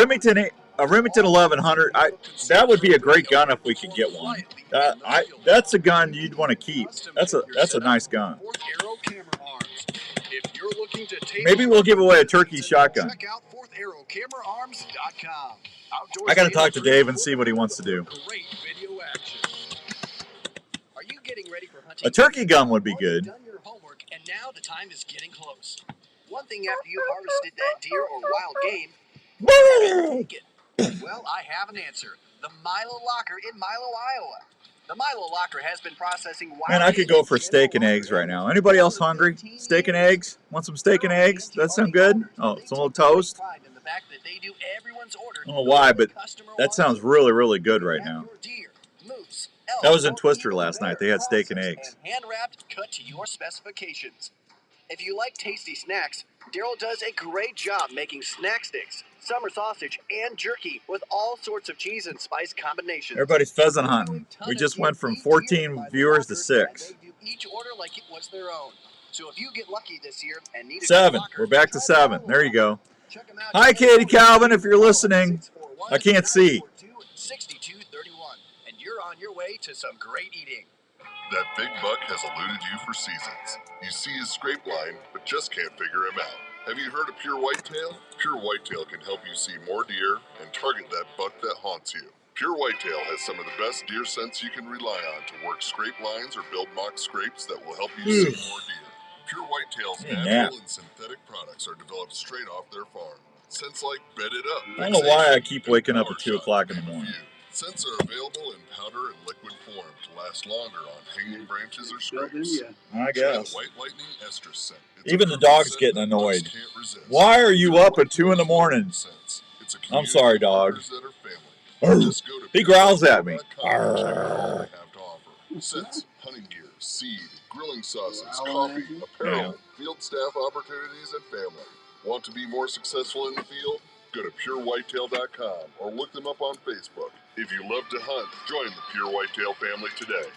Remington 1100. That would be a great gun if we could get one. That's a gun you'd want to keep. That's a nice gun. Maybe we'll give away a turkey shotgun. Check out fourtharrowcameraarms.com. I got to talk to Dave and see what he wants to do. Great video action. Are you getting ready for hunting? A turkey gun would be good. Done your homework, and now the time is getting close. One thing after you've harvested that deer or wild game, take it. Well, I have an answer. The Milo Locker in Milo, Iowa. The Milo Locker has been processing wild. Man, I could go for steak and eggs right now. Anybody else hungry? Steak and eggs? Want some steak and eggs? Does that sound good? Oh, some little toast? I don't know why, but that sounds really, really good right now. That was in Twister last night. They had steak and eggs. Hand-wrapped, cut to your specifications. If you like tasty snacks, Daryl does a great job making snack sticks, summer sausage, and jerky with all sorts of cheese and spice combinations. Everybody's pheasant hunting. We just went from 14 viewers to 6. They do each order like it was their own. So if you get lucky this year and need a 7. We're back to 7. There you go. Hi, Katie Calvin, if you're listening. I can't see. 6231, and you're on your way to some great eating. That big buck has eluded you for seasons. You see his scrape line, but just can't figure him out. Have you heard of Pure Whitetail? Pure Whitetail can help you see more deer and target that buck that haunts you. Pure Whitetail has some of the best deer scents you can rely on to work scrape lines or build mock scrapes that will help you see more deer. Pure Whitetail's natural and synthetic products are developed straight off their farm. Scents like Bed It Up. I don't know why I keep waking up at 2 o'clock in the morning. Scents are available in powder and liquid form to last longer on hanging branches or scrapes. I guess. White Lightning Estrus scent. Even the dog's getting annoyed. Why are you up at 2 in the morning? I'm sorry, dog. He growls at me. Scents, hunting gear, seed, grilling sauces, coffee, apparel, field staff opportunities, and family. Want to be more successful in the field? Go to purewhitetail.com or look them up on Facebook. If you love to hunt, join the Pure Whitetail family today.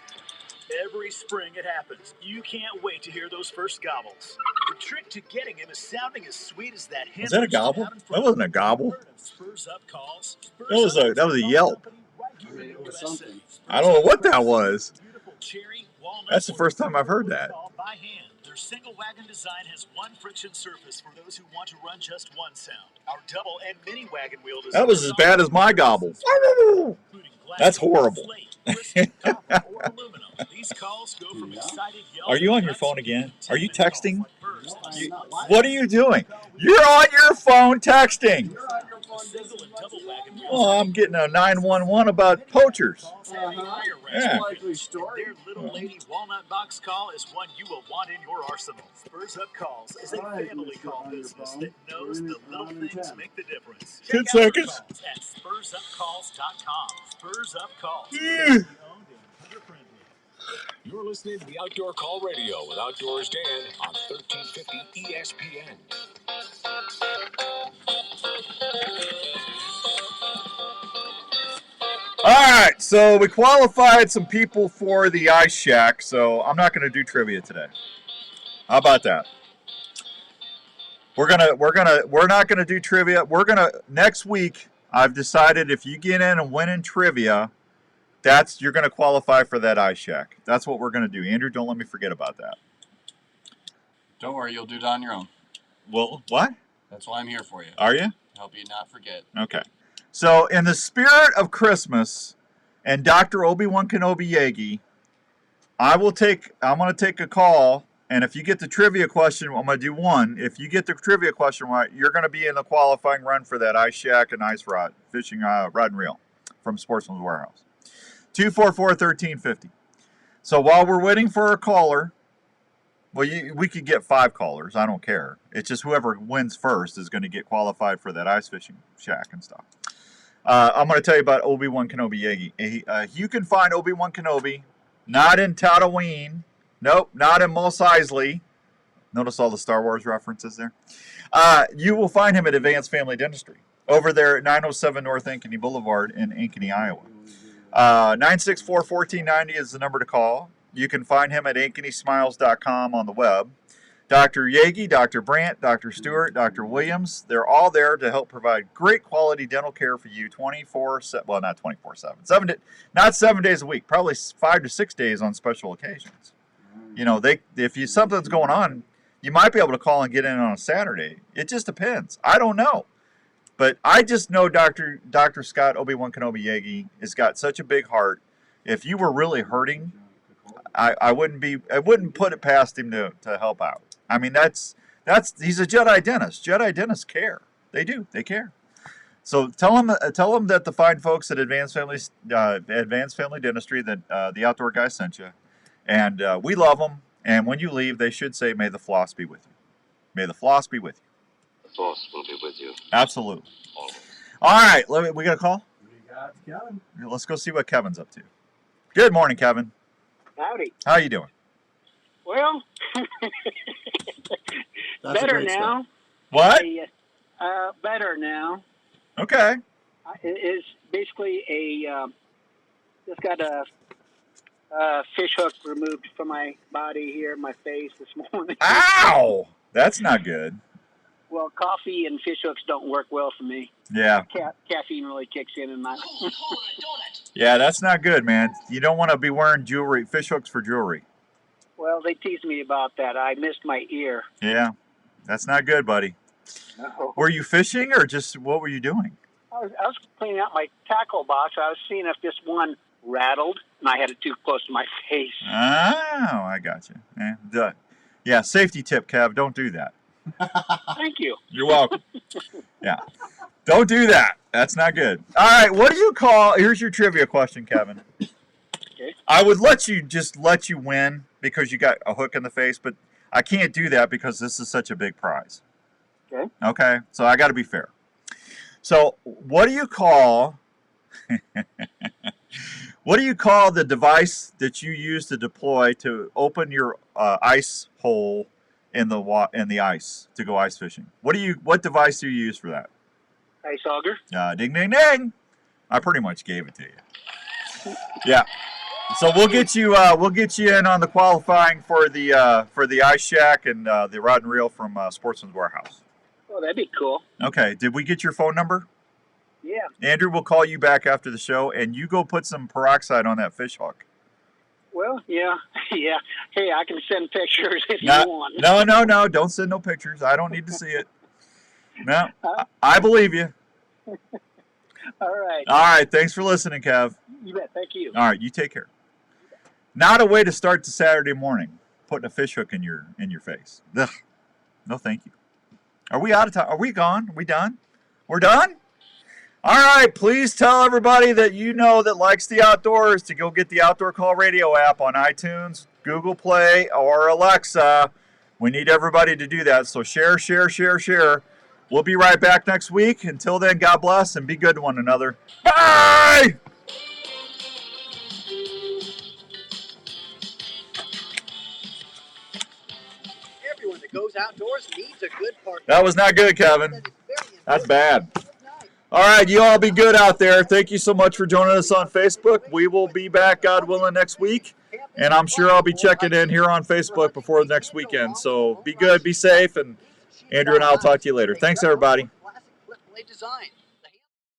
Every spring it happens. You can't wait to hear those first gobbles. The trick to getting him is sounding as sweet as that. Was that a gobble? That wasn't a gobble. That was a yelp. I don't know what that was. That's the first time I've heard that. Their single wagon design has one friction surface for those who want to run just one sound. Our double and mini wagon wheel design. That was as bad as my gobble. That's horrible. Are you on your phone again? Are you texting? What are you doing? You're on your phone texting. Oh, I'm getting a 911 about poachers. Yeah. Their little lady walnut box call is one you will want in your arsenal. Spurs Up Calls is a family call business that knows the little things make the difference. 10 seconds. At spursupcalls.com. Spurs Up Calls. You're listening to the Outdoor Call Radio with Outdoors Dan on 1350 ESPN. All right, so we qualified some people for the Ice Shack, so I'm not going to do trivia today. How about that? We're not gonna do trivia. Next week. I've decided if you get in and win in trivia, you're gonna qualify for that Ice Shack. That's what we're gonna do. Andrew, don't let me forget about that. Don't worry, you'll do it on your own. Well, what? That's why I'm here for you. Are you? Help you not forget. Okay. So, in the spirit of Christmas and Dr. Obi-Wan Kenobi Yagi, I'm going to take a call, and if you get the trivia question, I'm going to do one. If you get the trivia question right, you're going to be in the qualifying run for that Ice Shack and Ice Rod, fishing rod and reel from Sportsman's Warehouse. 244-1350. So, while we're waiting for a caller, well, we could get 5 callers. I don't care. It's just whoever wins first is going to get qualified for that ice fishing shack and stuff. I'm going to tell you about Obi-Wan Kenobi Yagi. You can find Obi-Wan Kenobi not in Tatooine. Nope, not in Mos Eisley. Notice all the Star Wars references there. You will find him at Advanced Family Dentistry over there at 907 North Ankeny Boulevard in Ankeny, Iowa. 964-1490 is the number to call. You can find him at ankenysmiles.com on the web. Dr. Yagi, Dr. Brandt, Dr. Stewart, Dr. Williams, they're all there to help provide great quality dental care for you 24/7. Well, not 24/7. Not 7 days a week, probably 5 to 6 days on special occasions. You know, if something's going on, you might be able to call and get in on a Saturday. It just depends. I don't know. But I just know Dr. Scott Obi-Wan Kenobi Yagi has got such a big heart. If you were really hurting, I wouldn't put it past him to help out. I mean, he's a Jedi dentist. Jedi dentists care. They do. They care. So tell him that the fine folks at Advanced Family Dentistry that the outdoor guy sent you, and we love them. And when you leave, they should say, "May the floss be with you." May the floss be with you. The floss will be with you. Absolutely. All right, we got a call. We got Kevin. Let's go see what Kevin's up to. Good morning, Kevin. Howdy. How you doing? Well, better now. What? Better now. Okay. It's basically just got a fish hook removed from my body here, my face this morning. Ow! That's not good. Well, coffee and fish hooks don't work well for me. Yeah. Caffeine really kicks in my... Yeah, that's not good, man. You don't want to be wearing jewelry, fish hooks for jewelry. Well, they teased me about that. I missed my ear. Yeah, that's not good, buddy. No. Were you fishing or just what were you doing? I was cleaning out my tackle box. I was seeing if this one rattled, and I had it too close to my face. Oh, I got you. Yeah, safety tip, Kev. Don't do that. Thank you. You're welcome. Yeah. Don't do that. That's not good. All right, what do you call... Here's your trivia question, Kevin. Okay. I would let you win because you got a hook in the face, but I can't do that because this is such a big prize. Okay. Okay, so I got to be fair. So what do you call... What do you call the device that you use to deploy to open your ice hole in the ice to go ice fishing? What device do you use for that? Ice auger. Ding, ding, ding. I pretty much gave it to you. Yeah. So we'll get you in on the qualifying for the ice shack and the rod and reel from Sportsman's Warehouse. Oh, that'd be cool. Okay. Did we get your phone number? Yeah. Andrew will call you back after the show, and you go put some peroxide on that fish hook. Well, yeah. Hey, I can send pictures if you want. No. Don't send no pictures. I don't need to see it. No, I believe you. All right. All right. Thanks for listening, Kev. You bet. Thank you. All right. You take care. Not a way to start the Saturday morning, putting a fish hook in your face. Ugh. No, thank you. Are we out of time? Are we gone? Are we done? We're done? All right, please tell everybody that you know that likes the outdoors to go get the Outdoor Call Radio app on iTunes, Google Play, or Alexa. We need everybody to do that, so share. We'll be right back next week. Until then, God bless and be good to one another. Bye! Everyone that goes outdoors needs a good partner. That was not good, Kevin. That's bad. All right, you all be good out there. Thank you so much for joining us on Facebook. We will be back, God willing, next week. And I'm sure I'll be checking in here on Facebook before the next weekend. So be good, be safe, and Andrew and I will talk to you later. Thanks, everybody. Design.